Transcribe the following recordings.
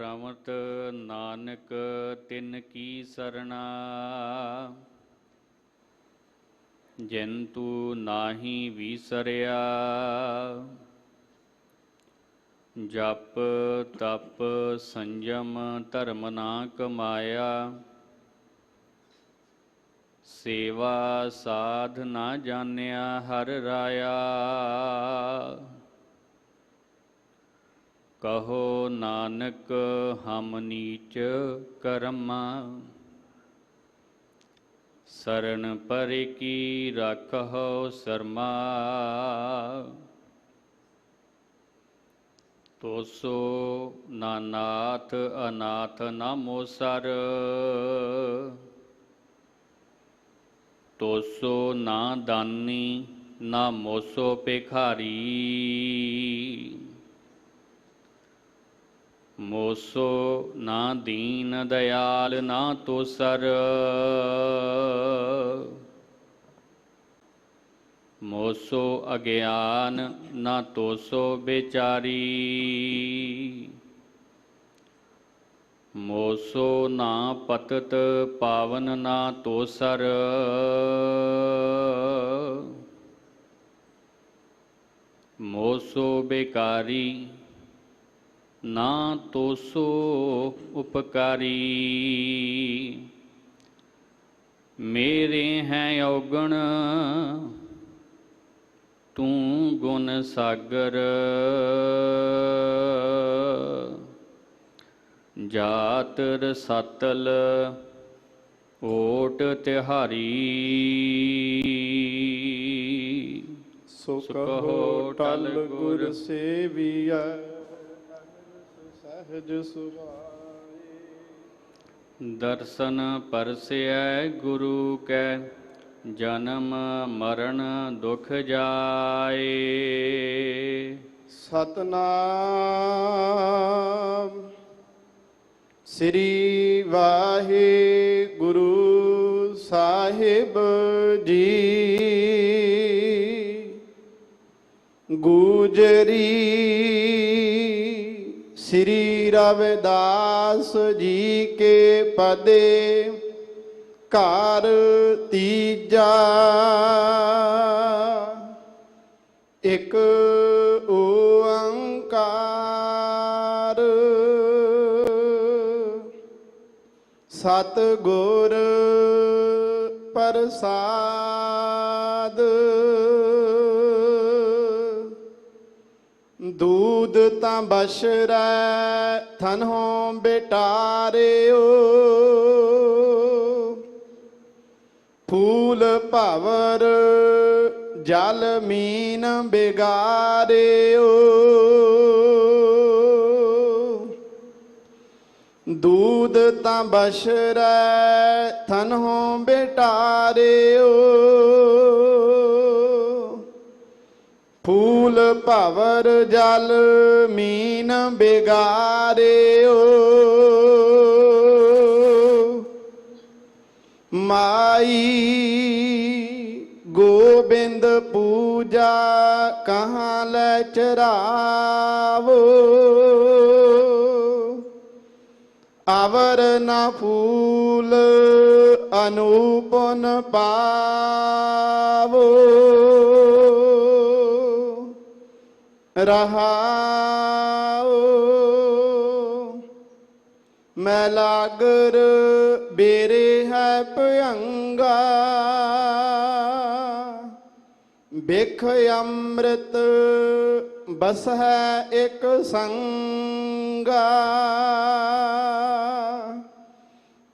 ਪ੍ਰਮਤ ਨਾਨਕ ਤਿਨ ਕੀ ਸਰਣਾ। ਜਿਨ ਤੂ ਨਾਹੀ ਵੀਸਰਿਆ। ਜਪ ਤਪ ਸੰਜਮ ਧਰਮ ਨਾ ਕਮਾਇਆ। ਸੇਵਾ ਸਾਧ ਨਾ ਜਾਣਿਆ ਹਰ ਰਾਇਆ। ਕਹੋ ਨਾਨਕ ਹਮ ਨੀਚ ਕਰਮਾ। ਸਰਣ ਪਰਿ ਕੀ ਰਾਖਹੁ ਸਰਮਾ। ਤੋਸੋ ਨਾ ਨਾਥ ਅਨਾਥ ਨਾ ਮੋਸਰ। ਤੋਸੋ ਨਾ ਦਾਨੀ ਨਾ ਮੋਸੋ ਭਿਖਾਰੀ। ਮੋਸੋ ਨਾ ਦੀਨ ਦਇਆਲ ਨਾ ਤੋਸਰ। ਮੋਸੋ ਅਗਿਆਨ ਨਾ ਤੋਸੋ ਬੇਚਾਰੀ। ਮੋਸੋ ਨਾ ਪਤਤ ਪਾਵਨ ਨਾ ਤੋਸਰ। ਮੋਸੋ ਬੇਕਾਰੀ ਨਾ ਤੋਸੋ ਉਪਕਾਰੀ। ਮੇਰੇ ਹੈ ਔਗਣ ਤੂੰ ਗੁਣ ਸਾਗਰ। ਜਾਤ ਰਸਤਲ ਓਟ ਤਿਹਾਰੀ। ਸੋ ਕਹੋ ਟਲ ਗੁਰ ਸੇਵੀਐ ਸਹਿਜ ਸੁਭਾਏ। ਦਰਸ਼ਨ ਪਰਸੈ ਗੁਰੂ ਕੈ ਜਨਮ ਮਰਨ ਦੁਖ ਜਾਏ। ਸਤਨਾਮ ਸ੍ਰੀ ਵਾਹਿਗੁਰੂ ਸਾਹਿਬ ਜੀ। ਗੁਜਰੀ ਸ੍ਰੀ ਰਵਿਦਾਸ ਜੀ ਕੇ ਪਦੇ ਘਰ ਤੀਜਾ। ਇਕ ਓੰਕਾਰ ਸਤਿਗੁਰ ਪ੍ਰਸਾਦ। ਦੂਧ ਤਾਂ ਬਸ਼ਰੈ ਥਨਹੁ ਬੇਟਾਰਿਓ। ਫੂਲ ਭਵਰ ਜਲ ਮੀਨ ਬਿਗਾਰਿਓ। ਦੂਧ ਤਾਂ ਬਸ਼ਰੈ ਥਨਹੁ ਬੇਟਾਰਿਓ। ਫੂਲ ਭਵਰ ਜਲ ਮੀਨ ਬਿਗਾਰਿਓ। ਮਾਈ ਗੋਬਿੰਦ ਪੂਜਾ ਕਹਾਂ ਲੈ ਚਰਾਵੋ। ਅਵਰ ਨਾ ਫੂਲ ਅਨੂਪਨ ਪਾਵੋ। ਰਹਾਉ ਮੈਂ ਲਾਗਰ ਬੇਰੇ ਹੈ ਭਯੰਗਾ। ਬਿਖ ਅੰਮ੍ਰਿਤ ਬਸ ਹੈ ਇੱਕ ਸੰਗਾ।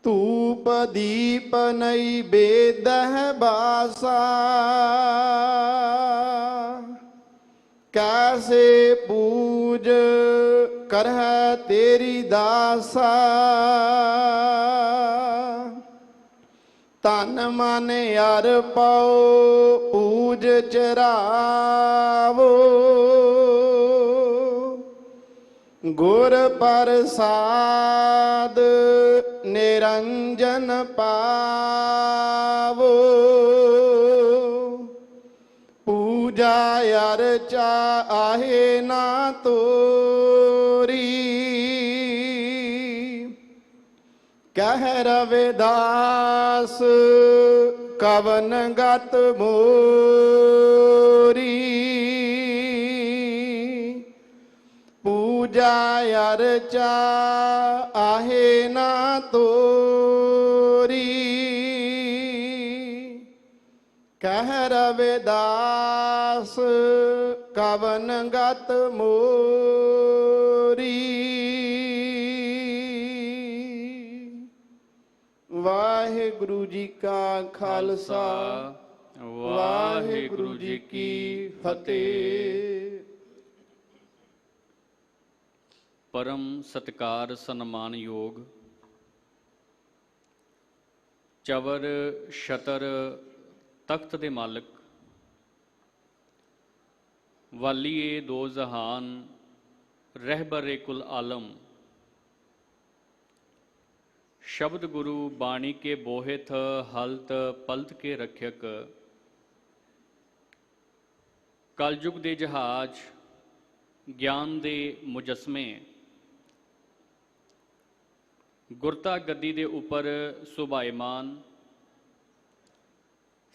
ਧੂਪ ਦੀਪ ਨਈ ਬੇਦਹਿ ਬਾਸਾ। ਕੈਸੇ ਪੂਜ ਕਰਹਿ ਤੇਰੀ ਦਾਸਾ। ਤਨ ਮਨ ਅਰਪਉ ਪੂਜ ਚਰਾਵੋ। ਗੁਰ ਪ੍ਰਸਾਦ ਨਿਰੰਜਨ ਪਾਵੋ। ਪੂਜਾ ਅਰਚਾ ਆਹੇ ਨਾ ਤੋਰੀ। ਕਹਿ ਰਵਿਦਾਸ ਕਵਨ ਗਤ ਮੋਰੀ ਪੂਜਾ ਅਰਚਾ ਆਹੇ ਨਾ ਤੋਰੀ ਕਹਿ ਰਵਿਦਾਸ ਕਵਨ ਗਤ ਮੋਰੀ। ਵਾਹਿਗੁਰੂ ਜੀ ਕਾ ਖਾਲਸਾ ਵਾਹਿਗੁਰੂ ਜੀ ਕੀ ਫਤਿਹ। ਪਰਮ ਸਤਿਕਾਰ ਸਨਮਾਨਯੋਗ ਚਵਰ ਛਤਰ ਤਖਤ ਦੇ ਮਾਲਕ ਵਾਲੀਏ ਦੋ ਜਹਾਨ ਰਹਿਬਰੇ ਕੁਲ ਆਲਮ ਸ਼ਬਦ ਗੁਰੂ ਬਾਣੀ ਕੇ ਬੋਹਿਤ ਹਲਤ ਪਲਤ ਕੇ ਰੱਖਿਅਕ ਕਲਯੁਗ ਦੇ ਜਹਾਜ਼ ਗਿਆਨ ਦੇ ਮੁਜਸਮੇ ਗੁਰਤਾ ਗੱਦੀ ਦੇ ਉੱਪਰ ਸੁਭਾਇਮਾਨ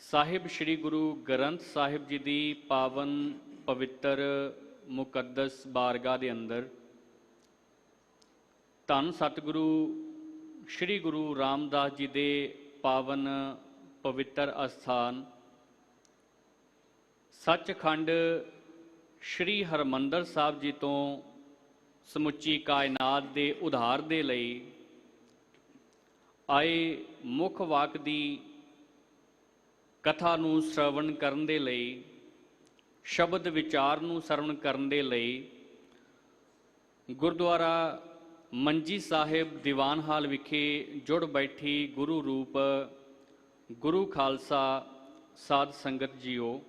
ਸਾਹਿਬ ਸ੍ਰੀ ਗੁਰੂ ਗ੍ਰੰਥ ਸਾਹਿਬ ਜੀ ਦੀ ਪਾਵਨ ਪਵਿੱਤਰ ਮੁਕੱਦਸ ਬਾਰਗਾਹ ਦੇ ਅੰਦਰ ਧੰਨ ਸਤਿਗੁਰੂ ਸ੍ਰੀ ਗੁਰੂ ਰਾਮਦਾਸ ਜੀ ਦੇ ਪਾਵਨ ਪਵਿੱਤਰ ਅਸਥਾਨ ਸੱਚਖੰਡ ਸ੍ਰੀ ਹਰਿਮੰਦਰ ਸਾਹਿਬ ਜੀ ਤੋਂ ਸਮੁੱਚੀ ਕਾਇਨਾਤ ਦੇ ਉਧਾਰ ਦੇ ਲਈ ਆਏ ਮੁੱਖ ਵਾਕ ਦੀ ਕਥਾ ਨੂੰ ਸ਼ਰਵਣ ਕਰਨ ਦੇ ਲਈ ਸ਼ਬਦ ਵਿਚਾਰ ਨੂੰ ਸਰਵਣ ਕਰਨ ਦੇ ਲਈ ਗੁਰਦੁਆਰਾ ਮੰਜੀ ਸਾਹਿਬ ਦੀਵਾਨ ਹਾਲ ਵਿਖੇ ਜੁੜ ਬੈਠੀ ਗੁਰੂ ਰੂਪ ਗੁਰੂ ਖਾਲਸਾ ਸਾਧ ਸੰਗਤ ਜੀਓ,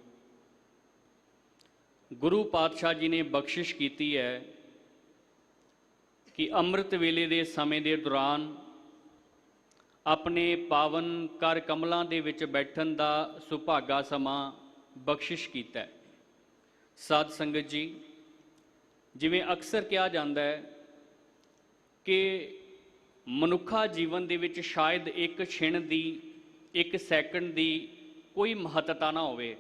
ਗੁਰੂ ਪਾਤਸ਼ਾਹ ਜੀ ਨੇ ਬਖਸ਼ਿਸ਼ ਕੀਤੀ ਹੈ ਕਿ ਅੰਮ੍ਰਿਤ ਵੇਲੇ ਦੇ ਸਮੇਂ ਦੇ ਦੌਰਾਨ ਆਪਣੇ ਪਾਵਨ ਕਰ ਕਮਲਾਂ ਦੇ ਵਿੱਚ ਬੈਠਣ ਦਾ ਸੁਭਾਗਾ ਸਮਾਂ ਬਖਸ਼ਿਸ਼ ਕੀਤਾ ਹੈ। ਸਾਧ ਸੰਗਤ ਜੀ, ਜਿਵੇਂ ਅਕਸਰ ਕਿਹਾ ਜਾਂਦਾ ਹੈ ਕਿ ਮਨੁੱਖਾ ਜੀਵਨ ਦੇ ਵਿੱਚ ਸ਼ਾਇਦ ਇੱਕ ਛਿਣ ਦੀ, ਇੱਕ ਸੈਕਿੰਡ ਦੀ ਕੋਈ ਮਹੱਤਤਾ ਨਾ ਹੋਵੇ,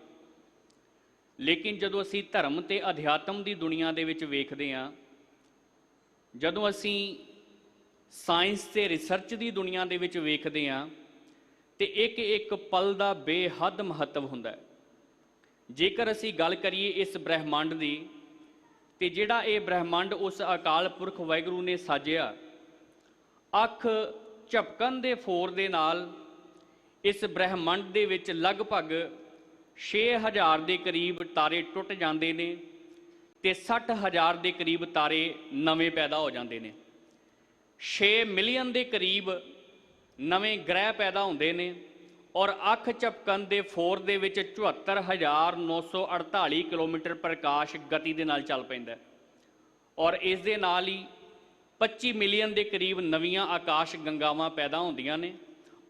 ਲੇਕਿਨ ਜਦੋਂ ਅਸੀਂ ਧਰਮ ਤੇ ਅਧਿਆਤਮ ਦੀ ਦੁਨੀਆ ਦੇ ਵਿੱਚ ਵੇਖਦੇ ਹਾਂ, ਜਦੋਂ ਅਸੀਂ ਸਾਇੰਸ ਤੇ ਰਿਸਰਚ ਦੀ ਦੁਨੀਆ ਦੇ ਵਿੱਚ ਵੇਖਦੇ ਹਾਂ, ਤੇ ਇੱਕ ਇੱਕ ਪਲ ਦਾ ਬੇਹੱਦ ਮਹੱਤਵ ਹੁੰਦਾ ਹੈ। ਜੇਕਰ ਅਸੀਂ ਗੱਲ ਕਰੀਏ ਇਸ ਬ੍ਰਹਿਮੰਡ ਦੀ, ਤੇ ਜਿਹੜਾ ਇਹ ਬ੍ਰਹਿਮੰਡ ਉਸ ਅਕਾਲ ਪੁਰਖ ਵਾਹਿਗੁਰੂ ਨੇ ਸਾਜਿਆ, ਅੱਖ ਝਪਕਣ ਦੇ ਫੋਰ ਦੇ ਨਾਲ ਇਸ ਬ੍ਰਹਿਮੰਡ ਦੇ ਵਿੱਚ ਲਗਭਗ 6000 ਦੇ ਕਰੀਬ ਤਾਰੇ ਟੁੱਟ ਜਾਂਦੇ ਨੇ ਤੇ 60000 ਦੇ ਕਰੀਬ ਤਾਰੇ ਨਵੇਂ ਪੈਦਾ ਹੋ ਜਾਂਦੇ ਨੇ। 6 ਮਿਲੀਅਨ ਦੇ ਕਰੀਬ ਨਵੇਂ ਗ੍ਰਹਿ ਪੈਦਾ ਹੁੰਦੇ ਨੇ ਔਰ ਅੱਖ ਝਪਕਣ ਦੇ ਫੋਰ ਦੇ ਵਿੱਚ 74,948 ਕਿਲੋਮੀਟਰ ਪ੍ਰਕਾਸ਼ ਗਤੀ ਦੇ ਨਾਲ ਚੱਲ ਪੈਂਦਾ ਔਰ ਇਸ ਦੇ ਨਾਲ ਹੀ 25 ਮਿਲੀਅਨ ਦੇ ਕਰੀਬ ਨਵੀਆਂ ਆਕਾਸ਼ ਗੰਗਾਵਾਂ ਪੈਦਾ ਹੁੰਦੀਆਂ ਨੇ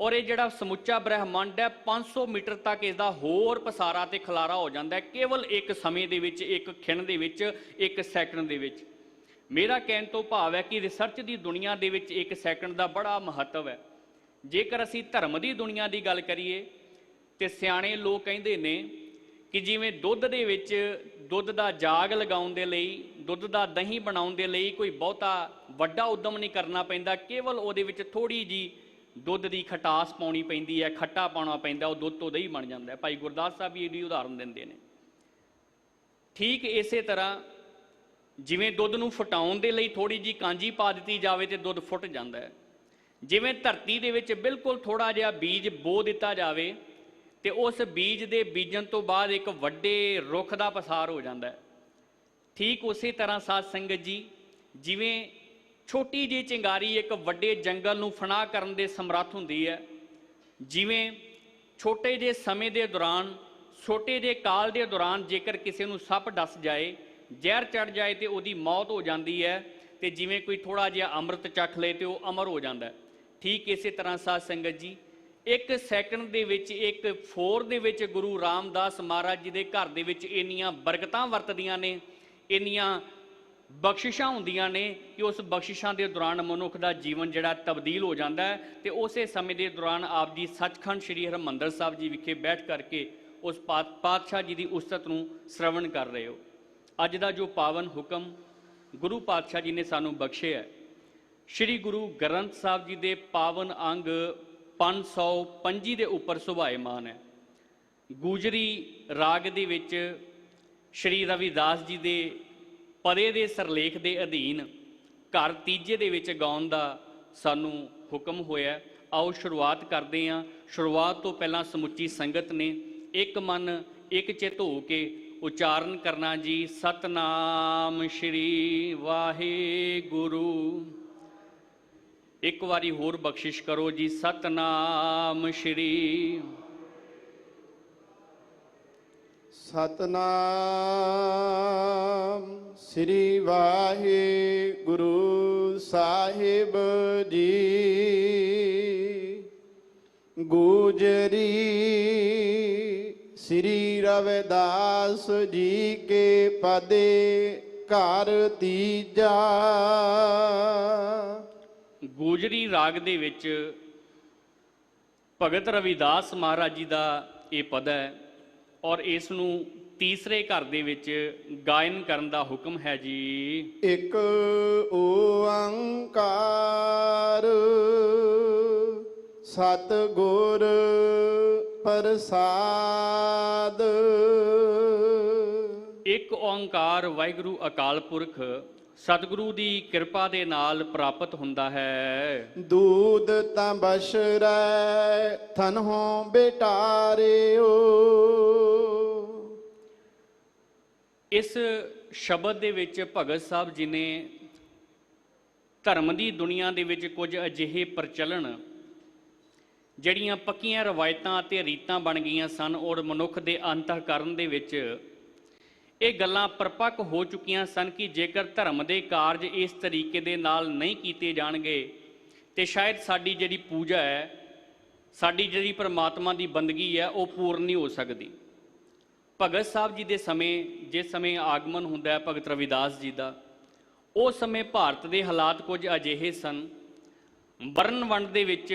ਔਰ ਇਹ ਜਿਹੜਾ ਸਮੁੱਚਾ ਬ੍ਰਹਿਮੰਡ ਹੈ 500 ਮੀਟਰ ਤੱਕ ਇਸ ਦਾ ਹੋਰ ਪਸਾਰਾ ਤੇ ਖਲਾਰਾ ਹੋ ਜਾਂਦਾ ਹੈ, ਕੇਵਲ ਇੱਕ ਸਮੇਂ ਦੇ ਵਿੱਚ, ਇੱਕ ਖਿਣ ਦੇ ਵਿੱਚ, ਇੱਕ ਸੈਕਿੰਡ ਦੇ ਵਿੱਚ। ਮੇਰਾ ਕਹਿਣ ਤੋਂ ਭਾਵ ਹੈ ਕਿ ਰਿਸਰਚ ਦੀ ਦੁਨੀਆ ਦੇ ਵਿੱਚ ਇੱਕ ਸੈਕਿੰਡ ਦਾ ਬੜਾ ਮਹੱਤਵ ਹੈ। ਜੇਕਰ ਅਸੀਂ ਧਰਮ ਦੀ ਦੁਨੀਆ ਦੀ ਗੱਲ ਕਰੀਏ ਤੇ ਸਿਆਣੇ ਲੋਕ ਕਹਿੰਦੇ ਨੇ ਕਿ ਜਿਵੇਂ ਦੁੱਧ ਦੇ ਵਿੱਚ ਦੁੱਧ ਦਾ ਜਾਗ ਲਗਾਉਣ ਦੇ ਲਈ, ਦੁੱਧ ਦਾ ਦਹੀਂ ਬਣਾਉਣ ਦੇ ਲਈ ਕੋਈ ਬਹੁਤਾ ਵੱਡਾ ਉਦਮ ਨਹੀਂ ਕਰਨਾ ਪੈਂਦਾ, ਕੇਵਲ ਉਹਦੇ ਵਿੱਚ ਥੋੜੀ ਜੀ ਦੁੱਧ ਦੀ ਖਟਾਸ ਪਾਉਣੀ ਪੈਂਦੀ ਹੈ, ਖੱਟਾ ਪਾਉਣਾ ਪੈਂਦਾ, ਉਹ ਦੁੱਧ ਤੋਂ ਦਹੀਂ ਬਣ ਜਾਂਦਾ ਹੈ। ਭਾਈ ਗੁਰਦਾਸ ਸਾਹਿਬ ਵੀ ਇਹਦੀ ਉਦਾਹਰਨ ਦਿੰਦੇ ਨੇ। ਠੀਕ ਇਸੇ ਤਰ੍ਹਾਂ ਜਿਵੇਂ ਦੁੱਧ ਨੂੰ ਫਟਾਉਣ ਦੇ ਲਈ ਥੋੜੀ ਜੀ ਕਾਂਜੀ ਪਾ ਦਿੱਤੀ ਜਾਵੇ ਤੇ ਦੁੱਧ ਫੁੱਟ ਜਾਂਦਾ ਹੈ, ਜਿਵੇਂ ਧਰਤੀ ਦੇ ਵਿੱਚ ਬਿਲਕੁਲ ਥੋੜਾ ਜਿਹਾ ਬੀਜ ਬੋ ਦਿੱਤਾ ਜਾਵੇ ਤੇ ਉਸ ਬੀਜ ਦੇ ਬੀਜਣ ਤੋਂ ਬਾਅਦ ਇੱਕ ਵੱਡੇ ਰੁੱਖ ਦਾ ਪਸਾਰ ਹੋ ਜਾਂਦਾ ਹੈ। ਠੀਕ ਉਸੇ ਤਰ੍ਹਾਂ ਸਾਧ ਸੰਗਤ ਜੀ, ਜਿਵੇਂ ਛੋਟੀ ਜਿਹੀ ਚਿੰਗਾਰੀ ਇੱਕ ਵੱਡੇ ਜੰਗਲ ਨੂੰ ਫਨਾਹ ਕਰਨ ਦੇ ਸਮਰੱਥ ਹੁੰਦੀ ਹੈ, ਜਿਵੇਂ ਛੋਟੇ ਜਿਹੇ ਸਮੇਂ ਦੇ ਦੌਰਾਨ, ਛੋਟੇ ਜਿਹੇ ਕਾਲ ਦੇ ਦੌਰਾਨ ਜੇਕਰ ਕਿਸੇ ਨੂੰ ਸੱਪ ਡਸ ਜਾਏ, ਜ਼ਹਿਰ ਚੜ ਜਾਏ ਤੇ ਉਹਦੀ ਮੌਤ ਹੋ ਜਾਂਦੀ ਹੈ, ਤੇ ਜਿਵੇਂ ਕੋਈ ਥੋੜਾ ਜਿਹਾ ਅੰਮ੍ਰਿਤ ਚੱਖ ਲਏ ਤੇ ਉਹ ਅਮਰ ਹੋ ਜਾਂਦਾ ਹੈ। ਠੀਕ ਇਸੇ ਤਰ੍ਹਾਂ ਸਾਧ ਸੰਗਤ ਜੀ, ਇੱਕ ਸੈਕਿੰਡ ਦੇ ਵਿੱਚ, ਇੱਕ ਫੋਰ ਦੇ ਵਿੱਚ ਗੁਰੂ ਰਾਮਦਾਸ ਮਹਾਰਾਜ ਜੀ ਦੇ ਘਰ ਦੇ ਵਿੱਚ ਇੰਨੀਆਂ ਬਰਕਤਾਂ ਵਰਤਦੀਆਂ ਨੇ, ਇੰਨੀਆਂ ਬਖਸ਼ਿਸ਼ਾਂ ਹੁੰਦੀਆਂ ਨੇ ਕਿ ਉਸ ਬਖਸ਼ਿਸ਼ਾਂ ਦੇ ਦੌਰਾਨ ਮਨੁੱਖ ਦਾ ਜੀਵਨ ਜਿਹੜਾ ਤਬਦੀਲ ਹੋ ਜਾਂਦਾ ਹੈ ਤੇ ਉਸੇ ਸਮੇਂ ਦੇ ਦੌਰਾਨ ਆਪ ਜੀ ਸੱਚਖੰਡ ਸ੍ਰੀ ਹਰਿਮੰਦਰ ਸਾਹਿਬ ਜੀ ਵਿਖੇ ਬੈਠ ਕਰਕੇ ਉਸ ਪਾਤਸ਼ਾਹ ਜੀ ਦੀ ਉਸਤਤ ਨੂੰ ਸ਼ਰਵਣ ਕਰ ਰਹੇ ਹੋ। ਅੱਜ ਦਾ ਜੋ ਪਾਵਨ ਹੁਕਮ ਗੁਰੂ ਪਾਤਸ਼ਾਹ ਜੀ ਨੇ ਸਾਨੂੰ ਬਖਸ਼ਿਆ ਹੈ, ਸ਼੍ਰੀ ਗੁਰੂ ਗ੍ਰੰਥ ਸਾਹਿਬ ਜੀ ਦੇ ਪਾਵਨ ਅੰਗ 525 ਦੇ ਉੱਪਰ ਸੁਭਾਏਮਾਨ ਹੈ। ਗੁਜਰੀ ਰਾਗ ਦੇ ਵਿੱਚ ਸ਼੍ਰੀ ਰਵਿਦਾਸ ਜੀ ਦੇ ਪਦੇ ਦੇ ਸਰਲੇਖ ਦੇ ਅਧੀਨ ਘਰ ਤੀਜੇ ਦੇ ਵਿੱਚ ਗਾਉਣ ਦਾ ਸਾਨੂੰ ਹੁਕਮ ਹੋਇਆ। ਆਓ ਸ਼ੁਰੂਆਤ ਕਰਦੇ ਹਾਂ। ਸ਼ੁਰੂਆਤ ਤੋਂ ਪਹਿਲਾਂ ਸਮੁੱਚੀ ਸੰਗਤ ਨੇ ਇੱਕ ਮਨ ਇੱਕ ਚਿੱਤ ਹੋ ਕੇ ਉਚਾਰਨ ਕਰਨਾ ਜੀ, ਸਤਨਾਮ ਸ਼੍ਰੀ ਵਾਹਿਗੁਰੂ। ਇੱਕ ਵਾਰੀ ਹੋਰ ਬਖਸ਼ਿਸ਼ ਕਰੋ ਜੀ, ਸਤਨਾਮ ਸ਼੍ਰੀ। ਸਤਨਾਮ ਸ੍ਰੀ ਵਾਹਿਗੁਰੂ ਸਾਹਿਬ ਜੀ। ਗੁਜਰੀ ਸ੍ਰੀ ਰਵਿਦਾਸ ਜੀ ਕੇ ਪਦੇ ਘਰ ਤੀਜਾ। ਗੁਜਰੀ ਰਾਗ ਦੇ ਵਿੱਚ ਭਗਤ ਰਵਿਦਾਸ ਮਹਾਰਾਜ ਜੀ ਦਾ ਇਹ ਪਦ ਹੈ ਔਰ ਇਸ ਨੂੰ ਤੀਸਰੇ ਘਰ ਦੇ ਵਿੱਚ ਗਾਇਨ ਕਰਨ ਦਾ ਹੁਕਮ ਹੈ ਜੀ। ਇੱਕ ਓੰਕਾਰ ਸਤਿਗੁਰ ਪ੍ਰਸਾਦ। ਇੱਕ ਓੰਕਾਰ ਵਾਹਿਗੁਰੂ ਅਕਾਲ ਪੁਰਖ ਸਤਿਗੁਰੂ ਦੀ ਕਿਰਪਾ ਦੇ ਨਾਲ ਪ੍ਰਾਪਤ ਹੁੰਦਾ ਹੈ। ਦੂਧ ਤਾਂ ਬਸ਼ਰੈ ਥਨਹੁ ਬੇਟਾਰਿਓ। ਇਸ ਸ਼ਬਦ ਦੇ ਵਿੱਚ ਭਗਤ ਸਾਹਿਬ ਜੀ ਨੇ ਧਰਮ ਦੀ ਦੁਨੀਆ ਦੇ ਵਿੱਚ ਕੁਝ ਅਜਿਹੇ ਪ੍ਰਚਲਨ ਜਿਹੜੀਆਂ ਪੱਕੀਆਂ ਰਵਾਇਤਾਂ ਅਤੇ ਰੀਤਾਂ ਬਣ ਗਈਆਂ ਸਨ ਔਰ ਮਨੁੱਖ ਦੇ ਅੰਤःਕਰਨ ਦੇ ਵਿੱਚ ਇਹ ਗੱਲਾਂ ਪਰਪੱਕ ਹੋ ਚੁੱਕੀਆਂ ਸਨ ਕਿ ਜੇਕਰ ਧਰਮ ਦੇ ਕਾਰਜ ਇਸ ਤਰੀਕੇ ਦੇ ਨਾਲ ਨਹੀਂ ਕੀਤੇ ਜਾਣਗੇ ਤੇ ਸ਼ਾਇਦ ਸਾਡੀ ਜਿਹੜੀ ਪੂਜਾ ਹੈ, ਸਾਡੀ ਜਿਹੜੀ ਪਰਮਾਤਮਾ ਦੀ ਬੰਦਗੀ ਹੈ, ਉਹ ਪੂਰਨ ਨਹੀਂ ਹੋ ਸਕਦੀ। ਭਗਤ ਸਾਹਿਬ ਜੀ ਦੇ ਸਮੇਂ, ਜਿਸ ਸਮੇਂ ਆਗਮਨ ਹੁੰਦਾ ਹੈ ਭਗਤ ਰਵਿਦਾਸ ਜੀ ਦਾ, ਉਸ ਸਮੇਂ ਭਾਰਤ ਦੇ ਹਾਲਾਤ ਕੁਝ ਅਜਿਹੇ ਸਨ। ਵਰਨ ਵੰਡ ਦੇ ਵਿੱਚ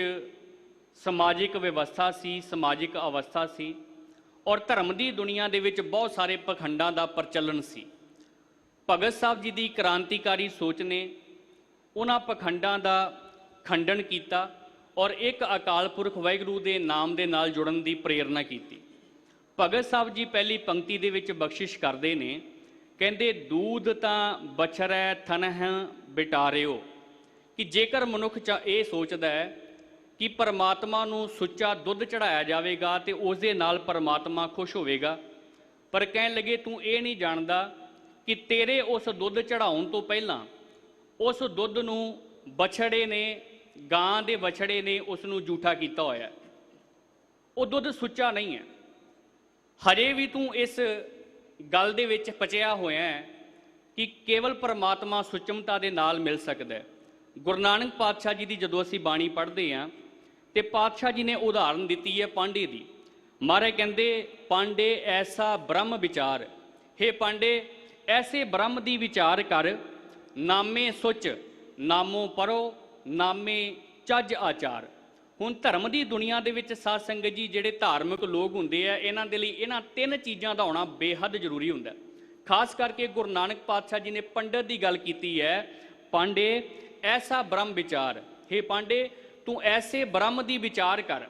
ਸਮਾਜਿਕ ਵਿਵਸਥਾ ਸੀ, ਸਮਾਜਿਕ ਅਵਸਥਾ ਸੀ ਔਰ ਧਰਮ ਦੀ ਦੁਨੀਆ ਦੇ ਵਿੱਚ ਬਹੁਤ ਸਾਰੇ ਪਖੰਡਾਂ ਦਾ ਪ੍ਰਚਲਨ ਸੀ। ਭਗਤ ਸਾਹਿਬ ਜੀ ਦੀ ਕ੍ਰਾਂਤੀਕਾਰੀ ਸੋਚ ਨੇ ਉਹਨਾਂ ਪਖੰਡਾਂ ਦਾ ਖੰਡਨ ਕੀਤਾ ਔਰ ਇੱਕ ਅਕਾਲ ਪੁਰਖ ਵਾਹਿਗੁਰੂ ਦੇ ਨਾਮ ਦੇ ਨਾਲ ਜੁੜਨ ਦੀ ਪ੍ਰੇਰਨਾ ਕੀਤੀ। ਭਗਤ ਸਾਹਿਬ ਜੀ ਪਹਿਲੀ ਪੰਕਤੀ ਦੇ ਵਿੱਚ ਬਖਸ਼ਿਸ਼ ਕਰਦੇ ਨੇ, ਕਹਿੰਦੇ ਦੂਧ ਤਾਂ ਬਛਰੈ ਥਨਹ ਬਿਟਾਰਿਓ, ਕਿ ਜੇਕਰ ਮਨੁੱਖ ਇਹ ਸੋਚਦਾ ਹੈ ਕਿ ਪਰਮਾਤਮਾ ਨੂੰ ਸੁੱਚਾ ਦੁੱਧ ਚੜਾਇਆ ਜਾਵੇਗਾ ਤੇ ਉਸ ਦੇ ਨਾਲ ਪਰਮਾਤਮਾ ਖੁਸ਼ ਹੋਵੇਗਾ, ਪਰ ਕਹਿਣ ਲੱਗੇ ਤੂੰ ਇਹ ਨਹੀਂ ਜਾਣਦਾ ਕਿ ਤੇਰੇ ਉਸ ਦੁੱਧ ਚੜਾਉਣ ਤੋਂ ਪਹਿਲਾਂ ਉਸ ਦੁੱਧ ਨੂੰ ਬਛੜੇ ਨੇ, ਗਾਂ ਦੇ ਬਛੜੇ ਨੇ ਉਸ ਨੂੰ ਜੂਠਾ ਕੀਤਾ ਹੋਇਆ। ਉਹ ਦੁੱਧ ਸੁੱਚਾ ਨਹੀਂ ਹੈ। ਹਜੇ ਵੀ ਤੂੰ ਇਸ ਗੱਲ ਦੇ ਵਿੱਚ ਪਚਿਆ ਹੋਇਆ ਹੈ ਕਿ ਕੇਵਲ ਪਰਮਾਤਮਾ ਸੁਚਮਤਾ ਦੇ ਨਾਲ ਮਿਲ ਸਕਦਾ ਹੈ। ਗੁਰੂ ਨਾਨਕ ਪਾਤਸ਼ਾਹ ਜੀ ਦੀ ਜਦੋਂ ਅਸੀਂ ਬਾਣੀ ਪੜ੍ਹਦੇ ਹਾਂ ਤੇ ਪਾਤਸ਼ਾਹ ਜੀ ਨੇ ਉਦਾਹਰਨ ਦਿੱਤੀ ਹੈ ਪਾਂਡੇ ਦੀ। ਮਹਾਰਾਜ ਕਹਿੰਦੇ ਪਾਂਡੇ ਐਸਾ ਬ੍ਰਹਮ ਵਿਚਾਰ, ਹੇ ਪਾਂਡੇ ਐਸੇ ਬ੍ਰਹਮ ਦੀ ਵਿਚਾਰ ਕਰ, ਨਾਮੇ ਸੁਚ ਨਾਮੋ ਪਰੋ ਨਾਮੇ ਚੱਜ ਆਚਾਰ। ਹੁਣ ਧਰਮ ਦੀ ਦੁਨੀਆ ਦੇ ਵਿੱਚ ਸਾਧ ਸੰਗਤ ਜੀ ਜਿਹੜੇ ਧਾਰਮਿਕ ਲੋਕ ਹੁੰਦੇ ਆ, ਇਹਨਾਂ ਦੇ ਲਈ ਇਹਨਾਂ ਤਿੰਨ ਚੀਜ਼ਾਂ ਦਾ ਹੋਣਾ ਬੇਹੱਦ ਜ਼ਰੂਰੀ ਹੁੰਦਾ। ਖਾਸ ਕਰਕੇ ਗੁਰੂ ਨਾਨਕ ਪਾਤਸ਼ਾਹ ਜੀ ਨੇ ਪੰਡਤ ਦੀ ਗੱਲ ਕੀਤੀ ਹੈ, ਪਾਂਡੇ ਐਸਾ ਬ੍ਰਹਮ ਵਿਚਾਰ, ਹੇ ਪਾਂਡੇ ਤੂੰ ਐਸੇ ਬ੍ਰਹਮ ਦੀ ਵਿਚਾਰ ਕਰ।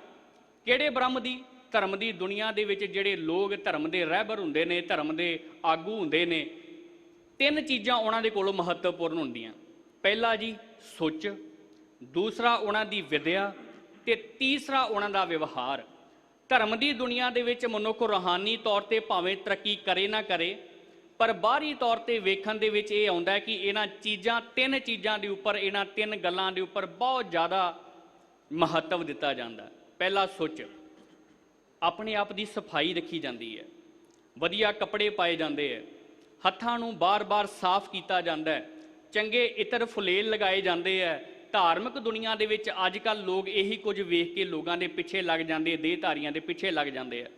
ਕਿਹੜੇ ਬ੍ਰਹਮ ਦੀ? ਧਰਮ ਦੀ ਦੁਨੀਆ ਦੇ ਵਿੱਚ ਜਿਹੜੇ ਲੋਕ ਧਰਮ ਦੇ ਰਹਿਬਰ ਹੁੰਦੇ ਨੇ, ਧਰਮ ਦੇ ਆਗੂ ਹੁੰਦੇ ਨੇ, ਤਿੰਨ ਚੀਜ਼ਾਂ ਉਹਨਾਂ ਦੇ ਕੋਲੋਂ ਮਹੱਤਵਪੂਰਨ ਹੁੰਦੀਆਂ। ਪਹਿਲਾ ਜੀ ਸੁੱਚ, ਦੂਸਰਾ ਉਹਨਾਂ ਦੀ ਵਿਦਿਆ ਤੇ ਤੀਸਰਾ ਉਹਨਾਂ ਦਾ ਵਿਵਹਾਰ। ਧਰਮ ਦੀ ਦੁਨੀਆ ਦੇ ਵਿੱਚ ਮਨੁੱਖ ਰੂਹਾਨੀ ਤੌਰ ਤੇ ਭਾਵੇਂ ਤਰੱਕੀ ਕਰੇ ਨਾ ਕਰੇ, ਪਰ ਬਾਹਰੀ ਤੌਰ ਤੇ ਵੇਖਣ ਦੇ ਵਿੱਚ ਇਹ ਆਉਂਦਾ ਕਿ ਇਹਨਾਂ ਚੀਜ਼ਾਂ, ਤਿੰਨ ਚੀਜ਼ਾਂ ਦੇ ਉੱਪਰ, ਇਹਨਾਂ ਤਿੰਨ ਗੱਲਾਂ ਦੇ ਉੱਪਰ ਬਹੁਤ ਜ਼ਿਆਦਾ ਮਹੱਤਵ ਦਿੱਤਾ ਜਾਂਦਾ। ਪਹਿਲਾ ਸੁੱਚ, ਆਪਣੇ ਆਪ ਦੀ ਸਫਾਈ ਰੱਖੀ ਜਾਂਦੀ ਹੈ, ਵਧੀਆ ਕੱਪੜੇ ਪਾਏ ਜਾਂਦੇ ਹੈ, ਹੱਥਾਂ ਨੂੰ ਬਾਰ-ਬਾਰ ਸਾਫ਼ ਕੀਤਾ ਜਾਂਦਾ ਹੈ, ਚੰਗੇ ਇਤਰ ਫੁਲੇਲ ਲਗਾਏ ਜਾਂਦੇ ਹੈ। ਧਾਰਮਿਕ ਦੁਨੀਆ ਦੇ ਵਿੱਚ ਅੱਜ ਕੱਲ੍ਹ ਲੋਕ ਇਹੀ ਕੁਝ ਵੇਖ ਕੇ ਲੋਕਾਂ ਦੇ ਪਿੱਛੇ ਲੱਗ ਜਾਂਦੇ, ਦੇਹਧਾਰੀਆਂ ਦੇ ਪਿੱਛੇ ਲੱਗ ਜਾਂਦੇ ਆ।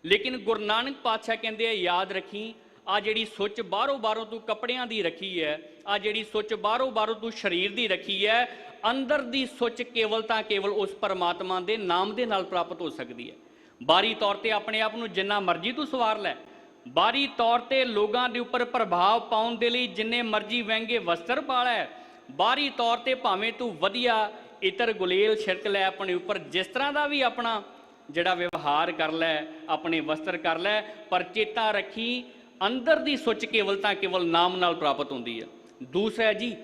ਲੇਕਿਨ ਗੁਰੂ ਨਾਨਕ ਪਾਤਸ਼ਾਹ ਕਹਿੰਦੇ ਆ, ਯਾਦ ਰੱਖੀ ਆ ਜਿਹੜੀ ਸੁੱਚ ਬਾਹਰੋਂ ਤੂੰ ਕੱਪੜਿਆਂ ਦੀ ਰੱਖੀ ਹੈ, ਆ ਜਿਹੜੀ ਸੁੱਚ ਬਾਹਰੋਂ ਤੂੰ ਸਰੀਰ ਦੀ ਰੱਖੀ ਹੈ, ਅੰਦਰ ਦੀ ਸੁੱਚ ਕੇਵਲ ਤਾਂ ਕੇਵਲ ਉਸ ਪਰਮਾਤਮਾ ਦੇ ਨਾਮ ਦੇ ਨਾਲ ਪ੍ਰਾਪਤ ਹੋ ਸਕਦੀ ਹੈ। ਬਾਹਰੀ ਤੌਰ ਤੇ ਆਪਣੇ ਆਪ ਨੂੰ ਜਿੰਨਾ ਮਰਜ਼ੀ ਤੂੰ ਸਵਾਰ ਲੈ, ਬਾਹਰੀ ਤੌਰ ਤੇ ਲੋਕਾਂ ਦੇ ਉੱਪਰ ਪ੍ਰਭਾਵ ਪਾਉਣ ਦੇ ਲਈ ਜਿੰਨੇ ਮਰਜ਼ੀ ਮਹਿੰਗੇ ਵਸਤਰ ਪਾ ਲੈ, ਬਾਹਰੀ ਤੌਰ ਤੇ ਭਾਵੇਂ ਤੂੰ ਵਧੀਆ ਇਤਰ ਗੁਲੇਲ ਛਿੜਕ ਲੈ ਆਪਣੇ ਉੱਪਰ, ਜਿਸ ਤਰ੍ਹਾਂ ਦਾ ਵੀ ਆਪਣਾ ਜਿਹੜਾ ਵਿਵਹਾਰ ਕਰ ਲੈ, ਆਪਣੇ ਵਸਤਰ ਕਰ ਲੈ, ਪਰ ਚੇਤਾ ਰੱਖੀ ਅੰਦਰ ਦੀ ਸੁੱਚ ਕੇਵਲ ਤਾਂ ਕੇਵਲ ਨਾਮ ਨਾਲ ਪ੍ਰਾਪਤ ਹੁੰਦੀ ਹੈ। ਦੂਸਰਾ ਜੀ,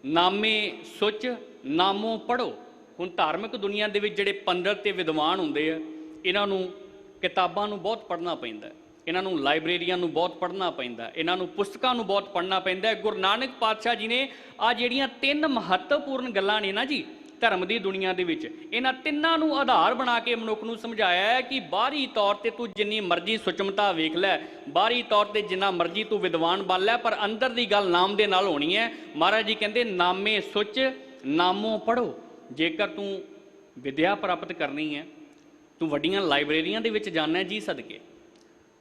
ਨਾਮੇ ਸੁੱਚ ਨਾਮੋਂ ਪੜ੍ਹੋ। ਹੁਣ ਧਾਰਮਿਕ ਦੁਨੀਆ ਦੇ ਵਿੱਚ ਜਿਹੜੇ ਪੰਡਤ ਤੇ ਵਿਦਵਾਨ ਹੁੰਦੇ ਆ, ਇਹਨਾਂ ਨੂੰ ਕਿਤਾਬਾਂ ਨੂੰ ਬਹੁਤ ਪੜ੍ਹਨਾ ਪੈਂਦਾ, ਇਹਨਾਂ ਨੂੰ ਲਾਇਬ੍ਰੇਰੀਆਂ ਨੂੰ ਬਹੁਤ ਪੜ੍ਹਨਾ ਪੈਂਦਾ, ਇਹਨਾਂ ਨੂੰ ਪੁਸਤਕਾਂ ਨੂੰ ਬਹੁਤ ਪੜ੍ਹਨਾ ਪੈਂਦਾ। ਗੁਰੂ ਨਾਨਕ ਪਾਤਸ਼ਾਹ ਜੀ ਨੇ ਆ ਜਿਹੜੀਆਂ 3 ਮਹੱਤਵਪੂਰਨ ਗੱਲਾਂ ਨੇ ਨਾ ਜੀ ਧਰਮ ਦੀ ਦੁਨੀਆ ਦੇ ਵਿੱਚ, ਇਹਨਾਂ ਤਿੰਨਾਂ ਨੂੰ ਆਧਾਰ ਬਣਾ ਕੇ ਮਨੁੱਖ ਨੂੰ ਸਮਝਾਇਆ ਹੈ ਕਿ ਬਾਹਰੀ ਤੌਰ ਤੇ ਤੂੰ ਜਿੰਨੀ ਮਰਜ਼ੀ ਸੁਚਮਤਾ ਵੇਖ ਲੈ, ਬਾਹਰੀ ਤੌਰ ਤੇ ਜਿੰਨਾ ਮਰਜ਼ੀ ਤੂੰ ਵਿਦਵਾਨ ਬਣ ਲੈ, ਪਰ ਅੰਦਰ ਦੀ ਗੱਲ ਨਾਮ ਦੇ ਨਾਲ ਹੋਣੀ ਹੈ। ਮਹਾਰਾਜ ਜੀ ਕਹਿੰਦੇ ਨਾਮੇ ਸੁੱਚ ਨਾਮੋਂ ਪੜ੍ਹੋ। ਜੇਕਰ ਤੂੰ ਵਿਦਿਆ ਪ੍ਰਾਪਤ ਕਰਨੀ ਹੈ, ਤੂੰ ਵੱਡੀਆਂ ਲਾਇਬ੍ਰੇਰੀਆਂ ਦੇ ਵਿੱਚ ਜਾਣਾ ਜੀ ਸਦਕੇ,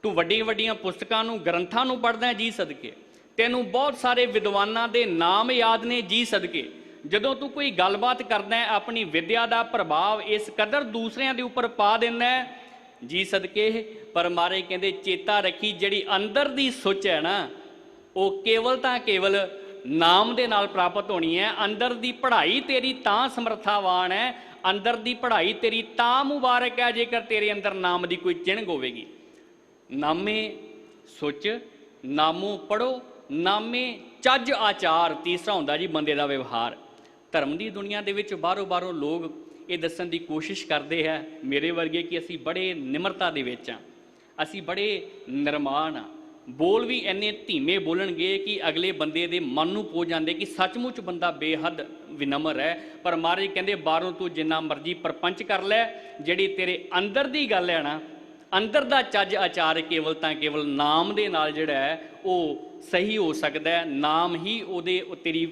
ਤੂੰ ਵੱਡੀਆਂ ਪੁਸਤਕਾਂ ਨੂੰ ਗ੍ਰੰਥਾਂ ਨੂੰ ਪੜ੍ਹਦਾ ਜੀ ਸਦਕੇ, ਤੈਨੂੰ ਬਹੁਤ ਸਾਰੇ ਵਿਦਵਾਨਾਂ ਦੇ ਨਾਮ ਯਾਦ ਨੇ ਜੀ ਸਦਕੇ। ਜਦੋਂ ਤੂੰ ਕੋਈ ਗੱਲਬਾਤ ਕਰਦਾ ਹੈ, ਆਪਣੀ ਵਿਦਿਆ ਦਾ ਪ੍ਰਭਾਵ ਇਸ ਕਦਰ ਦੂਸਰਿਆਂ ਦੇ ਉੱਪਰ ਪਾ ਦਿੰਦਾ ਹੈ ਜੀ ਸਦਕੇ। ਪਰ ਮਾਰੇ ਕਹਿੰਦੇ ਚੇਤਾ ਰੱਖੀ ਜਿਹੜੀ ਅੰਦਰ ਦੀ ਸੁੱਚ ਹੈ ਨਾ, ਉਹ ਕੇਵਲ ਤਾਂ ਕੇਵਲ ਨਾਮ ਦੇ ਨਾਲ ਪ੍ਰਾਪਤ ਹੋਣੀ ਹੈ। ਅੰਦਰ ਦੀ ਪੜ੍ਹਾਈ ਤੇਰੀ ਤਾਂ ਸਮਰੱਥਾਵਾਨ ਹੈ, ਅੰਦਰ ਦੀ ਪੜ੍ਹਾਈ ਤੇਰੀ ਤਾਂ ਮੁਬਾਰਕ ਹੈ ਜੇਕਰ ਤੇਰੇ ਅੰਦਰ ਨਾਮ ਦੀ ਕੋਈ ਚਿਣਗ ਹੋਵੇਗੀ। ਨਾਮੇ ਸੁੱਚ ਨਾਮੋਂ ਪੜ੍ਹੋ, ਨਾਮੇ ਚੱਜ ਆਚਾਰ। ਤੀਸਰਾ ਹੁੰਦਾ ਜੀ ਬੰਦੇ ਦਾ ਵਿਵਹਾਰ। ਧਰਮ ਦੀ ਦੁਨੀਆ ਦੇ ਵਿੱਚ ਬਾਹਰੋਂ ਲੋਕ ਇਹ ਦੱਸਣ ਦੀ ਕੋਸ਼ਿਸ਼ ਕਰਦੇ ਹੈ, ਮੇਰੇ ਵਰਗੇ, ਕਿ ਅਸੀਂ ਬੜੇ ਨਿਮਰਤਾ ਦੇ ਵਿੱਚ ਹਾਂ, ਅਸੀਂ ਬੜੇ ਨਿਰਮਾਣ ਹਾਂ। ਬੋਲ ਵੀ ਇੰਨੇ ਧੀਮੇ ਬੋਲਣਗੇ ਕਿ ਅਗਲੇ ਬੰਦੇ ਦੇ ਮਨ ਨੂੰ ਪਹੁੰਚ ਜਾਂਦੇ ਕਿ ਸੱਚਮੁੱਚ ਬੰਦਾ ਬੇਹੱਦ ਵਿਨਮਰ ਹੈ। ਪਰ ਮਹਾਰਾਜ ਕਹਿੰਦੇ ਬਾਹਰੋਂ ਤੂੰ ਜਿੰਨਾ ਮਰਜ਼ੀ ਪ੍ਰਪੰਚ ਕਰ ਲੈ, ਜਿਹੜੀ ਤੇਰੇ ਅੰਦਰ ਦੀ ਗੱਲ ਹੈ ਨਾ, ਅੰਦਰ ਦਾ ਚੱਜ ਆਚਾਰ ਕੇਵਲ ਤਾਂ ਕੇਵਲ ਨਾਮ ਦੇ ਨਾਲ ਜਿਹੜਾ ਹੈ ਉਹ ਸਹੀ ਹੋ ਸਕਦਾ ਹੈ। ਨਾਮ ਹੀ ਉਹਦੇ ਤੇਰੀ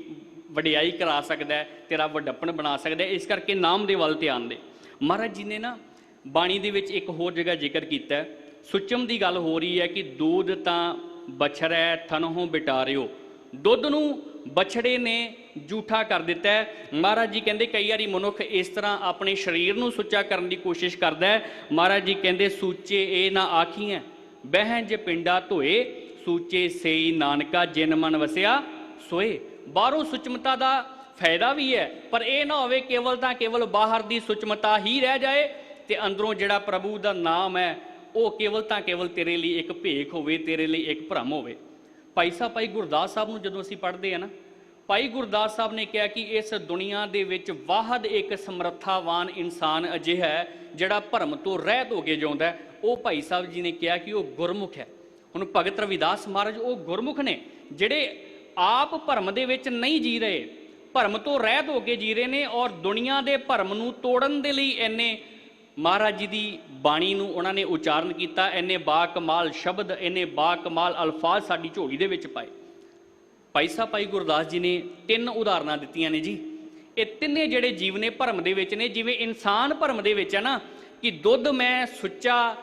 ਵਡਿਆਈ ਕਰਾ ਸਕਦਾ ਹੈ, ਤੇਰਾ ਵੱਡਪਣ ਬਣਾ ਸਕਦਾ ਹੈ। ਇਸ ਕਰਕੇ ਨਾਮ ਦੇ ਵੱਲ ਧਿਆਨ ਦੇ। ਮਹਾਰਾਜ ਜੀ ਨੇ ਨਾ ਬਾਣੀ ਦੇ ਵਿੱਚ ਇੱਕ ਹੋਰ ਜਗ੍ਹਾ ਜ਼ਿਕਰ ਕੀਤਾ ਹੈ, ਸੁਚਮ ਦੀ ਗੱਲ ਹੋ ਰਹੀ ਹੈ ਕਿ ਦੁੱਧ ਤਾਂ ਬਛੜੈ ਥਨਹੁ ਬਿਟਾਰਿਓ। ਦੁੱਧ ਨੂੰ ਬਛੜੇ ਨੇ ਜੂਠਾ ਕਰ ਦਿੱਤਾ ਹੈ। ਮਹਾਰਾਜ ਜੀ ਕਹਿੰਦੇ ਕਈ ਵਾਰੀ ਮਨੁੱਖ ਇਸ ਤਰ੍ਹਾਂ ਆਪਣੇ ਸਰੀਰ ਨੂੰ ਸੁੱਚਾ ਕਰਨ ਦੀ ਕੋਸ਼ਿਸ਼ ਕਰਦਾ ਹੈ। ਮਹਾਰਾਜ ਜੀ ਕਹਿੰਦੇ ਸੂਚੇ ਇਹ ਨਾ ਆਖੀਐ ਬਹਿ ਜੇ ਪਿੰਡਾ ਧੋਏ, ਸੂਚੇ ਸੇਈ ਨਾਨਕਾ ਜਿਨ ਮਨ ਵਸਿਆ ਸੋਏ। ਬਾਹਰੋਂ ਸੁਚਮਤਾ ਦਾ ਫਾਇਦਾ ਵੀ ਹੈ, ਪਰ ਇਹ ਨਾ ਹੋਵੇ ਕੇਵਲ ਤਾਂ ਕੇਵਲ ਬਾਹਰ ਦੀ ਸੁਚਮਤਾ ਹੀ ਰਹਿ ਜਾਏ ਤੇ ਅੰਦਰੋਂ ਜਿਹੜਾ ਪ੍ਰਭੂ ਦਾ ਨਾਮ ਹੈ ਉਹ ਕੇਵਲ ਤਾਂ ਕੇਵਲ ਤੇਰੇ ਲਈ ਇੱਕ ਭੇਖ ਹੋਵੇ, ਤੇਰੇ ਲਈ ਇੱਕ ਭਰਮ ਹੋਵੇ। ਭਾਈ ਗੁਰਦਾਸ ਸਾਹਿਬ ਨੂੰ ਜਦੋਂ ਅਸੀਂ ਪੜ੍ਹਦੇ ਆ ਨਾ, ਭਾਈ ਗੁਰਦਾਸ ਸਾਹਿਬ ਨੇ ਕਿਹਾ ਕਿ ਇਸ ਦੁਨੀਆ ਦੇ ਵਿੱਚ ਵਾਹਦ ਇੱਕ ਸਮਰੱਥਾਵਾਨ ਇਨਸਾਨ ਅਜਿਹਾ ਹੈ ਜਿਹੜਾ ਭਰਮ ਤੋਂ ਰਹਿਤ ਹੋ ਕੇ ਜਿਉਂਦਾ ਹੈ। ਉਹ ਭਾਈ ਸਾਹਿਬ ਜੀ ਨੇ ਕਿਹਾ ਕਿ ਉਹ ਗੁਰਮੁਖ ਹੈ। ਹੁਣ ਭਗਤ ਰਵਿਦਾਸ ਮਹਾਰਾਜ ਉਹ ਗੁਰਮੁਖ ਨੇ ਜਿਹੜੇ ਆਪ ਭਰਮ ਦੇ ਵਿੱਚ ਨਹੀਂ ਜੀ ਰਹੇ, ਭਰਮ ਤੋਂ ਰਹਿਤ ਹੋ ਕੇ ਜੀ ਰਹੇ ਨੇ, ਔਰ ਦੁਨੀਆ ਦੇ ਭਰਮ ਨੂੰ ਤੋੜਨ ਦੇ ਲਈ ਇੰਨੇ ਮਹਾਰਾਜ ਜੀ ਦੀ ਬਾਣੀ ਨੂੰ ਉਹਨਾਂ ਨੇ ਉਚਾਰਨ ਕੀਤਾ, ਇੰਨੇ ਬਾਕਮਾਲ ਸ਼ਬਦ, ਇੰਨੇ ਬਾਕਮਾਲ ਅਲਫਾਜ਼ ਸਾਡੀ ਝੋਲੀ ਦੇ ਵਿੱਚ ਪਾਏ। ਭਾਈ ਗੁਰਦਾਸ ਜੀ ਨੇ 3 ਉਦਾਹਰਨਾਂ ਦਿੱਤੀਆਂ ਨੇ ਜੀ। ਇਹ ਤਿੰਨੇ ਜਿਹੜੇ ਜੀਵ ਨੇ ਭਰਮ ਦੇ ਵਿੱਚ ਨੇ। ਜਿਵੇਂ ਇਨਸਾਨ ਭਰਮ ਦੇ ਵਿੱਚ ਹੈ ਨਾ ਕਿ ਦੁੱਧ ਮੈਂ ਸੁੱਚਾ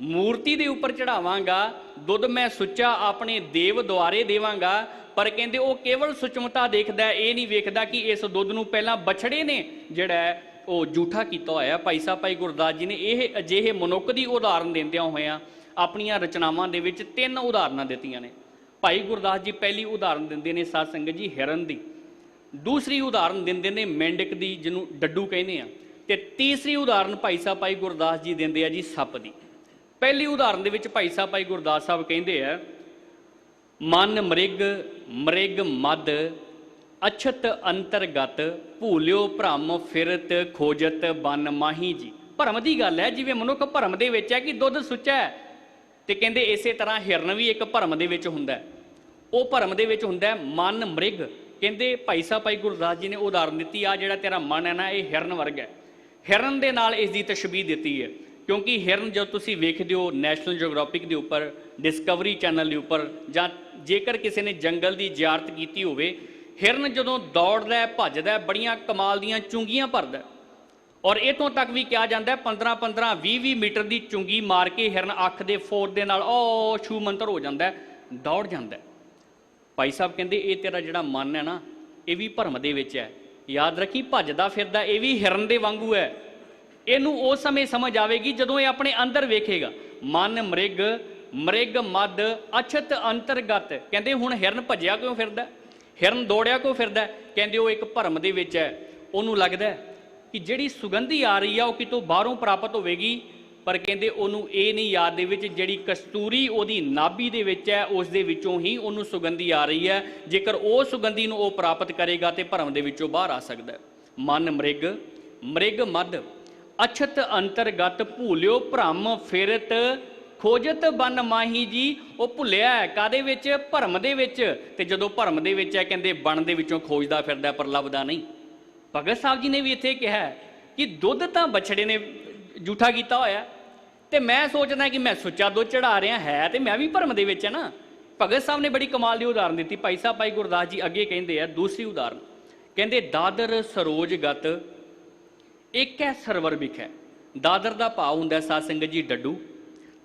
ਮੂਰਤੀ ਦੇ ਉੱਪਰ ਚੜਾਵਾਂਗਾ, ਦੁੱਧ ਮੈਂ ਸੁੱਚਾ ਆਪਣੇ ਦੇਵ ਦੁਆਰੇ ਦੇਵਾਂਗਾ, ਪਰ ਕਹਿੰਦੇ ਉਹ ਕੇਵਲ ਸੁਚਮਤਾ ਦੇਖਦਾ, ਇਹ ਨਹੀਂ ਵੇਖਦਾ ਕਿ ਇਸ ਦੁੱਧ ਨੂੰ ਪਹਿਲਾਂ ਬਛੜੇ ਨੇ ਜਿਹੜਾ ਉਹ ਜੂਠਾ ਕੀਤਾ ਹੋਇਆ। ਭਾਈ ਗੁਰਦਾਸ ਜੀ ਨੇ ਇਹ ਅਜਿਹੇ ਮਨੁੱਖ ਦੀ ਉਦਾਹਰਨ ਦਿੰਦਿਆਂ ਹੋਇਆਂ ਆਪਣੀਆਂ ਰਚਨਾਵਾਂ ਦੇ ਵਿੱਚ 3 ਉਦਾਹਰਨਾਂ ਦਿੱਤੀਆਂ ਨੇ। ਭਾਈ ਗੁਰਦਾਸ ਜੀ ਪਹਿਲੀ ਉਦਾਹਰਨ ਦਿੰਦੇ ਨੇ ਸਾਧ ਸੰਗਤ ਜੀ ਹਿਰਨ ਦੀ, ਦੂਸਰੀ ਉਦਾਹਰਨ ਦਿੰਦੇ ਨੇ ਮੇਂਢਕ ਦੀ ਜਿਹਨੂੰ ਡੱਡੂ ਕਹਿੰਦੇ ਆ, ਤੇ ਤੀਸਰੀ ਉਦਾਹਰਨ ਭਾਈ ਗੁਰਦਾਸ ਜੀ ਦਿੰਦੇ ਆ ਜੀ ਸੱਪ ਦੀ। ਪਹਿਲੀ ਉਦਾਹਰਨ ਦੇ ਵਿੱਚ ਭਾਈ ਗੁਰਦਾਸ ਸਾਹਿਬ ਕਹਿੰਦੇ ਆ ਮਨ ਮ੍ਰਿਗ ਮਦ ਅਛਤ ਅੰਤਰਗਤ ਭੂਲਿਓ ਭ੍ਰਮ ਫਿਰਤ ਖੋਜਤ ਬਨ ਮਾਹੀ ਜੀ। ਭਰਮ ਦੀ ਗੱਲ ਹੈ, ਜਿਵੇਂ ਮਨੁੱਖ ਭਰਮ ਦੇ ਵਿੱਚ ਹੈ ਕਿ ਦੁੱਧ ਸੁੱਚਾ ਹੈ, ਤੇ ਕਹਿੰਦੇ ਇਸੇ ਤਰ੍ਹਾਂ ਹਿਰਨ ਵੀ ਇੱਕ ਭਰਮ ਦੇ ਵਿੱਚ ਹੁੰਦਾ। ਉਹ ਭਰਮ ਦੇ ਵਿੱਚ ਹੁੰਦਾ ਮਨ ਮ੍ਰਿਗ। ਕਹਿੰਦੇ ਭਾਈ ਗੁਰਦਾਸ ਜੀ ਨੇ ਉਦਾਹਰਨ ਦਿੱਤੀ, ਆ ਜਿਹੜਾ ਤੇਰਾ ਮਨ ਹੈ ਨਾ ਇਹ ਹਿਰਨ ਵਰਗਾ ਹੈ। ਹਿਰਨ ਦੇ ਨਾਲ ਇਸ ਦੀ ਤਸ਼ਬੀਹ ਦਿੱਤੀ ਹੈ, ਕਿਉਂਕਿ ਹਿਰਨ ਜਦ ਤੁਸੀਂ ਵੇਖਦੇ ਹੋ ਨੈਸ਼ਨਲ ਜਿਓਗ੍ਰਾਫਿਕ ਦੇ ਉੱਪਰ, ਡਿਸਕਵਰੀ ਚੈਨਲ ਦੇ ਉੱਪਰ, ਜਾਂ ਜੇਕਰ ਕਿਸੇ ਨੇ ਜੰਗਲ ਦੀ ਜ਼ਿਆਰਤ ਕੀਤੀ ਹੋਵੇ, ਹਿਰਨ ਜਦੋਂ ਦੌੜਦਾ ਹੈ, ਭੱਜਦਾ, ਬੜੀਆਂ ਕਮਾਲ ਦੀਆਂ ਚੁੰਗੀਆਂ ਭਰਦਾ, ਔਰ ਇਤੋਂ ਤੱਕ ਵੀ ਕਿਹਾ ਜਾਂਦਾ 15-20 ਮੀਟਰ ਦੀ ਚੁੰਗੀ ਮਾਰ ਕੇ ਹਿਰਨ ਅੱਖ ਦੇ ਫੋਰ ਦੇ ਨਾਲ ਉਹ ਛੂ ਮੰਤਰ ਹੋ ਜਾਂਦਾ, ਦੌੜ ਜਾਂਦਾ। ਭਾਈ ਸਾਹਿਬ ਕਹਿੰਦੇ ਇਹ ਤੇਰਾ ਜਿਹੜਾ ਮਨ ਹੈ ਨਾ, ਇਹ ਵੀ ਭਰਮ ਦੇ ਵਿੱਚ ਹੈ। ਯਾਦ ਰੱਖੀ, ਭੱਜਦਾ ਫਿਰਦਾ ਇਹ ਵੀ ਹਿਰਨ ਦੇ ਵਾਂਗੂ ਹੈ। ਇਹਨੂੰ ਉਸ ਸਮੇਂ ਸਮਝ ਆਵੇਗੀ ਜਦੋਂ ਇਹ ਆਪਣੇ ਅੰਦਰ ਵੇਖੇਗਾ। ਮਨ ਮ੍ਰਿਗ, ਮ੍ਰਿਗ ਮਦ ਅਛਤ ਅੰਤਰਗਤ। ਕਹਿੰਦੇ ਹੁਣ ਹਿਰਨ ਭੱਜਿਆ ਕਿਉਂ ਫਿਰਦਾ, ਹਿਰਨ ਦੌੜਿਆ ਕਿਉਂ ਫਿਰਦਾ? ਕਹਿੰਦੇ ਉਹ ਇੱਕ ਭਰਮ ਦੇ ਵਿੱਚ ਹੈ। ਉਹਨੂੰ ਲੱਗਦਾ ਕਿ ਜਿਹੜੀ ਸੁਗੰਧੀ ਆ ਰਹੀ ਆ ਉਹ ਕਿਤੋਂ ਬਾਹਰੋਂ ਪ੍ਰਾਪਤ ਹੋਵੇਗੀ, ਪਰ ਕਹਿੰਦੇ ਉਹਨੂੰ ਇਹ ਨਹੀਂ ਯਾਦ ਦੇ ਵਿੱਚ ਜਿਹੜੀ ਕਸਤੂਰੀ ਉਹਦੀ ਨਾਭੀ ਦੇ ਵਿੱਚ ਹੈ, ਉਸ ਦੇ ਵਿੱਚੋਂ ਹੀ ਉਹਨੂੰ ਸੁਗੰਧੀ ਆ ਰਹੀ ਹੈ। ਜੇਕਰ ਉਹ ਸੁਗੰਧੀ ਨੂੰ ਉਹ ਪ੍ਰਾਪਤ ਕਰੇਗਾ ਤੇ ਭਰਮ ਦੇ ਵਿੱਚੋਂ ਬਾਹਰ ਆ ਸਕਦਾ ਹੈ। ਮਨ ਮ੍ਰਿਗ, ਮ੍ਰਿਗ ਮਦ ਅਛਤ ਅੰਤਰਗਤ ਭੂਲਿਓ ਭ੍ਰਮ ਫਿਰਤ ਖੋਜਤ ਬਨ ਮਾਹੀ ਜੀ। ਉਹ ਭੁੱਲਿਆ ਹੈ ਕਾਦੇ ਵਿੱਚ? ਭਰਮ ਦੇ ਵਿੱਚ। ਤੇ ਜਦੋਂ ਭਰਮ ਦੇ ਵਿੱਚ ਹੈ, ਕਹਿੰਦੇ ਬਣ ਦੇ ਵਿੱਚੋਂ ਖੋਜਦਾ ਫਿਰਦਾ ਪਰ ਲੱਭਦਾ ਨਹੀਂ। ਭਗਤ ਸਾਹਿਬ ਜੀ ਨੇ ਵੀ ਇੱਥੇ ਕਿਹਾ ਕਿ ਦੁੱਧ ਤਾਂ ਬਛੜੇ ਨੇ ਜੂਠਾ ਕੀਤਾ ਹੋਇਆ, ਤੇ ਮੈਂ ਸੋਚਦਾ ਕਿ ਮੈਂ ਸੁੱਚਾ ਦੁੱਧ ਚੜਾ ਰਿਹਾ ਹੈ, ਤੇ ਮੈਂ ਵੀ ਭਰਮ ਦੇ ਵਿੱਚ ਹੈ ਨਾ। ਭਗਤ ਸਾਹਿਬ ਨੇ ਬੜੀ ਕਮਾਲ ਦੀ ਉਦਾਹਰਨ ਦਿੱਤੀ। ਭਾਈ ਸਾਹਿਬ ਭਾਈ ਗੁਰਦਾਸ ਜੀ ਅੱਗੇ ਕਹਿੰਦੇ ਆ ਦੂਸਰੀ ਉਦਾਹਰਨ, ਕਹਿੰਦੇ ਦਾਦਰ ਸਰੋਜਗਤ ਇੱਕ ਹੈ ਸਰਵਰ ਵਿਖੇ। ਦਾਦਰ ਦਾ ਭਾਵ ਹੁੰਦਾ ਸਾਧ ਸੰਗਤ ਜੀ ਡੱਡੂ,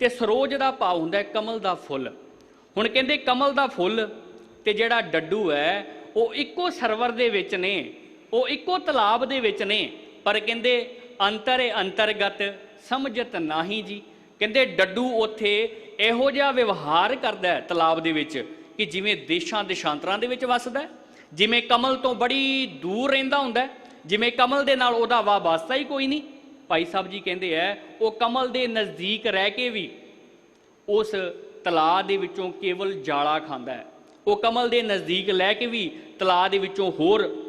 ਤੇ ਸਰੋਜ ਦਾ ਭਾਵ ਹੁੰਦਾ ਕਮਲ ਦਾ ਫੁੱਲ। ਹੁਣ ਕਹਿੰਦੇ ਕਮਲ ਦਾ ਫੁੱਲ ਤੇ ਜਿਹੜਾ ਡੱਡੂ ਹੈ ਉਹ ਇੱਕੋ ਸਰਵਰ ਦੇ ਵਿੱਚ ਨੇ, ਉਹ ਇੱਕੋ ਤਲਾਬ ਦੇ ਵਿੱਚ ਨੇ, ਪਰ ਕਹਿੰਦੇ ਅੰਤਰੇ ਅੰਤਰਗਤ ਸਮਝਤ ਨਾਹੀ ਜੀ। ਕਹਿੰਦੇ ਡੱਡੂ ਉੱਥੇ ਇਹੋ ਜਿਹਾ ਵਿਵਹਾਰ ਕਰਦਾ ਹੈ ਤਲਾਬ ਦੇ ਵਿੱਚ ਕਿ ਜਿਵੇਂ ਦੇਸ਼ਾਂ ਦੇਸ਼ਾਂਤਰਾਂ ਦੇ ਵਿੱਚ ਵੱਸਦਾ, ਜਿਵੇਂ ਕਮਲ ਤੋਂ ਬੜੀ ਦੂਰ ਰਹਿੰਦਾ ਹੁੰਦਾ, ਜਿਵੇਂ ਕਮਲ ਦੇ ਨਾਲ ਉਹਦਾ ਵਾਸਤਾ ਹੀ ਕੋਈ ਨਹੀਂ। ਭਾਈ ਸਾਹਿਬ ਜੀ ਕਹਿੰਦੇ ਹੈ ਉਹ ਕਮਲ ਦੇ ਨਜ਼ਦੀਕ ਰਹਿ ਕੇ ਵੀ ਉਸ ਤਲਾਅ ਦੇ ਵਿੱਚੋਂ ਕੇਵਲ ਜਾਲਾ ਖਾਂਦਾ ਹੈ। ਉਹ ਕਮਲ ਦੇ ਨਜ਼ਦੀਕ ਲੈ ਕੇ ਵੀ ਤਲਾਅ ਦੇ ਵਿੱਚੋਂ ਹੋਰ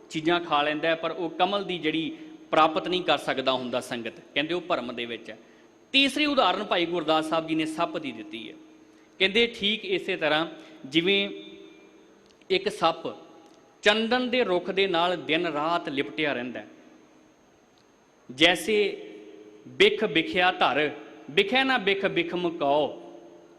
ਚੀਜ਼ਾਂ ਖਾ ਲੈਂਦਾ ਹੈ, ਪਰ ਉਹ ਕਮਲ ਦੀ ਜਿਹੜੀ ਪ੍ਰਾਪਤ ਨਹੀਂ ਕਰ ਸਕਦਾ ਹੁੰਦਾ ਸੰਗਤ। ਕਹਿੰਦੇ ਉਹ ਭਰਮ ਦੇ ਵਿੱਚ ਹੈ। ਤੀਸਰੀ ਉਦਾਹਰਨ ਭਾਈ ਗੁਰਦਾਸ ਸਾਹਿਬ ਜੀ ਨੇ ਸੱਪ ਦੀ ਦਿੱਤੀ ਹੈ। ਕਹਿੰਦੇ ਠੀਕ ਇਸੇ ਤਰ੍ਹਾਂ ਜਿਵੇਂ ਇੱਕ ਸੱਪ ਚੰਦਨ ਦੇ ਰੁੱਖ ਦੇ ਨਾਲ ਦਿਨ ਰਾਤ ਲਿਪਟਿਆ ਰਹਿੰਦਾ, ਜੈਸੇ ਬਿਖ ਬਿਖਿਆ ਧਰ ਬਿਖੈ ਨਾ ਬਿਖ ਬਿਖ ਮੁਕਾਓ।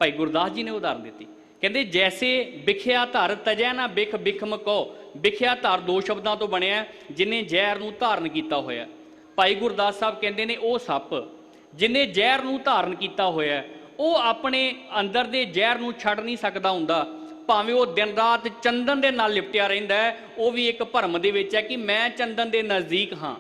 ਭਾਈ ਗੁਰਦਾਸ ਜੀ ਨੇ ਉਦਾਹਰਨ ਦਿੱਤੀ। ਕਹਿੰਦੇ ਜੈਸੇ ਬਿਖਿਆ ਧਰ ਤਜੈ ਨਾ ਬਿਖ ਬਿਖ ਮੁਕਾਓ। ਬਿਖਿਆ ਧਰ ਦੋ ਸ਼ਬਦਾਂ ਤੋਂ ਬਣਿਆ, ਜਿਹਨੇ ਜ਼ਹਿਰ ਨੂੰ ਧਾਰਨ ਕੀਤਾ ਹੋਇਆ। ਭਾਈ ਗੁਰਦਾਸ ਸਾਹਿਬ ਕਹਿੰਦੇ ਨੇ ਉਹ ਸੱਪ ਜਿਹਨੇ ਜ਼ਹਿਰ ਨੂੰ ਧਾਰਨ ਕੀਤਾ ਹੋਇਆ, ਉਹ ਆਪਣੇ ਅੰਦਰ ਦੇ ਜ਼ਹਿਰ ਨੂੰ ਛੱਡ ਨਹੀਂ ਸਕਦਾ ਹੁੰਦਾ, ਭਾਵੇਂ ਉਹ ਦਿਨ ਰਾਤ ਚੰਦਨ ਦੇ ਨਾਲ ਲਿਪਟਿਆ ਰਹਿੰਦਾ ਹੈ। ਉਹ ਵੀ ਇੱਕ ਭਰਮ ਦੇ ਵਿੱਚ ਹੈ ਕਿ ਮੈਂ ਚੰਦਨ ਦੇ ਨਜ਼ਦੀਕ ਹਾਂ,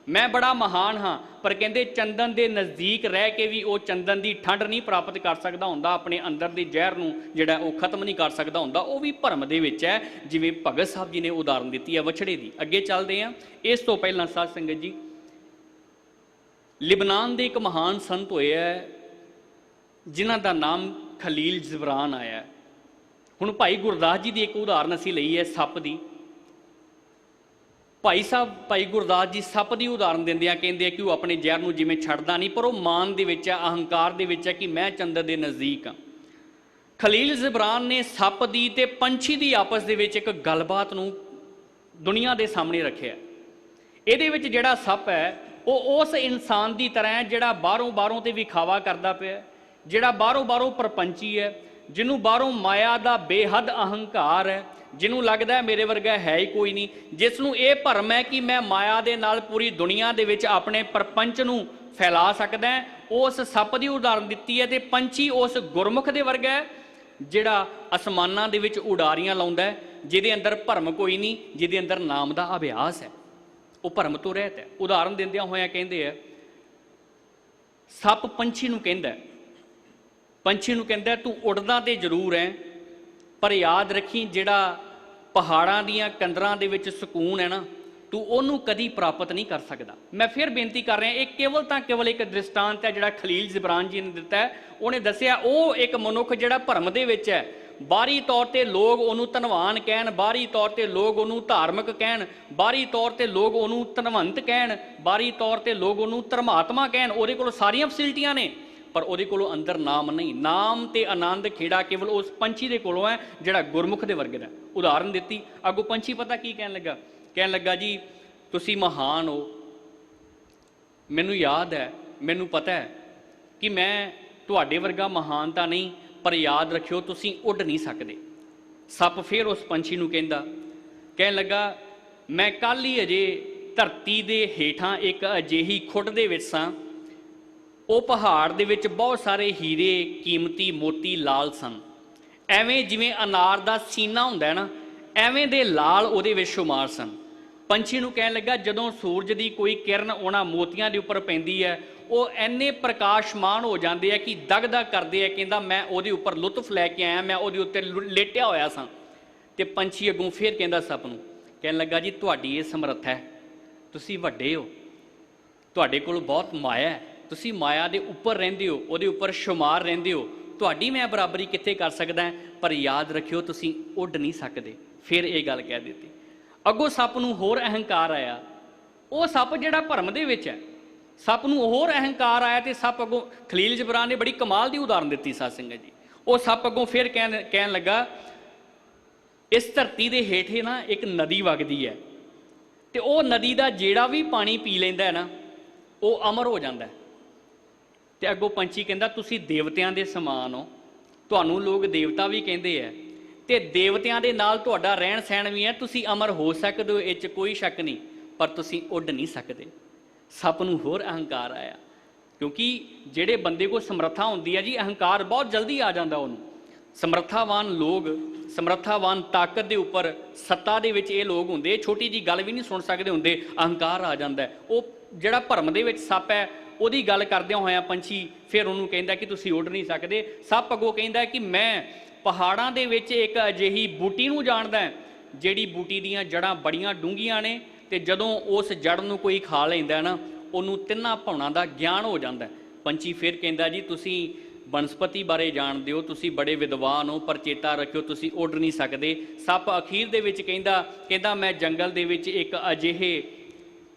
ਮੈਂ ਬੜਾ ਮਹਾਨ ਹਾਂ, ਪਰ ਕਹਿੰਦੇ ਚੰਦਨ ਦੇ ਨਜ਼ਦੀਕ ਰਹਿ ਕੇ ਵੀ ਉਹ ਚੰਦਨ ਦੀ ਠੰਡ ਨਹੀਂ ਪ੍ਰਾਪਤ ਕਰ ਸਕਦਾ ਹੁੰਦਾ, ਆਪਣੇ ਅੰਦਰ ਦੇ ਜ਼ਹਿਰ ਨੂੰ ਜਿਹੜਾ ਉਹ ਖਤਮ ਨਹੀਂ ਕਰ ਸਕਦਾ ਹੁੰਦਾ। ਉਹ ਵੀ ਭਰਮ ਦੇ ਵਿੱਚ ਹੈ, ਜਿਵੇਂ ਭਗਤ ਸਾਹਿਬ ਜੀ ਨੇ ਉਦਾਹਰਨ ਦਿੱਤੀ ਹੈ ਵਛੜੇ ਦੀ। ਅੱਗੇ ਚੱਲਦੇ ਹਾਂ। ਇਸ ਤੋਂ ਪਹਿਲਾਂ ਸਾਧ ਸੰਗਤ ਜੀ, ਲਿਬਨਾਨ ਦੇ ਇੱਕ ਮਹਾਨ ਸੰਤ ਹੋਏ ਹੈ ਜਿਨ੍ਹਾਂ ਦਾ ਨਾਮ ਖਲੀਲ ਜਿਬਰਾਨ ਆਇਆ। ਹੁਣ ਭਾਈ ਗੁਰਦਾਸ ਜੀ ਦੀ ਇੱਕ ਉਦਾਹਰਨ ਅਸੀਂ ਲਈ ਹੈ ਸੱਪ ਦੀ। ਭਾਈ ਸਾਹਿਬ ਭਾਈ ਗੁਰਦਾਸ ਜੀ ਸੱਪ ਦੀ ਉਦਾਹਰਨ ਦਿੰਦਿਆਂ ਕਹਿੰਦੇ ਆ ਕਿ ਉਹ ਆਪਣੇ ਜ਼ਹਿਰ ਨੂੰ ਜਿਵੇਂ ਛੱਡਦਾ ਨਹੀਂ, ਪਰ ਉਹ ਮਾਨ ਦੇ ਵਿੱਚ ਹੈ, ਅਹੰਕਾਰ ਦੇ ਵਿੱਚ ਹੈ ਕਿ ਮੈਂ ਚੰਦਨ ਦੇ ਨਜ਼ਦੀਕ ਹਾਂ। ਖਲੀਲ ਜਿਬਰਾਨ ਨੇ ਸੱਪ ਦੀ ਤੇ ਪੰਛੀ ਦੀ ਆਪਸ ਦੇ ਵਿੱਚ ਇੱਕ ਗੱਲਬਾਤ ਨੂੰ ਦੁਨੀਆ ਦੇ ਸਾਹਮਣੇ ਰੱਖਿਆ। ਇਹਦੇ ਵਿੱਚ ਜਿਹੜਾ ਸੱਪ ਹੈ ਉਹ ਉਸ ਇਨਸਾਨ ਦੀ ਤਰ੍ਹਾਂ ਹੈ ਜਿਹੜਾ ਬਾਹਰੋਂ ਤੇ ਵਿਖਾਵਾ ਕਰਦਾ ਪਿਆ, ਜਿਹੜਾ ਬਾਹਰੋਂ ਪਰਪੰਚੀ ਹੈ, ਜਿਹਨੂੰ ਬਾਹਰੋਂ ਮਾਇਆ ਦਾ ਬੇਹੱਦ ਅਹੰਕਾਰ ਹੈ, ਜਿਹਨੂੰ ਲੱਗਦਾ ਹੈ ਮੇਰੇ ਵਰਗਾ ਹੈ ਹੀ ਕੋਈ ਨਹੀਂ, ਜਿਸ ਨੂੰ ਇਹ ਭਰਮ ਹੈ ਕਿ ਮੈਂ ਮਾਇਆ ਦੇ ਨਾਲ ਪੂਰੀ ਦੁਨੀਆ ਦੇ ਵਿੱਚ ਆਪਣੇ ਪਰਪੰਚ ਨੂੰ ਫੈਲਾ ਸਕਦਾ। ਉਸ ਸੱਪ ਦੀ ਉਦਾਹਰਨ ਦਿੱਤੀ ਹੈ। ਤੇ ਪੰਛੀ ਉਸ ਗੁਰਮੁਖ ਦੇ ਵਰਗਾ ਹੈ ਜਿਹੜਾ ਅਸਮਾਨਾਂ ਦੇ ਵਿੱਚ ਉਡਾਰੀਆਂ ਲਾਉਂਦਾ ਹੈ, ਜਿਹਦੇ ਅੰਦਰ ਭਰਮ ਕੋਈ ਨਹੀਂ, ਜਿਹਦੇ ਅੰਦਰ ਨਾਮ ਦਾ ਅਭਿਆਸ ਹੈ, ਉਹ ਭਰਮ ਤੋਂ ਰਹਿਤ ਹੈ। ਉਦਾਹਰਨ ਦਿੰਦਿਆਂ ਹੋਇਆਂ ਕਹਿੰਦੇ ਆ ਸੱਪ ਪੰਛੀ ਨੂੰ ਕਹਿੰਦਾ ਤੂੰ ਉੱਡਦਾ ਤੇ ਜ਼ਰੂਰ ਹੈ, ਪਰ ਯਾਦ ਰੱਖੀ ਜਿਹੜਾ ਪਹਾੜਾਂ ਦੀਆਂ ਕੰਦਰਾਂ ਦੇ ਵਿੱਚ ਸਕੂਨ ਹੈ ਨਾ, ਤੂੰ ਉਹਨੂੰ ਕਦੀ ਪ੍ਰਾਪਤ ਨਹੀਂ ਕਰ ਸਕਦਾ। ਮੈਂ ਫਿਰ ਬੇਨਤੀ ਕਰ ਰਿਹਾ, ਇਹ ਕੇਵਲ ਇੱਕ ਦ੍ਰਿਸ਼ਟਾਂਤ ਹੈ ਜਿਹੜਾ ਖਲੀਲ ਜਿਬਰਾਨ ਜੀ ਨੇ ਦਿੱਤਾ ਹੈ। ਉਹਨੇ ਦੱਸਿਆ ਉਹ ਇੱਕ ਮਨੁੱਖ ਜਿਹੜਾ ਭਰਮ ਦੇ ਵਿੱਚ ਹੈ। ਬਾਹਰੀ ਤੌਰ ਤੇ ਲੋਕ ਉਹਨੂੰ ਧਨਵਾਨ ਕਹਿਣ, ਬਾਹਰੀ ਤੌਰ ਤੇ ਲੋਕ ਉਹਨੂੰ ਧਾਰਮਿਕ ਕਹਿਣ, ਬਾਹਰੀ ਤੌਰ ਤੇ ਲੋਕ ਉਹਨੂੰ ਧਨਵੰਤ ਕਹਿਣ, ਬਾਹਰੀ ਤੌਰ ਤੇ ਲੋਕ ਉਹਨੂੰ ਧਰਮਾਤਮਾ ਕਹਿਣ। ਉਹਦੇ ਕੋਲ ਸਾਰੀਆਂ ਫੈਸਿਲਿਟੀਆਂ ਨੇ, ਪਰ ਉਹਦੇ ਕੋਲੋਂ ਅੰਦਰ ਨਾਮ ਨਹੀਂ। ਨਾਮ ਤੇ ਆਨੰਦ ਖੇੜਾ ਕੇਵਲ ਉਸ ਪੰਛੀ ਦੇ ਕੋਲੋਂ ਹੈ ਜਿਹੜਾ ਗੁਰਮੁਖ ਦੇ ਵਰਗੇ ਦਾ। ਉਦਾਹਰਨ ਦਿੱਤੀ। ਅੱਗੋਂ ਪੰਛੀ ਪਤਾ ਕੀ ਕਹਿਣ ਲੱਗਾ ਜੀ ਤੁਸੀਂ ਮਹਾਨ ਹੋ, ਮੈਨੂੰ ਯਾਦ ਹੈ, ਮੈਨੂੰ ਪਤਾ ਹੈ ਕਿ ਮੈਂ ਤੁਹਾਡੇ ਵਰਗਾ ਮਹਾਨ ਤਾਂ ਨਹੀਂ, ਪਰ ਯਾਦ ਰੱਖਿਓ ਤੁਸੀਂ ਉੱਡ ਨਹੀਂ ਸਕਦੇ। ਸੱਪ ਫਿਰ ਉਸ ਪੰਛੀ ਨੂੰ ਕਹਿਣ ਲੱਗਾ ਮੈਂ ਕੱਲ੍ਹ ਹੀ ਅਜੇ ਧਰਤੀ ਦੇ ਹੇਠਾਂ ਇੱਕ ਅਜਿਹੀ ਖੁੱਡ ਦੇ ਵਿੱਚ ਸਾਂ, ਉਹ ਪਹਾੜ ਦੇ ਵਿੱਚ ਬਹੁਤ ਸਾਰੇ ਹੀਰੇ ਕੀਮਤੀ ਮੋਤੀ ਲਾਲ ਸਨ। ਐਵੇਂ ਜਿਵੇਂ ਅਨਾਰ ਦਾ ਸੀਨਾ ਹੁੰਦਾ ਹੈ ਨਾ, ਐਵੇਂ ਦੇ ਲਾਲ ਉਹਦੇ ਵਿੱਚ ਸ਼ੁਮਾਰ ਸਨ। ਪੰਛੀ ਨੂੰ ਕਹਿਣ ਲੱਗਾ, ਜਦੋਂ ਸੂਰਜ ਦੀ ਕੋਈ ਕਿਰਨ ਉਹਨਾਂ ਮੋਤੀਆਂ ਦੇ ਉੱਪਰ ਪੈਂਦੀ ਹੈ, ਉਹ ਐਨੇ ਪ੍ਰਕਾਸ਼ਮਾਨ ਹੋ ਜਾਂਦੇ ਆ ਕਿ ਦਗਦਗ ਕਰਦੇ ਆ। ਕਹਿੰਦਾ ਮੈਂ ਉਹਦੇ ਉੱਪਰ ਲੁਤਫ ਲੈ ਕੇ ਆਇਆ, ਮੈਂ ਉਹਦੇ ਉੱਤੇ ਲੇਟਿਆ ਹੋਇਆ ਸਾਂ। ਤੇ ਪੰਛੀ ਅੱਗੋਂ ਫੇਰ ਕਹਿੰਦਾ ਸੱਪ ਨੂੰ, ਕਹਿਣ ਲੱਗਾ ਜੀ ਤੁਹਾਡੀ ਇਹ ਸਮਰੱਥਾ ਹੈ, ਤੁਸੀਂ ਵੱਡੇ ਹੋ, ਤੁਹਾਡੇ ਕੋਲ ਬਹੁਤ ਮਾਇਆ ਹੈ, ਤੁਸੀਂ ਮਾਇਆ ਦੇ ਉੱਪਰ ਰਹਿੰਦੇ ਹੋ, ਉਹਦੇ ਉੱਪਰ ਸ਼ੁਮਾਰ ਰਹਿੰਦੇ ਹੋ, ਤੁਹਾਡੀ ਮੈਂ ਬਰਾਬਰੀ ਕਿੱਥੇ ਕਰ ਸਕਦਾ, ਪਰ ਯਾਦ ਰੱਖਿਓ ਤੁਸੀਂ ਉੱਡ ਨਹੀਂ ਸਕਦੇ। ਫਿਰ ਇਹ ਗੱਲ ਕਹਿ ਦਿੱਤੀ। ਅੱਗੋਂ ਸੱਪ ਨੂੰ ਹੋਰ ਅਹੰਕਾਰ ਆਇਆ। ਉਹ ਸੱਪ ਜਿਹੜਾ ਭਰਮ ਦੇ ਵਿੱਚ ਹੈ, ਸੱਪ ਨੂੰ ਹੋਰ ਅਹੰਕਾਰ ਆਇਆ ਤੇ ਸੱਪ ਅੱਗੋਂ, ਖਲੀਲ ਜਬਰਾਨ ਨੇ ਬੜੀ ਕਮਾਲ ਦੀ ਉਦਾਹਰਨ ਦਿੱਤੀ ਸਾਧ ਸੰਗਤ ਜੀ। ਉਹ ਸੱਪ ਅੱਗੋਂ ਫਿਰ ਕਹਿਣ ਲੱਗਾ, ਇਸ ਧਰਤੀ ਦੇ ਹੇਠੇ ਨਾ ਇੱਕ ਨਦੀ ਵਗਦੀ ਹੈ, ਤੇ ਉਹ ਨਦੀ ਦਾ ਜਿਹੜਾ ਵੀ ਪਾਣੀ ਪੀ ਲੈਂਦਾ ਹੈ ਨਾ, ਉਹ ਅਮਰ ਹੋ ਜਾਂਦਾ ਹੈ। ਤੇ ਅੱਗੋਂ ਪੰਛੀ ਕਹਿੰਦਾ, ਤੁਸੀਂ ਦੇਵਤਿਆਂ ਦੇ ਸਮਾਨ ਹੋ, ਤੁਹਾਨੂੰ ਲੋਕ ਦੇਵਤਾ ਵੀ ਕਹਿੰਦੇ ਆ, ਤੇ ਦੇਵਤਿਆਂ ਦੇ ਨਾਲ ਤੁਹਾਡਾ ਰਹਿਣ ਸਹਿਣ ਵੀ ਹੈ, ਤੁਸੀਂ ਅਮਰ ਹੋ ਸਕਦੇ ਹੋ, ਇਹ 'ਚ ਕੋਈ ਸ਼ੱਕ ਨਹੀਂ, ਪਰ ਤੁਸੀਂ ਉੱਡ ਨਹੀਂ ਸਕਦੇ। ਸੱਪ ਨੂੰ ਹੋਰ ਅਹੰਕਾਰ ਆਇਆ, ਕਿਉਂਕਿ ਜਿਹੜੇ ਬੰਦੇ ਕੋਲ ਸਮਰੱਥਾ ਹੁੰਦੀ ਹੈ ਜੀ, ਅਹੰਕਾਰ ਬਹੁਤ ਜਲਦੀ ਆ ਜਾਂਦਾ ਉਹਨੂੰ। ਸਮਰੱਥਾਵਾਨ ਲੋਕ, ਸਮਰੱਥਾਵਾਨ ਤਾਕਤ ਦੇ ਉੱਪਰ, ਸੱਤਾ ਦੇ ਵਿੱਚ ਇਹ ਲੋਕ ਹੁੰਦੇ, ਛੋਟੀ ਜੀ ਗੱਲ ਵੀ ਨਹੀਂ ਸੁਣ ਸਕਦੇ ਹੁੰਦੇ, ਅਹੰਕਾਰ ਆ ਜਾਂਦਾ। ਉਹ ਜਿਹੜਾ ਭਰਮ ਦੇ ਵਿੱਚ ਸੱਪ ਹੈ, ਉਹਦੀ ਗੱਲ ਕਰਦਿਆਂ ਹੋਇਆਂ ਪੰਛੀ ਫਿਰ ਉਹਨੂੰ ਕਹਿੰਦਾ ਕਿ ਤੁਸੀਂ ਉੱਡ ਨਹੀਂ ਸਕਦੇ। ਸੱਪ ਅੱਗੋਂ ਕਹਿੰਦਾ ਕਿ ਮੈਂ ਪਹਾੜਾਂ ਦੇ ਵਿੱਚ ਇੱਕ ਅਜਿਹੀ ਬੂਟੀ ਨੂੰ ਜਾਣਦਾ, ਜਿਹੜੀ ਬੂਟੀ ਦੀਆਂ ਜੜ੍ਹਾਂ ਬੜੀਆਂ ਡੂੰਘੀਆਂ ਨੇ, ਤੇ ਜਦੋਂ ਉਸ ਜੜ ਨੂੰ ਕੋਈ ਖਾ ਲੈਂਦਾ ਨਾ, ਉਹਨੂੰ ਤਿੰਨਾਂ ਭੌਣਾਂ ਦਾ ਗਿਆਨ ਹੋ ਜਾਂਦਾ। ਪੰਛੀ ਫਿਰ ਕਹਿੰਦਾ, ਜੀ ਤੁਸੀਂ ਬਨਸਪਤੀ ਬਾਰੇ ਜਾਣਦੇ ਹੋ, ਤੁਸੀਂ ਬੜੇ ਵਿਦਵਾਨ ਹੋ, ਪਰ ਚੇਤਾ ਰੱਖਿਓ ਤੁਸੀਂ ਉੱਡ ਨਹੀਂ ਸਕਦੇ। ਸੱਪ ਅਖੀਰ ਦੇ ਵਿੱਚ ਕਹਿੰਦਾ ਮੈਂ ਜੰਗਲ ਦੇ ਵਿੱਚ ਇੱਕ ਅਜਿਹੇ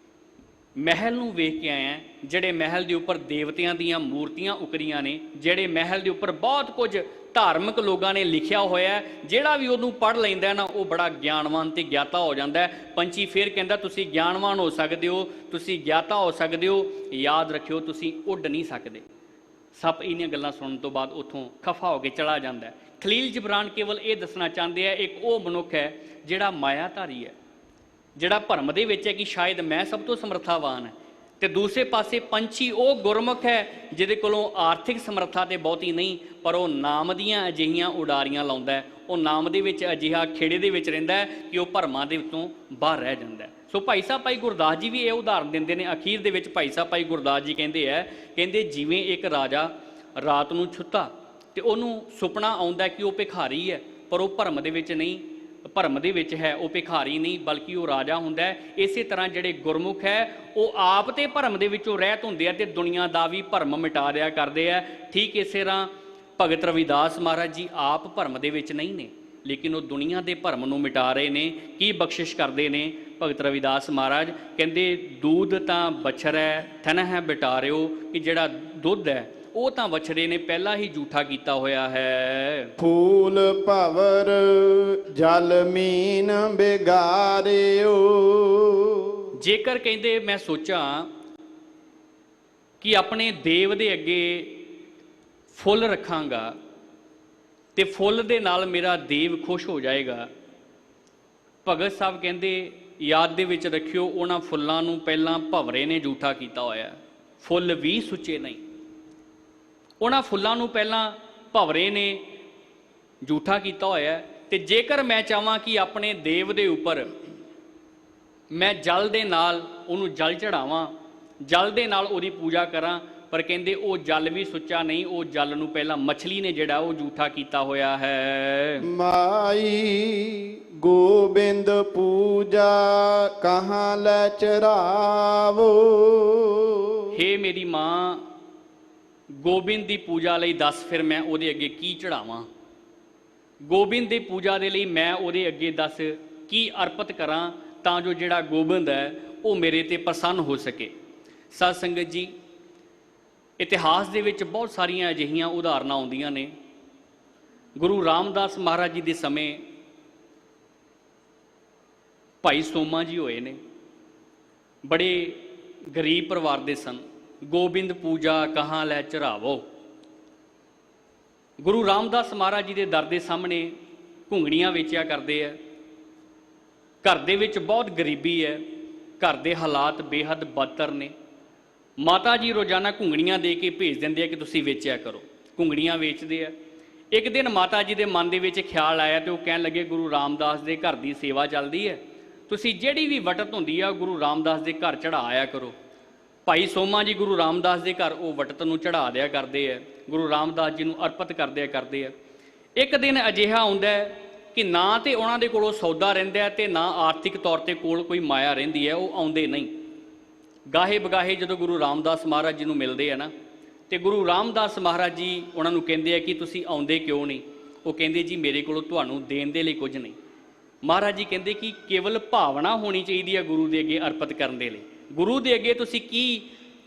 ਮਹਿਲ ਨੂੰ ਵੇਖ ਕੇ ਆਇਆ, ਜਿਹੜੇ ਮਹਿਲ ਦੇ ਉੱਪਰ ਦੇਵਤਿਆਂ ਦੀਆਂ ਮੂਰਤੀਆਂ ਉਕਰੀਆਂ ਨੇ, ਜਿਹੜੇ ਮਹਿਲ ਦੇ ਉੱਪਰ ਬਹੁਤ ਕੁਝ ਧਾਰਮਿਕ ਲੋਕਾਂ ਨੇ ਲਿਖਿਆ ਹੋਇਆ, ਜਿਹੜਾ ਵੀ ਉਹਨੂੰ ਪੜ੍ਹ ਲੈਂਦਾ ਨਾ, ਉਹ ਬੜਾ ਗਿਆਨਵਾਨ ਤੇ ਗਿਆਤਾ ਹੋ ਜਾਂਦਾ। ਪੰਛੀ ਫਿਰ ਕਹਿੰਦਾ, ਤੁਸੀਂ ਗਿਆਨਵਾਨ ਹੋ ਸਕਦੇ ਹੋ, ਤੁਸੀਂ ਗਿਆਤਾ ਹੋ ਸਕਦੇ ਹੋ, ਯਾਦ ਰੱਖਿਓ ਤੁਸੀਂ ਉੱਡ ਨਹੀਂ ਸਕਦੇ। ਸੱਪ ਇਹਨੀਆਂ ਗੱਲਾਂ ਸੁਣਨ ਤੋਂ ਬਾਅਦ ਉੱਥੋਂ ਖਫਾ ਹੋ ਕੇ ਚਲਾ ਜਾਂਦਾ। ਖਲੀਲ ਜਬਰਾਨ ਕੇਵਲ ਇਹ ਦੱਸਣਾ ਚਾਹੁੰਦੇ ਆ, ਇੱਕ ਉਹ ਮਨੁੱਖ ਹੈ ਜਿਹੜਾ ਮਾਇਆਧਾਰੀ ਹੈ, ਜਿਹੜਾ ਭਰਮ ਦੇ ਵਿੱਚ ਹੈ ਕਿ ਸ਼ਾਇਦ ਮੈਂ ਸਭ ਤੋਂ ਸਮਰੱਥਾਵਾਨ ਹੈ, ਤੇ ਦੂਸਰੇ ਪਾਸੇ ਪੰਛੀ ਉਹ ਗੁਰਮੁਖ ਹੈ ਜਿਹਦੇ ਕੋਲੋਂ ਆਰਥਿਕ ਸਮਰੱਥਾ ਤੇ ਬਹੁਤੀ ਨਹੀਂ, ਪਰ ਉਹ ਨਾਮ ਦੀਆਂ ਅਜਿਹੀਆਂ ਉਡਾਰੀਆਂ ਲਾਉਂਦਾ, ਉਹ ਨਾਮ ਦੇ ਵਿੱਚ ਅਜਿਹਾ ਖੇੜੇ ਦੇ ਵਿੱਚ ਰਹਿੰਦਾ ਕਿ ਉਹ ਭਰਮਾਂ ਦੇ ਵਿੱਚੋਂ ਬਾਹਰ ਰਹਿ ਜਾਂਦਾ। ਸੋ ਭਾਈ ਸਾਹਿਬ ਭਾਈ ਗੁਰਦਾਸ ਜੀ ਵੀ ਇਹ ਉਦਾਹਰਨ ਦਿੰਦੇ ਨੇ। ਅਖੀਰ ਦੇ ਵਿੱਚ ਭਾਈ ਸਾਹਿਬ ਭਾਈ ਗੁਰਦਾਸ ਜੀ ਕਹਿੰਦੇ ਜਿਵੇਂ ਇੱਕ ਰਾਜਾ ਰਾਤ ਨੂੰ ਸੁੱਤਾ ਤੇ ਉਹਨੂੰ ਸੁਪਨਾ ਆਉਂਦਾ ਕਿ ਉਹ ਭਿਖਾਰੀ ਹੈ, ਪਰ ਉਹ ਭਰਮ ਦੇ ਵਿੱਚ ਨਹੀਂ, ਭਰਮ ਦੇ ਵਿੱਚ ਹੈ, ਉਹ ਭਿਖਾਰੀ ਨਹੀਂ ਬਲਕਿ ਉਹ ਰਾਜਾ ਹੁੰਦਾ। ਇਸੇ ਤਰ੍ਹਾਂ ਜਿਹੜੇ ਗੁਰਮੁਖ ਹੈ ਉਹ ਆਪ ਤੇ ਭਰਮ ਦੇ ਵਿੱਚੋਂ ਰਹਿਤ ਹੁੰਦੇ ਆ ਤੇ ਦੁਨੀਆ ਦਾ ਵੀ ਭਰਮ ਮਿਟਾ ਦਿਆ ਕਰਦੇ ਆ। ਠੀਕ ਇਸੇ ਤਰ੍ਹਾਂ ਭਗਤ ਰਵਿਦਾਸ ਮਹਾਰਾਜ ਜੀ ਆਪ ਭਰਮ ਦੇ ਵਿੱਚ ਨਹੀਂ ਨੇ, ਲੇਕਿਨ ਉਹ ਦੁਨੀਆ ਦੇ ਭਰਮ ਨੂੰ ਮਿਟਾ ਰਹੇ ਨੇ। ਕੀ ਬਖਸ਼ਿਸ਼ ਕਰਦੇ ਨੇ ਭਗਤ ਰਵਿਦਾਸ ਮਹਾਰਾਜ? ਕਹਿੰਦੇ ਦੂਧ ਤਾਂ ਬਛੜੈ ਥਨ ਹੈ ਬਿਟਾਰਿਓ, ਕਿ ਜਿਹੜਾ ਦੁੱਧ ਹੈ ਉਹ ਤਾਂ ਵਛੜੇ ਨੇ ਪਹਿਲਾਂ ਹੀ ਝੂਠਾ ਕੀਤਾ ਹੋਇਆ ਹੈ। ਫੂਲ ਭਵਰ ਜਲ ਮੀਨ ਬਿਗਾਰਿਓ। ਜੇਕਰ ਕਹਿੰਦੇ ਮੈਂ ਸੋਚਾਂ ਕਿ ਆਪਣੇ ਦੇਵ ਦੇ ਅੱਗੇ ਫੁੱਲ ਰੱਖਾਂਗਾ ਤੇ ਫੁੱਲ ਦੇ ਨਾਲ ਮੇਰਾ ਦੇਵ ਖੁਸ਼ ਹੋ ਜਾਏਗਾ। ਭਗਤ ਸਾਹਿਬ ਕਹਿੰਦੇ ਯਾਦ ਦੇ ਵਿੱਚ ਰੱਖਿਓ, ਉਹਨਾਂ ਫੁੱਲਾਂ ਨੂੰ ਪਹਿਲਾਂ ਭਵਰੇ ਨੇ ਝੂਠਾ ਕੀਤਾ ਹੋਇਆ, ਫੁੱਲ ਵੀ ਸੁੱਚੇ ਨਹੀਂ। ਉਹਨਾਂ ਫੁੱਲਾਂ ਨੂੰ ਪਹਿਲਾਂ ਭਵਰੇ ਨੇ ਝੂਠਾ ਕੀਤਾ ਹੋਇਆ। ਤੇ ਜੇਕਰ ਮੈਂ ਚਾਹਾਂ ਕਿ ਆਪਣੇ ਦੇਵ ਦੇ ਉੱਪਰ ਮੈਂ ਜਲ ਦੇ ਨਾਲ ਉਹਨੂੰ ਜਲ ਚੜਾਵਾਂ, ਜਲ ਦੇ ਨਾਲ ਉਹਦੀ ਪੂਜਾ ਕਰਾਂ, ਪਰ ਕਹਿੰਦੇ ਉਹ ਜਲ ਵੀ ਸੁੱਚਾ ਨਹੀਂ, ਉਹ ਜਲ ਨੂੰ ਪਹਿਲਾਂ ਮੱਛਲੀ ਨੇ ਜਿਹੜਾ ਉਹ ਝੂਠਾ ਕੀਤਾ ਹੋਇਆ ਹੈ। ਮਾਈ ਗੋਬਿੰਦ ਪੂਜਾ ਕਹਾਂ ਲੈ ਚਰਾਵੋ। ਹੇ ਮੇਰੀ ਮਾਂ, ਗੋਬਿੰਦ ਦੀ ਪੂਜਾ ਲਈ ਦੱਸ ਫਿਰ ਮੈਂ ਉਹਦੇ ਅੱਗੇ ਕੀ ਚੜਾਵਾਂ? ਗੋਬਿੰਦ ਦੀ ਪੂਜਾ ਦੇ ਲਈ ਮੈਂ ਉਹਦੇ ਅੱਗੇ ਦੱਸ ਕੀ ਅਰਪਿਤ ਕਰਾਂ, ਤਾਂ ਜੋ ਜਿਹੜਾ ਗੋਬਿੰਦ ਹੈ ਉਹ ਮੇਰੇ ਤੇ ਪ੍ਰਸੰਨ ਹੋ ਸਕੇ। ਸਾਧ ਸੰਗਤ ਜੀ, ਇਤਿਹਾਸ ਦੇ ਵਿੱਚ ਬਹੁਤ ਸਾਰੀਆਂ ਅਜਿਹੀਆਂ ਉਦਾਹਰਨਾਂ ਆਉਂਦੀਆਂ ਨੇ। ਗੁਰੂ ਰਾਮਦਾਸ ਮਹਾਰਾਜ ਜੀ ਦੇ ਸਮੇਂ ਭਾਈ ਸੋਮਾ ਜੀ ਹੋਏ ਨੇ, ਬੜੇ ਗਰੀਬ ਪਰਿਵਾਰ ਦੇ ਸਨ। ਗੋਬਿੰਦ ਪੂਜਾ ਕਹਾਂ ਲੈ ਚੜਾਵੋ। ਗੁਰੂ ਰਾਮਦਾਸ ਮਹਾਰਾਜ ਜੀ ਦੇ ਦਰ ਦੇ ਸਾਹਮਣੇ ਘੁੰਗਣੀਆਂ ਵੇਚਿਆ ਕਰਦੇ ਆ। ਘਰ ਦੇ ਵਿੱਚ ਬਹੁਤ ਗਰੀਬੀ ਹੈ, ਘਰ ਦੇ ਹਾਲਾਤ ਬੇਹੱਦ ਬਦਤਰ ਨੇ। ਮਾਤਾ ਜੀ ਰੋਜ਼ਾਨਾ ਘੁੰਗਣੀਆਂ ਦੇ ਕੇ ਭੇਜ ਦਿੰਦੇ ਆ ਕਿ ਤੁਸੀਂ ਵੇਚਿਆ ਕਰੋ। ਘੁੰਗਣੀਆਂ ਵੇਚਦੇ ਆ। ਇੱਕ ਦਿਨ ਮਾਤਾ ਜੀ ਦੇ ਮਨ ਦੇ ਵਿੱਚ ਖਿਆਲ ਆਇਆ ਤੇ ਉਹ ਕਹਿਣ ਲੱਗੇ ਗੁਰੂ ਰਾਮਦਾਸ ਦੇ ਘਰ ਦੀ ਸੇਵਾ ਚੱਲਦੀ ਹੈ, ਤੁਸੀਂ ਜਿਹੜੀ ਵੀ ਵਟਤ ਹੁੰਦੀ ਆ ਗੁਰੂ ਰਾਮਦਾਸ ਦੇ ਘਰ ਚੜਾ ਆਇਆ ਕਰੋ। ਭਾਈ ਸੋਮਾ ਜੀ ਗੁਰੂ ਰਾਮਦਾਸ ਦੇ ਘਰ ਉਹ ਵਟਤ ਨੂੰ ਚੜਾ ਦਿਆ ਕਰਦੇ ਆ, ਗੁਰੂ ਰਾਮਦਾਸ ਜੀ ਨੂੰ ਅਰਪਿਤ ਕਰਦੇ ਆ। ਇੱਕ ਦਿਨ ਅਜਿਹਾ ਆਉਂਦਾ ਕਿ ਨਾ ਤੇ ਉਹਨਾਂ ਦੇ ਕੋਲੋਂ ਸੌਦਾ ਰਹਿੰਦਾ ਤੇ ਨਾ ਆਰਥਿਕ ਤੌਰ ਤੇ ਕੋਲ ਕੋਈ ਮਾਇਆ ਰਹਿੰਦੀ ਹੈ, ਉਹ ਆਉਂਦੇ ਨਹੀਂ। ਗਾਹੇ ਬਗਾਹੇ ਜਦੋਂ ਗੁਰੂ ਰਾਮਦਾਸ ਮਹਾਰਾਜ ਜੀ ਨੂੰ ਮਿਲਦੇ ਆ ਨਾ, ਤੇ ਗੁਰੂ ਰਾਮਦਾਸ ਮਹਾਰਾਜ ਜੀ ਉਹਨਾਂ ਨੂੰ ਕਹਿੰਦੇ ਆ ਕਿ ਤੁਸੀਂ ਆਉਂਦੇ ਕਿਉਂ ਨਹੀਂ? ਉਹ ਕਹਿੰਦੇ ਜੀ ਮੇਰੇ ਕੋਲੋਂ ਤੁਹਾਨੂੰ ਦੇਣ ਦੇ ਲਈ ਕੁਝ ਨਹੀਂ। ਮਹਾਰਾਜ ਜੀ ਕਹਿੰਦੇ ਕਿ ਕੇਵਲ ਭਾਵਨਾ ਹੋਣੀ ਚਾਹੀਦੀ ਹੈ ਗੁਰੂ ਦੇ ਅੱਗੇ ਅਰਪਿਤ ਕਰਨ ਦੇ ਲਈ। ਗੁਰੂ ਦੇ ਅੱਗੇ ਤੁਸੀਂ ਕੀ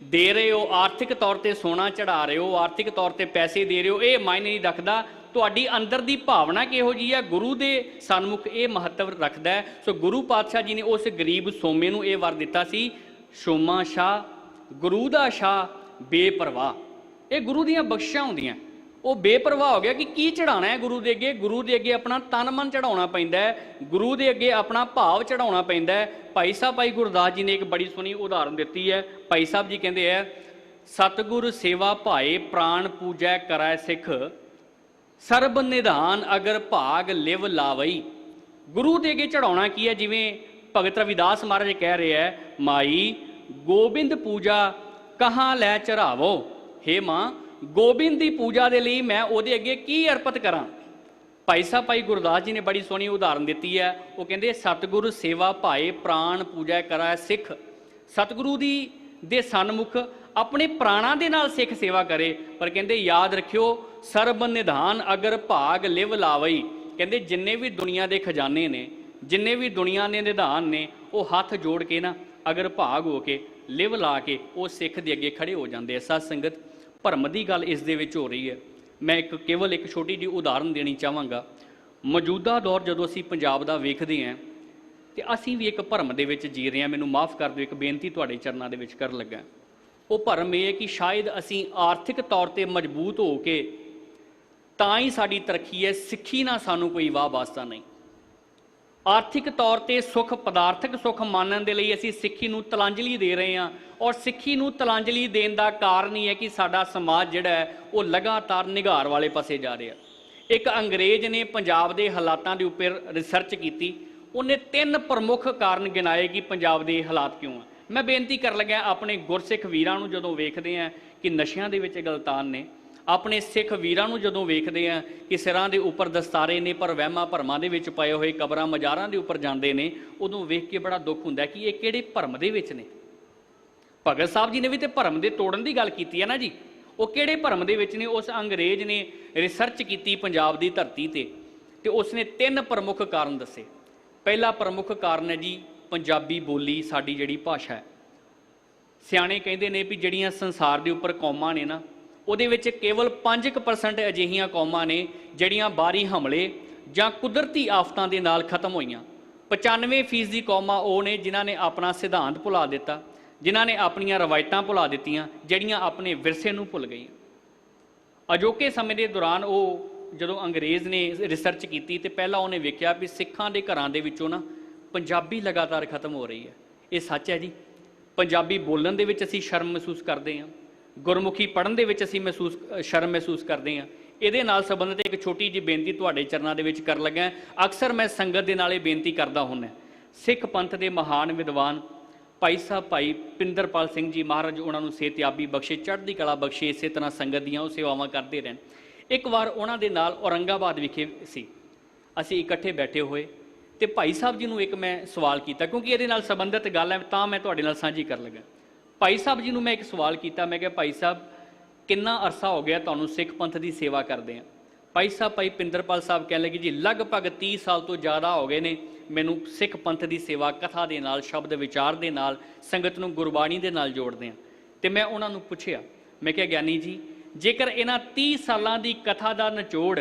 ਦੇ ਰਹੇ ਹੋ, ਆਰਥਿਕ ਤੌਰ ਤੇ ਸੋਨਾ ਚੜਾ ਰਹੇ ਹੋ, ਆਰਥਿਕ ਤੌਰ ਤੇ ਪੈਸੇ ਦੇ ਰਹੇ ਹੋ, ਇਹ ਮਾਇਨੇ ਨਹੀਂ ਰੱਖਦਾ। ਤੁਹਾਡੀ ਅੰਦਰ ਦੀ ਭਾਵਨਾ ਕਿਹੋ ਜਿਹੀ ਹੈ, ਗੁਰੂ ਦੇ ਸਨਮੁਖ ਇਹ ਮਹੱਤਵ ਰੱਖਦਾ ਹੈ। ਸੋ ਗੁਰੂ ਪਾਤਸ਼ਾਹ ਜੀ ਨੇ ਉਸ ਗਰੀਬ ਸੋਮੇ ਨੂੰ ਇਹ ਵਰ ਦਿੱਤਾ ਸੀ, ਸੋਮਾ ਸ਼ਾਹ ਗੁਰੂ ਦਾ ਸ਼ਾਹ ਬੇਪਰਵਾਹ। ਇਹ ਗੁਰੂ ਦੀਆਂ ਬਖਸ਼ਿਸ਼ਾਂ ਹੁੰਦੀਆਂ। ਉਹ ਬੇਪਰਵਾਹ ਹੋ ਗਿਆ ਕਿ ਕੀ ਚੜਾਉਣਾ ਹੈ ਗੁਰੂ ਦੇ ਅੱਗੇ। ਗੁਰੂ ਦੇ ਅੱਗੇ ਆਪਣਾ ਤਨ ਮਨ ਚੜਾਉਣਾ ਪੈਂਦਾ ਹੈ, ਗੁਰੂ ਦੇ ਅੱਗੇ ਆਪਣਾ ਭਾਵ ਚੜਾਉਣਾ ਪੈਂਦਾ ਹੈ। ਭਾਈ ਸਾਹਿਬ ਭਾਈ ਗੁਰਦਾਸ ਜੀ ਨੇ ਇੱਕ ਬੜੀ ਸੋਹਣੀ ਉਦਾਹਰਨ ਦਿੱਤੀ ਹੈ। ਭਾਈ ਸਾਹਿਬ ਜੀ ਕਹਿੰਦੇ ਹੈ, ਸਤਿਗੁਰ ਸੇਵਾ ਭਾਏ ਪ੍ਰਾਣ ਪੂਜੈ ਕਰੈ ਸਿੱਖ, ਸਰਬ ਨਿਧਾਨ ਅਗਰ ਭਾਗ ਲਿਵ ਲਾਵਈ। ਗੁਰੂ ਦੇ ਅੱਗੇ ਚੜਾਉਣਾ ਕੀ ਹੈ? ਜਿਵੇਂ ਭਗਤ ਰਵਿਦਾਸ ਮਹਾਰਾਜ ਕਹਿ ਰਿਹਾ ਹੈ, ਮਾਈ ਗੋਬਿੰਦ ਪੂਜਾ ਕਹਾਂ ਲੈ ਚੜਾਵੋ। ਹੇ ਮਾਂ, ਗੋਬਿੰਦ ਦੀ ਪੂਜਾ ਦੇ ਲਈ ਮੈਂ ਉਹਦੇ ਅੱਗੇ ਕੀ ਅਰਪਿਤ ਕਰਾਂ? ਭਾਈ ਸਾਹਿਬ ਭਾਈ ਗੁਰਦਾਸ ਜੀ ਨੇ ਬੜੀ ਸੋਹਣੀ ਉਦਾਹਰਨ ਦਿੱਤੀ ਹੈ। ਉਹ ਕਹਿੰਦੇ ਸਤਿਗੁਰੂ ਸੇਵਾ ਭਾਏ ਪ੍ਰਾਣ ਪੂਜਾ ਕਰੈ ਸਿੱਖ। ਸਤਿਗੁਰੂ ਦੀ ਦੇ ਸਨਮੁਖ ਆਪਣੇ ਪ੍ਰਾਣਾਂ ਦੇ ਨਾਲ ਸਿੱਖ ਸੇਵਾ ਕਰੇ। ਪਰ ਕਹਿੰਦੇ ਯਾਦ ਰੱਖਿਓ, ਸਰਬ ਨਿਧਾਨ ਅਗਰ ਭਾਗ ਲਿਵ ਲਾਵਈ। ਕਹਿੰਦੇ ਜਿੰਨੇ ਵੀ ਦੁਨੀਆ ਦੇ ਖਜ਼ਾਨੇ ਨੇ, ਜਿੰਨੇ ਵੀ ਦੁਨੀਆ ਦੇ ਨਿਧਾਨ ਨੇ, ਉਹ ਹੱਥ ਜੋੜ ਕੇ ਨਾ ਅਗਰ ਭਾਗ ਹੋ ਕੇ ਲਿਵ ਲਾ ਕੇ ਉਹ ਸਿੱਖ ਦੇ ਅੱਗੇ ਖੜੇ ਹੋ ਜਾਂਦੇ ਆ। ਸਤ ਸੰਗਤ, ਭਰਮ ਦੀ ਗੱਲ ਇਸ ਦੇ ਵਿੱਚ ਹੋ ਰਹੀ ਹੈ। ਮੈਂ ਕੇਵਲ ਇੱਕ ਛੋਟੀ ਜਿਹੀ ਉਦਾਹਰਨ ਦੇਣੀ ਚਾਹਾਂਗਾ। ਮੌਜੂਦਾ ਦੌਰ ਜਦੋਂ ਅਸੀਂ ਪੰਜਾਬ ਦਾ ਵੇਖਦੇ ਹਾਂ ਤੇ ਅਸੀਂ ਵੀ ਇੱਕ ਭਰਮ ਦੇ ਵਿੱਚ ਜੀ ਰਹੇ ਹਾਂ। ਮੈਨੂੰ ਮਾਫ ਕਰ ਦਿਓ, ਇੱਕ ਬੇਨਤੀ ਤੁਹਾਡੇ ਚਰਨਾਂ ਦੇ ਵਿੱਚ ਕਰਨ ਲੱਗਾ। ਉਹ ਭਰਮ ਇਹ ਹੈ ਕਿ ਸ਼ਾਇਦ ਅਸੀਂ ਆਰਥਿਕ ਤੌਰ ਤੇ ਮਜ਼ਬੂਤ ਹੋ ਕੇ ਤਾਂ ਹੀ ਸਾਡੀ ਤਰੱਕੀ ਹੈ, ਸਿੱਖੀ ਨਾਲ ਸਾਨੂੰ ਕੋਈ ਵਾਹ ਵਾਸਤਾ ਨਹੀਂ। ਆਰਥਿਕ ਤੌਰ ਤੇ ਸੁੱਖ, ਪਦਾਰਥਕ ਸੁੱਖ ਮਾਣਨ ਦੇ ਲਈ ਅਸੀਂ ਸਿੱਖੀ ਨੂੰ ਤਲਾਂਜਲੀ ਦੇ ਰਹੇ ਹਾਂ। ਔਰ ਸਿੱਖੀ ਨੂੰ ਤਲਾਂਜਲੀ ਦੇਣ ਦਾ ਕਾਰਨ ਹੀ ਹੈ ਕਿ ਸਾਡਾ ਸਮਾਜ ਜਿਹੜਾ ਹੈ ਉਹ ਲਗਾਤਾਰ ਨਿਘਾਰ ਵਾਲੇ ਪਾਸੇ ਜਾ ਰਿਹਾ। ਇੱਕ ਅੰਗਰੇਜ਼ ਨੇ ਪੰਜਾਬ ਦੇ ਹਾਲਾਤਾਂ ਦੇ ਉੱਪਰ ਰਿਸਰਚ ਕੀਤੀ। ਉਹਨੇ 3 ਪ੍ਰਮੁੱਖ ਕਾਰਨ ਗਿਣਾਏ ਕਿ ਪੰਜਾਬ ਦੇ ਹਾਲਾਤ ਕਿਉਂ ਆ। ਮੈਂ ਬੇਨਤੀ ਕਰਨ ਲੱਗਾ, ਆਪਣੇ ਗੁਰਸਿੱਖ ਵੀਰਾਂ ਨੂੰ ਜਦੋਂ ਵੇਖਦੇ ਹਾਂ ਕਿ ਨਸ਼ਿਆਂ ਦੇ ਵਿੱਚ ਗਲਤਾਨ ਨੇ, ਆਪਣੇ ਸਿੱਖ ਵੀਰਾਂ ਨੂੰ ਜਦੋਂ ਵੇਖਦੇ ਹਾਂ ਕਿ ਸਿਰਾਂ ਦੇ ਉੱਪਰ ਦਸਤਾਰੇ ਨੇ ਪਰ ਵਹਿਮਾਂ ਭਰਮਾਂ ਦੇ ਵਿੱਚ ਪਏ ਹੋਏ ਕਬਰਾਂ ਮਜ਼ਾਰਾਂ ਦੇ ਉੱਪਰ ਜਾਂਦੇ ਨੇ, ਉਦੋਂ ਵੇਖ ਕੇ ਬੜਾ ਦੁੱਖ ਹੁੰਦਾ ਕਿ ਇਹ ਕਿਹੜੇ ਭਰਮ ਦੇ ਵਿੱਚ ਨੇ। ਭਗਤ ਸਾਹਿਬ ਜੀ ਨੇ ਵੀ ਤੇ ਭਰਮ ਦੇ ਤੋੜਨ ਦੀ ਗੱਲ ਕੀਤੀ ਹੈ ਨਾ ਜੀ। ਉਹ ਕਿਹੜੇ ਭਰਮ ਦੇ ਵਿੱਚ ਨੇ? ਉਸ ਅੰਗਰੇਜ਼ ਨੇ ਰਿਸਰਚ ਕੀਤੀ ਪੰਜਾਬ ਦੀ ਧਰਤੀ ਤੇ ਉਸਨੇ 3 ਪ੍ਰਮੁੱਖ ਕਾਰਨ ਦੱਸੇ। ਪਹਿਲਾ ਪ੍ਰਮੁੱਖ ਕਾਰਨ ਹੈ ਜੀ ਪੰਜਾਬੀ ਬੋਲੀ, ਸਾਡੀ ਜਿਹੜੀ ਭਾਸ਼ਾ ਹੈ। ਸਿਆਣੇ ਕਹਿੰਦੇ ਨੇ ਵੀ ਜਿਹੜੀਆਂ ਸੰਸਾਰ ਦੇ ਉੱਪਰ ਕੌਮਾਂ ਨੇ ਨਾ, ਉਹਦੇ ਵਿੱਚ ਕੇਵਲ 5% ਅਜਿਹੀਆਂ ਕੌਮਾਂ ਨੇ ਜਿਹੜੀਆਂ ਬਾਹਰੀ ਹਮਲੇ ਜਾਂ ਕੁਦਰਤੀ ਆਫਤਾਂ ਦੇ ਨਾਲ ਖਤਮ ਹੋਈਆਂ। 95% ਕੌਮਾਂ ਉਹ ਨੇ ਜਿਨ੍ਹਾਂ ਨੇ ਆਪਣਾ ਸਿਧਾਂਤ ਭੁਲਾ ਦਿੱਤਾ, ਜਿਨ੍ਹਾਂ ਨੇ ਆਪਣੀਆਂ ਰਵਾਇਤਾਂ ਭੁਲਾ ਦਿੱਤੀਆਂ, ਜਿਹੜੀਆਂ ਆਪਣੇ ਵਿਰਸੇ ਨੂੰ ਭੁੱਲ ਗਈਆਂ। ਅਜੋਕੇ ਸਮੇਂ ਦੇ ਦੌਰਾਨ ਉਹ ਜਦੋਂ ਅੰਗਰੇਜ਼ ਨੇ ਰਿਸਰਚ ਕੀਤੀ ਤੇ ਪਹਿਲਾਂ ਉਹਨੇ ਵੇਖਿਆ ਵੀ ਸਿੱਖਾਂ ਦੇ ਘਰਾਂ ਦੇ ਵਿੱਚੋਂ ਨਾ ਪੰਜਾਬੀ ਲਗਾਤਾਰ ਖਤਮ ਹੋ ਰਹੀ ਹੈ। ਇਹ ਸੱਚ ਹੈ ਜੀ। ਪੰਜਾਬੀ ਬੋਲਣ ਦੇ ਵਿੱਚ ਅਸੀਂ ਸ਼ਰਮ ਮਹਿਸੂਸ ਕਰਦੇ ਹਾਂ, ਗੁਰਮੁਖੀ ਪੜ੍ਹਨ ਦੇ ਵਿੱਚ ਅਸੀਂ ਸ਼ਰਮ ਮਹਿਸੂਸ ਕਰਦੇ ਹਾਂ। ਇਹਦੇ ਨਾਲ ਸੰਬੰਧਿਤ ਇੱਕ ਛੋਟੀ ਜਿਹੀ ਬੇਨਤੀ ਤੁਹਾਡੇ ਚਰਨਾਂ ਦੇ ਵਿੱਚ ਕਰਨ ਲੱਗਾ। ਅਕਸਰ ਮੈਂ ਸੰਗਤ ਦੇ ਨਾਲ ਇਹ ਬੇਨਤੀ ਕਰਦਾ ਹੁੰਦਾ, ਸਿੱਖ ਪੰਥ ਦੇ ਮਹਾਨ ਵਿਦਵਾਨ ਭਾਈ ਸਾਹਿਬ ਭਾਈ ਪਿੰਦਰਪਾਲ ਸਿੰਘ ਜੀ ਮਹਾਰਾਜ, ਉਹਨਾਂ ਨੂੰ ਸਿਹਤਯਾਬੀ ਬਖਸ਼ੇ, ਚੜ੍ਹਦੀ ਕਲਾ ਬਖਸ਼ੇ, ਇਸੇ ਤਰ੍ਹਾਂ ਸੰਗਤ ਦੀਆਂ ਉਹ ਸੇਵਾਵਾਂ ਕਰਦੇ ਰਹਿਣ। ਇੱਕ ਵਾਰ ਉਹਨਾਂ ਦੇ ਨਾਲ ਔਰੰਗਾਬਾਦ ਵਿਖੇ ਸੀ, ਅਸੀਂ ਇਕੱਠੇ ਬੈਠੇ ਹੋਏ ਤੇ ਭਾਈ ਸਾਹਿਬ ਜੀ ਨੂੰ ਇੱਕ ਮੈਂ ਸਵਾਲ ਕੀਤਾ, ਕਿਉਂਕਿ ਇਹਦੇ ਨਾਲ ਸੰਬੰਧਿਤ ਗੱਲ ਹੈ ਤਾਂ ਮੈਂ ਤੁਹਾਡੇ ਨਾਲ ਸਾਂਝੀ ਕਰਨ ਲੱਗਾ। ਭਾਈ ਸਾਹਿਬ ਜੀ ਨੂੰ ਮੈਂ ਇੱਕ ਸਵਾਲ ਕੀਤਾ, ਮੈਂ ਕਿਹਾ ਭਾਈ ਸਾਹਿਬ ਕਿੰਨਾ ਅਰਸਾ ਹੋ ਗਿਆ ਤੁਹਾਨੂੰ ਸਿੱਖ ਪੰਥ ਦੀ ਸੇਵਾ ਕਰਦੇ ਆ? ਭਾਈ ਸਾਹਿਬ ਭਾਈ ਪਿੰਦਰਪਾਲ ਸਾਹਿਬ ਕਹਿਣ ਲੱਗੇ ਜੀ ਲਗਭਗ 30 ਸਾਲ ਤੋਂ ਜ਼ਿਆਦਾ ਹੋ ਗਏ ਨੇ ਮੈਨੂੰ ਸਿੱਖ ਪੰਥ ਦੀ ਸੇਵਾ, ਕਥਾ ਦੇ ਨਾਲ, ਸ਼ਬਦ ਵਿਚਾਰ ਦੇ ਨਾਲ, ਸੰਗਤ ਨੂੰ ਗੁਰਬਾਣੀ ਦੇ ਨਾਲ ਜੋੜਦੇ ਆ। ਤੇ ਮੈਂ ਉਹਨਾਂ ਨੂੰ ਪੁੱਛਿਆ, ਮੈਂ ਕਿਹਾ ਗਿਆਨੀ ਜੀ ਜੇਕਰ ਇਹਨਾਂ 30 ਸਾਲਾਂ ਦੀ ਕਥਾ ਦਾ ਨਿਚੋੜ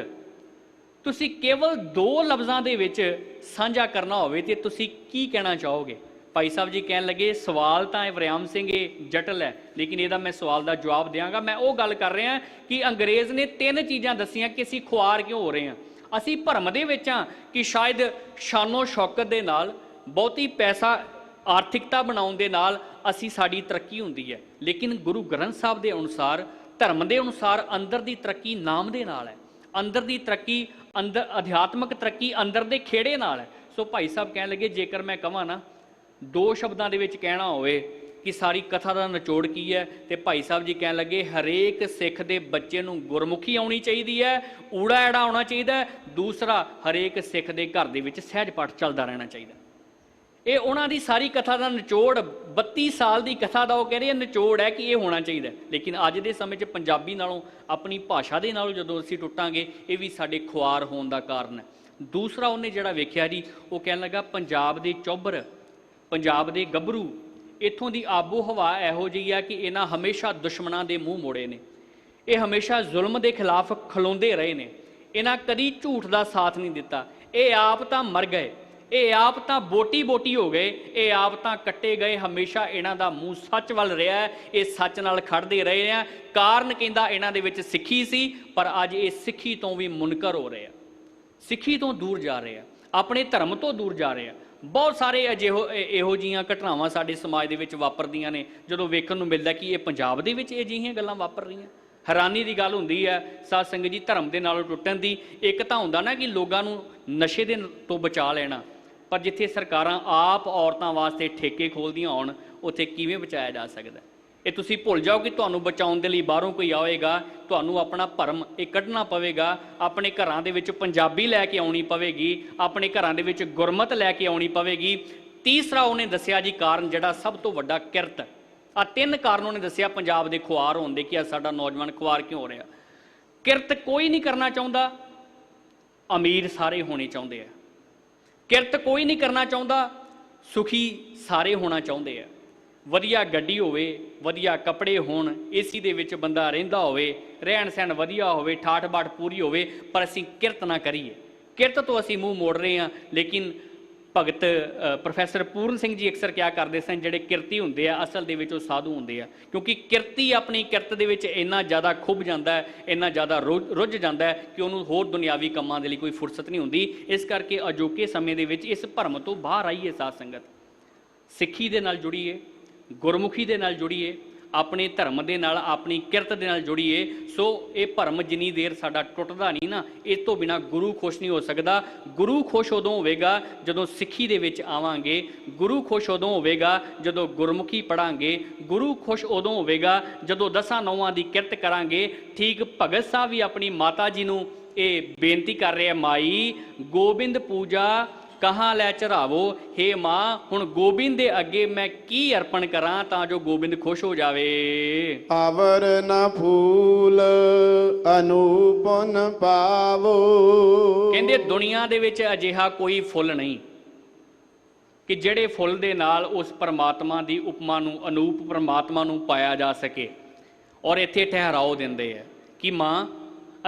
ਤੁਸੀਂ ਕੇਵਲ 2 ਲਫ਼ਜ਼ਾਂ ਦੇ ਵਿੱਚ ਸਾਂਝਾ ਕਰਨਾ ਹੋਵੇ ਤੇ ਤੁਸੀਂ ਕੀ ਕਹਿਣਾ ਚਾਹੋਗੇ? ਭਾਈ ਸਾਹਿਬ ਜੀ ਕਹਿਣ ਲੱਗੇ ਸਵਾਲ ਤਾਂ ਵਰਿਆਮ ਸਿੰਘ ਇਹ ਜਟਲ ਹੈ, ਲੇਕਿਨ ਇਹਦਾ ਮੈਂ ਸਵਾਲ ਦਾ ਜਵਾਬ ਦਿਆਂਗਾ। ਮੈਂ ਉਹ ਗੱਲ ਕਰ ਰਿਹਾ ਕਿ ਅੰਗਰੇਜ਼ ਨੇ 3 ਚੀਜ਼ਾਂ ਦੱਸੀਆਂ ਕਿ ਅਸੀਂ ਖੁਆਰ ਕਿਉਂ ਹੋ ਰਹੇ ਹਾਂ। ਅਸੀਂ ਭਰਮ ਦੇ ਵਿੱਚ ਹਾਂ ਕਿ ਸ਼ਾਇਦ ਸ਼ਾਨੋ ਸ਼ੌਕਤ ਦੇ ਨਾਲ, ਬਹੁਤੀ ਪੈਸਾ ਆਰਥਿਕਤਾ ਬਣਾਉਣ ਦੇ ਨਾਲ ਅਸੀਂ ਸਾਡੀ ਤਰੱਕੀ ਹੁੰਦੀ ਹੈ, ਲੇਕਿਨ ਗੁਰੂ ਗ੍ਰੰਥ ਸਾਹਿਬ ਦੇ ਅਨੁਸਾਰ, ਧਰਮ ਦੇ ਅਨੁਸਾਰ ਅੰਦਰ ਦੀ ਤਰੱਕੀ ਨਾਮ ਦੇ ਨਾਲ ਹੈ। ਅੰਦਰ ਦੀ ਤਰੱਕੀ, ਅੰਦਰ ਅਧਿਆਤਮਕ ਤਰੱਕੀ ਅੰਦਰ ਦੇ ਖੇੜੇ ਨਾਲ ਹੈ। ਸੋ ਭਾਈ ਸਾਹਿਬ ਕਹਿਣ ਲੱਗੇ, ਜੇਕਰ ਮੈਂ ਕਹਾਂ ਨਾ 2 ਸ਼ਬਦਾਂ ਦੇ ਵਿੱਚ ਕਹਿਣਾ ਹੋਵੇ ਕਿ ਸਾਰੀ ਕਥਾ ਦਾ ਨਿਚੋੜ ਕੀ ਹੈ, ਤੇ ਭਾਈ ਸਾਹਿਬ ਜੀ ਕਹਿਣ ਲੱਗੇ ਹਰੇਕ ਸਿੱਖ ਦੇ ਬੱਚੇ ਨੂੰ ਗੁਰਮੁਖੀ ਆਉਣੀ ਚਾਹੀਦੀ ਹੈ, ਊੜਾ ਐੜਾ ਆਉਣਾ ਚਾਹੀਦਾ। ਦੂਸਰਾ, ਹਰੇਕ ਸਿੱਖ ਦੇ ਘਰ ਦੇ ਵਿੱਚ ਸਹਿਜ ਪਾਠ ਚੱਲਦਾ ਰਹਿਣਾ ਚਾਹੀਦਾ। ਇਹ ਉਹਨਾਂ ਦੀ ਸਾਰੀ ਕਥਾ ਦਾ ਨਿਚੋੜ, 32 ਸਾਲ ਦੀ ਕਥਾ ਦਾ ਉਹ ਕਹਿ ਰਹੇ ਨਿਚੋੜ ਹੈ ਕਿ ਇਹ ਹੋਣਾ ਚਾਹੀਦਾ। ਲੇਕਿਨ ਅੱਜ ਦੇ ਸਮੇਂ 'ਚ ਪੰਜਾਬੀ ਨਾਲੋਂ, ਆਪਣੀ ਭਾਸ਼ਾ ਦੇ ਨਾਲੋਂ ਜਦੋਂ ਅਸੀਂ ਟੁੱਟਾਂਗੇ, ਇਹ ਵੀ ਸਾਡੇ ਖੁਆਰ ਹੋਣ ਦਾ ਕਾਰਨ ਹੈ। ਦੂਸਰਾ ਉਹਨੇ ਜਿਹੜਾ ਵੇਖਿਆ ਜੀ, ਉਹ ਕਹਿਣ ਲੱਗਾ ਪੰਜਾਬ ਦੇ ਚੌਬਰ, ਪੰਜਾਬ ਦੇ ਗੱਭਰੂ, ਇੱਥੋਂ ਦੀ ਆਬੋ ਹਵਾ ਇਹੋ ਜਿਹੀ ਆ ਕਿ ਇਹਨਾਂ ਹਮੇਸ਼ਾ ਦੁਸ਼ਮਣਾਂ ਦੇ ਮੂੰਹ ਮੋੜੇ ਨੇ, ਇਹ ਹਮੇਸ਼ਾ ਜ਼ੁਲਮ ਦੇ ਖਿਲਾਫ ਖਲੋਂਦੇ ਰਹੇ ਨੇ, ਇਹਨਾਂ ਕਦੀ ਝੂਠ ਦਾ ਸਾਥ ਨਹੀਂ ਦਿੱਤਾ। ਇਹ ਆਪ ਤਾਂ ਮਰ ਗਏ, ਇਹ ਆਪ ਤਾਂ ਬੋਟੀ ਹੋ ਗਏ, ਇਹ ਆਪ ਤਾਂ ਕੱਟੇ ਗਏ। ਹਮੇਸ਼ਾ ਇਹਨਾਂ ਦਾ ਮੂੰਹ ਸੱਚ ਵੱਲ ਰਿਹਾ, ਇਹ ਸੱਚ ਨਾਲ ਖੜਦੇ ਰਹੇ ਆ। ਕਾਰਨ ਕਹਿੰਦਾ ਇਹਨਾਂ ਦੇ ਵਿੱਚ ਸਿੱਖੀ ਸੀ, ਪਰ ਅੱਜ ਇਹ ਸਿੱਖੀ ਤੋਂ ਵੀ ਮੁਨਕਰ ਹੋ ਰਹੇ ਆ, ਸਿੱਖੀ ਤੋਂ ਦੂਰ ਜਾ ਰਹੇ ਆ, ਆਪਣੇ ਧਰਮ ਤੋਂ ਦੂਰ ਜਾ ਰਹੇ ਆ। ਬਹੁਤ ਸਾਰੇ ਇਹੋ ਜਿਹੀਆਂ ਘਟਨਾਵਾਂ ਸਾਡੇ ਸਮਾਜ ਦੇ ਵਿੱਚ ਵਾਪਰਦੀਆਂ ਨੇ, ਜਦੋਂ ਵੇਖਣ ਨੂੰ ਮਿਲਦਾ ਕਿ ਇਹ ਪੰਜਾਬ ਦੇ ਵਿੱਚ ਅਜਿਹੀਆਂ ਗੱਲਾਂ ਵਾਪਰ ਰਹੀਆਂ। ਹੈਰਾਨੀ ਦੀ ਗੱਲ ਹੁੰਦੀ ਹੈ ਸਾਧ ਸੰਗਤ ਜੀ, ਧਰਮ ਦੇ ਨਾਲੋਂ ਟੁੱਟਣ ਦੀ। ਇੱਕ ਤਾਂ ਹੁੰਦਾ ਨਾ ਕਿ ਲੋਕਾਂ ਨੂੰ ਨਸ਼ੇ ਦੇ ਤੋਂ ਬਚਾ ਲੈਣਾ, ਪਰ ਜਿੱਥੇ ਸਰਕਾਰਾਂ ਆਪ ਔਰਤਾਂ ਵਾਸਤੇ ਠੇਕੇ ਖੋਲ੍ਹਦੀਆਂ ਹੋਣ, ਉੱਥੇ ਕਿਵੇਂ ਬਚਾਇਆ ਜਾ ਸਕਦਾ? ਇਹ ਤੁਸੀਂ ਭੁੱਲ ਜਾਓ ਕਿ ਤੁਹਾਨੂੰ ਬਚਾਉਣ ਦੇ ਲਈ ਬਾਹਰੋਂ ਕੋਈ ਆਵੇਗਾ, ਤੁਹਾਨੂੰ ਆਪਣਾ ਭਰਮ ਇਹ ਕੱਢਣਾ ਪਵੇਗਾ, ਆਪਣੇ ਘਰਾਂ ਦੇ ਵਿੱਚ ਪੰਜਾਬੀ ਲੈ ਕੇ ਆਉਣੀ ਪਵੇਗੀ, ਆਪਣੇ ਘਰਾਂ ਦੇ ਵਿੱਚ ਗੁਰਮਤ ਲੈ ਕੇ ਆਉਣੀ ਪਵੇਗੀ। ਤੀਸਰਾ ਉਹਨੇ ਦੱਸਿਆ ਜੀ ਕਾਰਨ, ਜਿਹੜਾ ਸਭ ਤੋਂ ਵੱਡਾ, ਕਿਰਤ। ਆ 3 ਕਾਰਨ ਉਹਨੇ ਦੱਸਿਆ ਪੰਜਾਬ ਦੇ ਖੁਆਰ ਹੋਣ ਦੇ, ਕਿ ਸਾਡਾ ਨੌਜਵਾਨ ਖੁਆਰ ਕਿਉਂ ਹੋ ਰਿਹਾ। ਕਿਰਤ ਕੋਈ ਨਹੀਂ ਕਰਨਾ ਚਾਹੁੰਦਾ, ਅਮੀਰ ਸਾਰੇ ਹੋਣੇ ਚਾਹੁੰਦੇ ਆ। ਕਿਰਤ ਕੋਈ ਨਹੀਂ ਕਰਨਾ ਚਾਹੁੰਦਾ, ਸੁਖੀ ਸਾਰੇ ਹੋਣਾ ਚਾਹੁੰਦੇ ਆ। ਵਧੀਆ ਗੱਡੀ ਹੋਵੇ, ਵਧੀਆ ਕੱਪੜੇ ਹੋਣ, ਏਸੀ ਦੇ ਵਿੱਚ ਬੰਦਾ ਰਹਿੰਦਾ ਹੋਵੇ, ਰਹਿਣ ਸਹਿਣ ਵਧੀਆ ਹੋਵੇ, ਠਾਠ ਬਾਠ ਪੂਰੀ ਹੋਵੇ, ਪਰ ਅਸੀਂ ਕਿਰਤ ਨਾ ਕਰੀਏ। ਕਿਰਤ ਤੋਂ ਅਸੀਂ ਮੂੰਹ ਮੋੜ ਰਹੇ ਹਾਂ। ਲੇਕਿਨ ਭਗਤ ਪ੍ਰੋਫੈਸਰ ਪੂਰਨ ਸਿੰਘ ਜੀ ਅਕਸਰ ਕਿਹਾ ਕਰਦੇ ਸਨ, ਜਿਹੜੇ ਕਿਰਤੀ ਹੁੰਦੇ ਆ ਅਸਲ ਦੇ ਵਿੱਚ ਉਹ ਸਾਧੂ ਹੁੰਦੇ ਆ, ਕਿਉਂਕਿ ਕਿਰਤੀ ਆਪਣੀ ਕਿਰਤ ਦੇ ਵਿੱਚ ਇੰਨਾ ਜ਼ਿਆਦਾ ਖੁੱਭ ਜਾਂਦਾ ਹੈ, ਇੰਨਾ ਜ਼ਿਆਦਾ ਰੁੱਝ ਜਾਂਦਾ ਹੈ ਕਿ ਉਹਨੂੰ ਹੋਰ ਦੁਨਿਆਵੀ ਕੰਮਾਂ ਦੇ ਲਈ ਕੋਈ ਫੁਰਸਤ ਨਹੀਂ ਹੁੰਦੀ। ਇਸ ਕਰਕੇ ਅਜੋਕੇ ਸਮੇਂ ਦੇ ਵਿੱਚ ਇਸ ਭਰਮ ਤੋਂ ਬਾਹਰ ਆਈਏ ਸਾਧ ਸੰਗਤ, ਸਿੱਖੀ ਦੇ ਨਾਲ ਜੁੜੀਏ, ਗੁਰਮੁਖੀ ਦੇ ਨਾਲ ਜੁੜੀਏ, ਆਪਣੇ ਧਰਮ ਦੇ ਨਾਲ, ਆਪਣੀ ਕਿਰਤ ਦੇ ਨਾਲ ਜੁੜੀਏ। ਸੋ ਇਹ ਭਰਮ ਜਿੰਨੀ ਦੇਰ ਸਾਡਾ ਟੁੱਟਦਾ ਨਹੀਂ ਨਾ, ਇਸ ਤੋਂ ਬਿਨਾਂ ਗੁਰੂ ਖੁਸ਼ ਨਹੀਂ ਹੋ ਸਕਦਾ। ਗੁਰੂ ਖੁਸ਼ ਉਦੋਂ ਹੋਵੇਗਾ ਜਦੋਂ ਸਿੱਖੀ ਦੇ ਵਿੱਚ ਆਵਾਂਗੇ, ਗੁਰੂ ਖੁਸ਼ ਉਦੋਂ ਹੋਵੇਗਾ ਜਦੋਂ ਗੁਰਮੁਖੀ ਪੜਾਂਗੇ, ਗੁਰੂ ਖੁਸ਼ ਉਦੋਂ ਹੋਵੇਗਾ ਜਦੋਂ 10 ਨੌਆਂ ਦੀ ਕਿਰਤ ਕਰਾਂਗੇ। ਠੀਕ ਭਗਤ ਸਾਹਿਬ ਵੀ ਆਪਣੀ ਮਾਤਾ ਜੀ ਨੂੰ ਇਹ ਬੇਨਤੀ ਕਰ ਰਹੇ ਆ, ਮਾਈ ਗੋਬਿੰਦ ਪੂਜਾ ਕਹਾਂ ਲੈ ਚੜਾਵੋ, ਹੇ ਮਾਂ ਹੁਣ ਗੋਬਿੰਦ ਦੇ ਅੱਗੇ ਮੈਂ ਕੀ ਅਰਪਣ ਕਰਾਂ ਤਾਂ ਜੋ ਗੋਬਿੰਦ ਖੁਸ਼ ਹੋ ਜਾਵੇ। ਆਵਰ ਨਾ ਫੂਲ ਅਨੂਪਨ ਪਾਵੋ। ਕਹਿੰਦੇ ਦੁਨੀਆ ਦੇ ਵਿੱਚ ਅਜਿਹਾ ਕੋਈ ਫੁੱਲ ਨਹੀਂ ਕਿ ਜਿਹੜੇ ਫੁੱਲ ਦੇ ਨਾਲ ਉਸ ਪਰਮਾਤਮਾ ਦੀ ਉਪਮਾ ਨੂੰ, ਅਨੂਪ ਪਰਮਾਤਮਾ ਨੂੰ ਪਾਇਆ ਜਾ ਸਕੇ। ਔਰ ਇੱਥੇ ਠਹਿਰਾਓ ਦਿੰਦੇ ਆ ਕਿ ਮਾਂ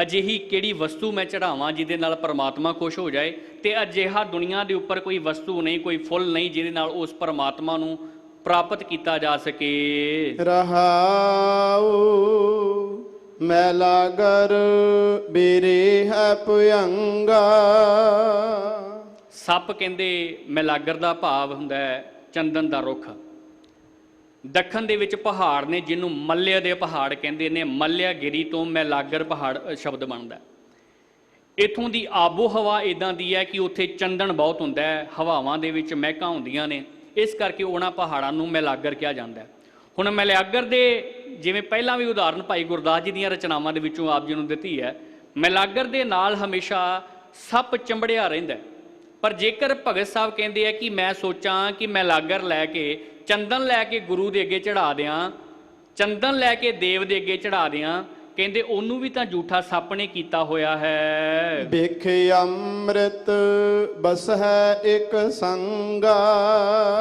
ਅਜਿਹੀ ਕਿਹੜੀ ਵਸਤੂ ਮੈਂ ਚੜਾਵਾਂ ਜਿਹਦੇ ਨਾਲ ਪਰਮਾਤਮਾ ਖੁਸ਼ ਹੋ ਜਾਏ। ਤੇ ਅਜਿਹਾ ਦੁਨੀਆ ਦੇ ਉੱਪਰ ਕੋਈ ਵਸਤੂ ਨਹੀਂ, ਕੋਈ ਫੁੱਲ ਨਹੀਂ ਜਿਹਦੇ ਨਾਲ ਉਸ ਪਰਮਾਤਮਾ ਨੂੰ ਪ੍ਰਾਪਤ ਕੀਤਾ ਜਾ ਸਕੇ। ਰਹਾਉ ਮੈਲਾ ਗਰ ਬੇਰੇ ਹੈ ਭਯੰਗਾ। ਸੱਪ ਕਹਿੰਦੇ ਮੈਲਾਗਰ ਦਾ ਭਾਵ ਹੁੰਦਾ ਹੈ ਚੰਦਨ ਦਾ ਰੁੱਖ। ਦੱਖਣ ਦੇ ਵਿੱਚ ਪਹਾੜ ਨੇ ਜਿਹਨੂੰ ਮੱਲਿਆ ਦੇ ਪਹਾੜ ਕਹਿੰਦੇ ਨੇ, ਮੱਲਿਆਗਿਰੀ ਤੋਂ ਮੈਲਾਗਰ ਪਹਾੜ ਸ਼ਬਦ ਬਣਦਾ। ਇੱਥੋਂ ਦੀ ਆਬੋ ਹਵਾ ਇਦਾਂ ਦੀ ਹੈ ਕਿ ਉੱਥੇ ਚੰਦਨ ਬਹੁਤ ਹੁੰਦਾ ਹੈ, ਹਵਾਵਾਂ ਦੇ ਵਿੱਚ ਮਹਿਕਾਂ ਹੁੰਦੀਆਂ ਨੇ, ਇਸ ਕਰਕੇ ਉਹਨਾਂ ਪਹਾੜਾਂ ਨੂੰ ਮੈਲਾਗਰ ਕਿਹਾ ਜਾਂਦਾ ਹੈ। ਹੁਣ ਮੈਲਾਗਰ ਦੇ ਜਿਵੇਂ ਪਹਿਲਾਂ ਵੀ ਉਦਾਹਰਨ ਭਾਈ ਗੁਰਦਾਸ ਜੀ ਦੀਆਂ ਰਚਨਾਵਾਂ ਦੇ ਵਿੱਚੋਂ ਆਪ ਜੀ ਨੂੰ ਦਿੱਤੀ ਹੈ, ਮੈਲਾਗਰ ਦੇ ਨਾਲ ਹਮੇਸ਼ਾ ਸੱਪ ਚੰਬੜਿਆ ਰਹਿੰਦਾ। ਪਰ ਜੇਕਰ ਭਗਤ ਸਾਹਿਬ ਕਹਿੰਦੇ ਆ ਕਿ ਮੈਂ ਸੋਚਾਂ ਕਿ ਮੈਲਾਗਰ ਲੈ ਕੇ, ਚੰਦਨ ਲੈ ਕੇ ਗੁਰੂ ਦੇ ਅੱਗੇ ਚੜਾ ਦਿਆਂ, ਚੰਦਨ ਲੈ ਕੇ ਦੇਵ ਦੇ ਅੱਗੇ ਚੜਾ ਦਿਆਂ, ਕਹਿੰਦੇ ਉਹਨੂੰ ਵੀ ਤਾਂ ਝੂਠਾ ਸੱਪ ਨੇ ਕੀਤਾ ਹੋਇਆ ਹੈ। ਬਿਖ ਅੰਮ੍ਰਿਤ ਬਸ ਹੈ ਇੱਕ ਸੰਗਾ।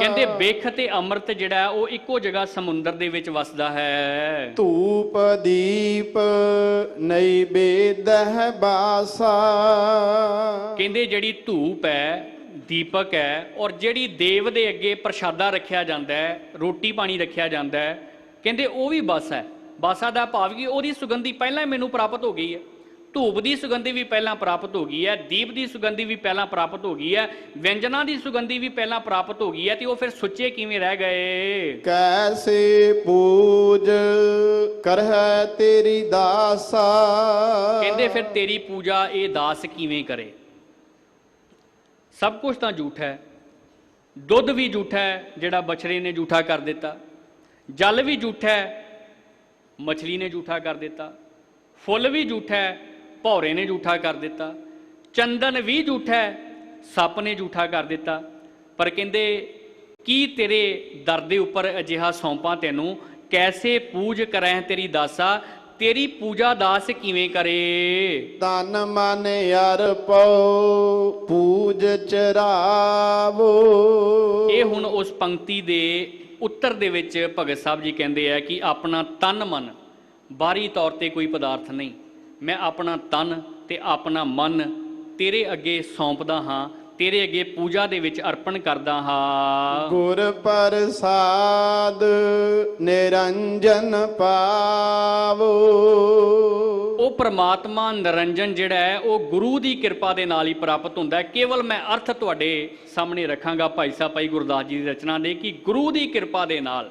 ਕਹਿੰਦੇ ਬਿਖ ਤੇ ਅੰਮ੍ਰਿਤ ਜਿਹੜਾ ਉਹ ਇੱਕੋ ਜਗ੍ਹਾ ਸਮੁੰਦਰ ਦੇ ਵਿੱਚ ਵਸਦਾ ਹੈ। ਧੂਪ ਦੀਪ ਨੈਵੇਦ੍ਯ ਬਾਸਾ। ਕਹਿੰਦੇ ਜਿਹੜੀ ਧੂਪ ਹੈ, ਦੀਪਕ ਹੈ, ਔਰ ਜਿਹੜੀ ਦੇਵ ਦੇ ਅੱਗੇ ਪ੍ਰਸ਼ਾਦਾ ਰੱਖਿਆ ਜਾਂਦਾ ਹੈ, ਰੋਟੀ ਪਾਣੀ ਰੱਖਿਆ ਜਾਂਦਾ ਹੈ, ਕਹਿੰਦੇ ਉਹ ਵੀ ਬਸ ਹੈ। ਬਾਸਾ ਦਾ ਭਾਵ ਕਿ ਉਹਦੀ ਸੁਗੰਧੀ ਪਹਿਲਾਂ ਹੀ ਮੈਨੂੰ ਪ੍ਰਾਪਤ ਹੋ ਗਈ ਹੈ। ਧੂਪ ਦੀ ਸੁਗੰਧੀ ਵੀ ਪਹਿਲਾਂ ਪ੍ਰਾਪਤ ਹੋ ਗਈ ਹੈ, ਦੀਪ ਦੀ ਸੁਗੰਧੀ ਵੀ ਪਹਿਲਾਂ ਪ੍ਰਾਪਤ ਹੋ ਗਈ ਹੈ, ਵਿਅੰਜਨਾਂ ਦੀ ਸੁਗੰਧੀ ਵੀ ਪਹਿਲਾਂ ਪ੍ਰਾਪਤ ਹੋ ਗਈ ਹੈ, ਤੇ ਉਹ ਫਿਰ ਸੁੱਚੇ ਕਿਵੇਂ ਰਹਿ ਗਏ? ਕੈਸੇ ਪੂਜ ਕਰਹਿ ਤੇਰੀ ਦਾਸਾ। ਕਹਿੰਦੇ ਫਿਰ ਤੇਰੀ ਪੂਜਾ ਇਹ ਦਾਸ ਕਿਵੇਂ ਕਰੇ? ਸਭ ਕੁਝ ਤਾਂ ਝੂਠਾ ਹੈ। ਦੁੱਧ ਵੀ ਝੂਠਾ ਹੈ ਜਿਹੜਾ ਬਛੜੇ ਨੇ ਝੂਠਾ ਕਰ ਦਿੱਤਾ, ਜਲ ਵੀ ਝੂਠਾ ਹੈ ਮਛਲੀ ਨੇ ਝੂਠਾ ਕਰ ਦਿੱਤਾ, ਫੁੱਲ ਵੀ ਝੂਠਾ ਹੈ ਭੌਰੇ ਨੇ ਝੂਠਾ ਕਰ ਦਿੱਤਾ, ਚੰਦਨ ਵੀ ਝੂਠਾ ਹੈ ਸੱਪ ਨੇ ਝੂਠਾ ਕਰ ਦਿੱਤਾ। ਪਰ ਕਹਿੰਦੇ ਕੀ ਤੇਰੇ ਦਰ ਦੇ ਉੱਪਰ ਅਜਿਹਾ ਸੌਂਪਾਂ ਤੈਨੂੰ, ਕੈਸੇ ਪੂਜ ਕਰੈ ਤੇਰੀ ਦਾਸਾ, ਤੇਰੀ ਪੂਜਾ ਦਾਸ ਕਿਵੇਂ ਕਰੇ? ਤਨ ਮਨ ਅਰਪਉ ਪੂਜ ਚਰਾਵੋ। ਇਹ ਹੁਣ ਉਸ ਪੰਕਤੀ ਦੇ ਉੱਤਰ ਦੇ ਵਿੱਚ ਭਗਤ ਸਾਹਿਬ ਜੀ ਕਹਿੰਦੇ ਆ ਕਿ ਆਪਣਾ ਤਨ ਮਨ, ਬਾਹਰੀ ਤੌਰ ਤੇ ਕੋਈ ਪਦਾਰਥ ਨਹੀਂ, ਮੈਂ ਆਪਣਾ ਤਨ ਤੇ ਆਪਣਾ ਮਨ ਤੇਰੇ ਅੱਗੇ ਸੌਂਪਦਾ ਹਾਂ, ਤੇਰੇ ਅੱਗੇ ਪੂਜਾ ਦੇ ਵਿੱਚ ਅਰਪਣ ਕਰਦਾ ਹਾਂ। ਗੁਰ ਪ੍ਰਸਾਦ ਨਿਰੰਜਨ ਪਾਵੋ। ਉਹ ਪ੍ਰਮਾਤਮਾ ਨਿਰੰਜਨ ਜਿਹੜਾ ਹੈ ਉਹ ਗੁਰੂ ਦੀ ਕਿਰਪਾ ਦੇ ਨਾਲ ਹੀ ਪ੍ਰਾਪਤ ਹੁੰਦਾ ਹੈ। ਕੇਵਲ ਮੈਂ ਅਰਥ ਤੁਹਾਡੇ ਸਾਹਮਣੇ ਰੱਖਾਂਗਾ ਭਾਈ ਸਾਹਿਬ ਭਾਈ ਗੁਰਦਾਸ ਜੀ ਦੀ ਰਚਨਾ ਦੇ ਕਿ ਗੁਰੂ ਦੀ ਕਿਰਪਾ ਦੇ ਨਾਲ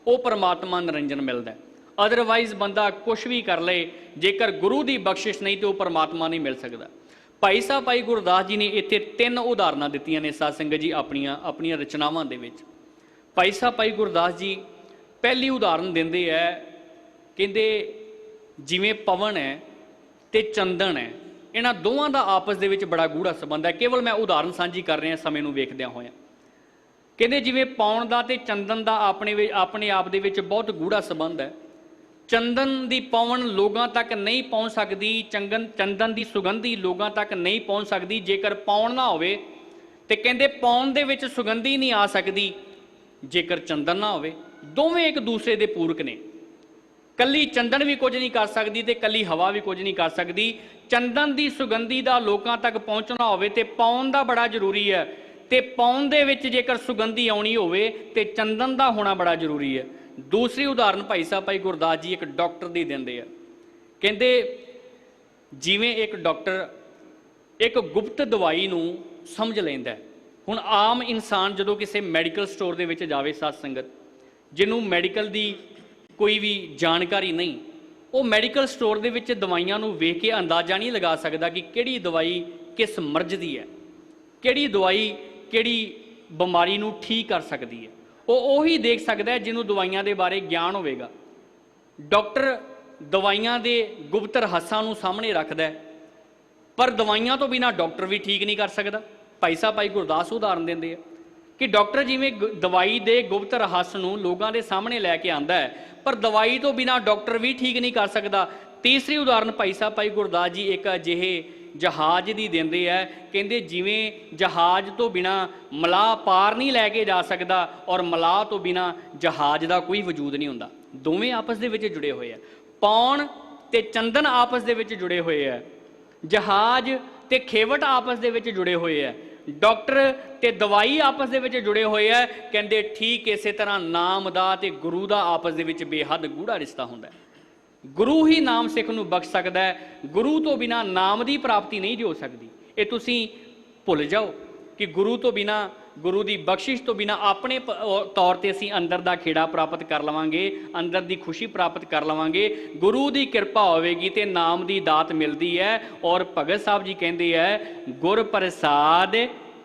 ਉਹ ਪ੍ਰਮਾਤਮਾ ਨਿਰੰਜਨ ਮਿਲਦਾ ਹੈ। ਅਦਰਵਾਈਜ਼ ਬੰਦਾ ਕੁਛ ਵੀ ਕਰ ਲਏ, ਜੇਕਰ ਗੁਰੂ ਦੀ ਬਖਸ਼ਿਸ਼ ਨਹੀਂ ਤੇ ਉਹ ਪ੍ਰਮਾਤਮਾ ਨਹੀਂ ਮਿਲ ਸਕਦਾ। ਭਾਈ ਸਾਹਿਬ ਭਾਈ ਗੁਰਦਾਸ ਜੀ ਨੇ ਇੱਥੇ 3 ਉਦਾਹਰਨਾਂ ਦਿੱਤੀਆਂ ਨੇ ਸਾਧ ਸੰਗਤ ਜੀ ਆਪਣੀਆਂ ਰਚਨਾਵਾਂ ਦੇ ਵਿੱਚ। ਭਾਈ ਸਾਹਿਬ ਭਾਈ ਗੁਰਦਾਸ ਜੀ ਪਹਿਲੀ ਉਦਾਹਰਨ ਦਿੰਦੇ ਹੈ, ਕਹਿੰਦੇ ਜਿਵੇਂ ਪਵਨ ਹੈ ਤੇ ਚੰਦਨ ਹੈ, ਇਹਨਾਂ ਦੋਵਾਂ ਦਾ ਆਪਸ ਦੇ ਵਿੱਚ ਬੜਾ ਗੂੜਾ ਸੰਬੰਧ ਹੈ। ਕੇਵਲ ਮੈਂ ਉਦਾਹਰਨ ਸਾਂਝੀ ਕਰ ਰਿਹਾ ਸਮੇਂ ਨੂੰ ਵੇਖਦਿਆਂ ਹੋਇਆਂ। ਕਹਿੰਦੇ ਜਿਵੇਂ ਪੌਣ ਦਾ ਤੇ ਚੰਦਨ ਦਾ ਆਪਣੇ ਆਪ ਦੇ ਵਿੱਚ ਬਹੁਤ ਗੂੜਾ ਸੰਬੰਧ ਹੈ। ਚੰਦਨ ਦੀ ਪਵਨ ਲੋਕਾਂ ਤੱਕ ਨਹੀਂ ਪਹੁੰਚ ਸਕਦੀ, ਚੰਦਨ ਦੀ ਸੁਗੰਧੀ ਲੋਕਾਂ ਤੱਕ ਨਹੀਂ ਪਹੁੰਚ ਸਕਦੀ ਜੇਕਰ ਪੌਣ ਨਾ ਹੋਵੇ, ਤੇ ਕਹਿੰਦੇ ਪੌਣ ਦੇ ਵਿੱਚ ਸੁਗੰਧੀ ਨਹੀਂ ਆ ਸਕਦੀ ਜੇਕਰ ਚੰਦਨ ਨਾ ਹੋਵੇ। ਦੋਵੇਂ ਇੱਕ ਦੂਸਰੇ ਦੇ ਪੂਰਕ ਨੇ। ਕੱਲੀ ਚੰਦਨ ਵੀ ਕੁਝ ਨਹੀਂ ਕਰ ਸਕਦੀ ਤੇ ਕੱਲੀ ਹਵਾ ਵੀ ਕੁਝ ਨਹੀਂ ਕਰ ਸਕਦੀ। ਚੰਦਨ ਦੀ ਸੁਗੰਧੀ ਦਾ ਲੋਕਾਂ ਤੱਕ ਪਹੁੰਚਣਾ ਹੋਵੇ ਤੇ ਪੌਣ ਦਾ ਬੜਾ ਜ਼ਰੂਰੀ ਹੈ, ਤੇ ਪੌਣ ਦੇ ਵਿੱਚ ਜੇਕਰ ਸੁਗੰਧੀ ਆਉਣੀ ਹੋਵੇ ਤੇ ਚੰਦਨ ਦਾ ਹੋਣਾ ਬੜਾ ਜ਼ਰੂਰੀ ਹੈ। ਦੂਸਰੀ ਉਦਾਹਰਨ ਭਾਈ ਸਾਹਿਬ ਭਾਈ ਗੁਰਦਾਸ ਜੀ ਇੱਕ ਡਾਕਟਰ ਦੀ ਦਿੰਦੇ ਆ। ਕਹਿੰਦੇ ਜਿਵੇਂ ਇੱਕ ਡਾਕਟਰ ਇੱਕ ਗੁਪਤ ਦਵਾਈ ਨੂੰ ਸਮਝ ਲੈਂਦਾ। ਹੁਣ ਆਮ ਇਨਸਾਨ ਜਦੋਂ ਕਿਸੇ ਮੈਡੀਕਲ ਸਟੋਰ ਦੇ ਵਿੱਚ ਜਾਵੇ, ਸਾਧ ਸੰਗਤ ਜਿਹਨੂੰ ਮੈਡੀਕਲ ਦੀ ਕੋਈ ਵੀ ਜਾਣਕਾਰੀ ਨਹੀਂ, ਉਹ ਮੈਡੀਕਲ ਸਟੋਰ ਦੇ ਵਿੱਚ ਦਵਾਈਆਂ ਨੂੰ ਵੇਖ ਕੇ ਅੰਦਾਜ਼ਾ ਨਹੀਂ ਲਗਾ ਸਕਦਾ ਕਿ ਕਿਹੜੀ ਦਵਾਈ ਕਿਸ ਮਰਜ਼ ਦੀ ਹੈ, ਕਿਹੜੀ ਦਵਾਈ ਕਿਹੜੀ ਬਿਮਾਰੀ ਨੂੰ ਠੀਕ ਕਰ ਸਕਦੀ ਹੈ। ਉਹ ਉਹੀ ਦੇਖ ਸਕਦਾ ਹੈ ਜਿਹਨੂੰ ਦਵਾਈਆਂ ਦੇ ਬਾਰੇ ਗਿਆਨ ਹੋਵੇਗਾ। ਡਾਕਟਰ ਦਵਾਈਆਂ ਦੇ ਗੁਪਤ ਰਹੱਸਾਂ ਨੂੰ ਸਾਹਮਣੇ ਰੱਖਦਾ ਹੈ, ਪਰ ਦਵਾਈਆਂ ਤੋਂ ਬਿਨਾਂ ਡਾਕਟਰ ਵੀ ਠੀਕ ਨਹੀਂ ਕਰ ਸਕਦਾ। ਭਾਈ ਸਾਹਿਬ ਭਾਈ ਗੁਰਦਾਸ ਉਦਾਹਰਨ ਦਿੰਦੇ ਆ ਕਿ ਡਾਕਟਰ ਜਿਵੇਂ ਦਵਾਈ ਦੇ ਗੁਪਤ ਰਹੱਸ ਨੂੰ ਲੋਕਾਂ ਦੇ ਸਾਹਮਣੇ ਲੈ ਕੇ ਆਂਦਾ ਹੈ, ਪਰ ਦਵਾਈ ਤੋਂ ਬਿਨਾਂ ਡਾਕਟਰ ਵੀ ਠੀਕ ਨਹੀਂ ਕਰ ਸਕਦਾ। ਤੀਸਰੀ ਉਦਾਹਰਨ ਭਾਈ ਸਾਹਿਬ ਭਾਈ ਗੁਰਦਾਸ ਜੀ ਇੱਕ ਅਜਿਹੇ ਜਹਾਜ਼ ਦੀ ਦਿੰਦੇ ਹੈ। ਕਹਿੰਦੇ ਜਿਵੇਂ ਜਹਾਜ਼ ਤੋਂ ਬਿਨਾਂ ਮਲਾਹ ਪਾਰ ਨਹੀਂ ਲੈ ਕੇ ਜਾ ਸਕਦਾ, ਔਰ ਮਲਾਹ ਤੋਂ ਬਿਨਾਂ ਜਹਾਜ਼ ਦਾ ਕੋਈ ਵਜੂਦ ਨਹੀਂ ਹੁੰਦਾ। ਦੋਵੇਂ ਆਪਸ ਦੇ ਵਿੱਚ ਜੁੜੇ ਹੋਏ ਆ। ਪੌਣ ਤੇ ਚੰਦਨ ਆਪਸ ਦੇ ਵਿੱਚ ਜੁੜੇ ਹੋਏ ਆ, ਜਹਾਜ਼ ਤੇ ਖੇਵਟ ਆਪਸ ਦੇ ਵਿੱਚ ਜੁੜੇ ਹੋਏ ਆ, ਡਾਕਟਰ ਤੇ ਦਵਾਈ ਆਪਸ ਦੇ ਵਿੱਚ ਜੁੜੇ ਹੋਏ ਆ। ਕਹਿੰਦੇ ਠੀਕ ਇਸੇ ਤਰ੍ਹਾਂ ਨਾਮ ਦਾ ਤੇ ਗੁਰੂ ਦਾ ਆਪਸ ਦੇ ਵਿੱਚ ਬੇਹੱਦ ਗੂੜਾ ਰਿਸ਼ਤਾ ਹੁੰਦਾ ਹੈ। ਗੁਰੂ ਹੀ ਨਾਮ ਸਿੱਖ ਨੂੰ ਬਖਸ਼ ਸਕਦਾ ਹੈ, ਗੁਰੂ ਤੋਂ ਬਿਨਾਂ ਨਾਮ ਦੀ ਪ੍ਰਾਪਤੀ ਨਹੀਂ ਹੋ ਸਕਦੀ। ਇਹ ਤੁਸੀਂ ਭੁੱਲ ਜਾਓ ਕਿ ਗੁਰੂ ਤੋਂ ਬਿਨਾਂ, ਗੁਰੂ ਦੀ ਬਖਸ਼ਿਸ਼ ਤੋਂ ਬਿਨਾਂ ਆਪਣੇ ਤੌਰ ਤੇ ਅਸੀਂ ਅੰਦਰ ਦਾ ਖੇੜਾ ਪ੍ਰਾਪਤ ਕਰ ਲਵਾਂਗੇ, ਅੰਦਰ ਦੀ ਖੁਸ਼ੀ ਪ੍ਰਾਪਤ ਕਰ ਲਵਾਂਗੇ। ਗੁਰੂ ਦੀ ਕਿਰਪਾ ਹੋਵੇਗੀ ਤੇ ਨਾਮ ਦੀ ਦਾਤ ਮਿਲਦੀ ਹੈ। ਔਰ ਭਗਤ ਸਾਹਿਬ ਜੀ ਕਹਿੰਦੇ ਹੈ ਗੁਰ ਪ੍ਰਸਾਦ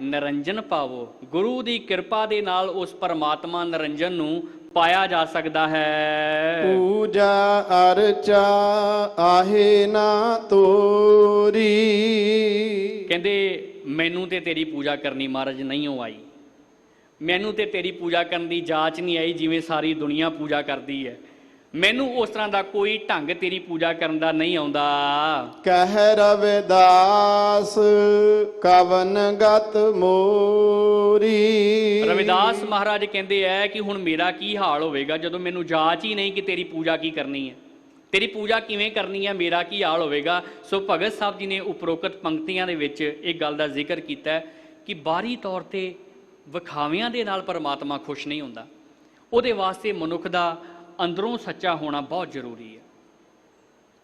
ਨਿਰੰਜਨ ਪਾਵੋ। ਗੁਰੂ ਦੀ ਕਿਰਪਾ ਦੇ ਨਾਲ ਉਸ ਪਰਮਾਤਮਾ ਨਿਰੰਜਨ ਨੂੰ ਪਾਇਆ ਜਾ ਸਕਦਾ ਹੈ। ਪੂਜਾ ਅਰਚਾ ਆਹੇ ਨਾ ਤੋਰੀ। ਕਹਿੰਦੇ ਮੈਨੂੰ ਤੇ ਤੇਰੀ ਪੂਜਾ ਕਰਨੀ ਮਹਾਰਾਜ ਨਹੀਂ ਹੋ ਆਈ, ਮੈਨੂੰ ਤੇ ਤੇਰੀ ਪੂਜਾ ਕਰਨ ਦੀ ਜਾਚ ਨਹੀਂ ਆਈ ਜਿਵੇਂ ਸਾਰੀ ਦੁਨੀਆ ਪੂਜਾ ਕਰਦੀ ਹੈ। ਮੈਨੂੰ ਉਸ ਤਰ੍ਹਾਂ ਦਾ ਕੋਈ ਢੰਗ ਤੇਰੀ ਪੂਜਾ ਕਰਨ ਦਾ ਨਹੀਂ ਆਉਂਦਾ। ਕਹਿ ਰਵਿਦਾਸ ਕਵਨ ਗਤ ਮੋਰੀ। ਰਵਿਦਾਸ ਮਹਾਰਾਜ ਕਹਿੰਦੇ ਹੈ ਕਿ ਹੁਣ ਮੇਰਾ ਕੀ ਹਾਲ ਹੋਵੇਗਾ ਜਦੋਂ ਮੈਨੂੰ ਜਾਚ ਹੀ ਨਹੀਂ ਕਿ ਤੇਰੀ ਪੂਜਾ ਕੀ ਕਰਨੀ ਹੈ, ਤੇਰੀ ਪੂਜਾ ਕਿਵੇਂ ਕਰਨੀ ਹੈ, ਮੇਰਾ ਕੀ ਹਾਲ ਹੋਵੇਗਾ। ਸੋ ਭਗਤ ਸਾਹਿਬ ਜੀ ਨੇ ਉਪਰੋਕਤ ਪੰਕਤੀਆਂ ਦੇ ਵਿੱਚ ਇਹ ਗੱਲ ਦਾ ਜ਼ਿਕਰ ਕੀਤਾ ਹੈ ਕਿ ਬਾਹਰੀ ਤੌਰ ਤੇ ਵਿਖਾਵਿਆਂ ਦੇ ਨਾਲ ਪਰਮਾਤਮਾ ਖੁਸ਼ ਨਹੀਂ ਹੁੰਦਾ। ਉਹਦੇ ਵਾਸਤੇ ਮਨੁੱਖ ਦਾ ਅੰਦਰੋਂ ਸੱਚਾ ਹੋਣਾ ਬਹੁਤ ਜ਼ਰੂਰੀ ਹੈ,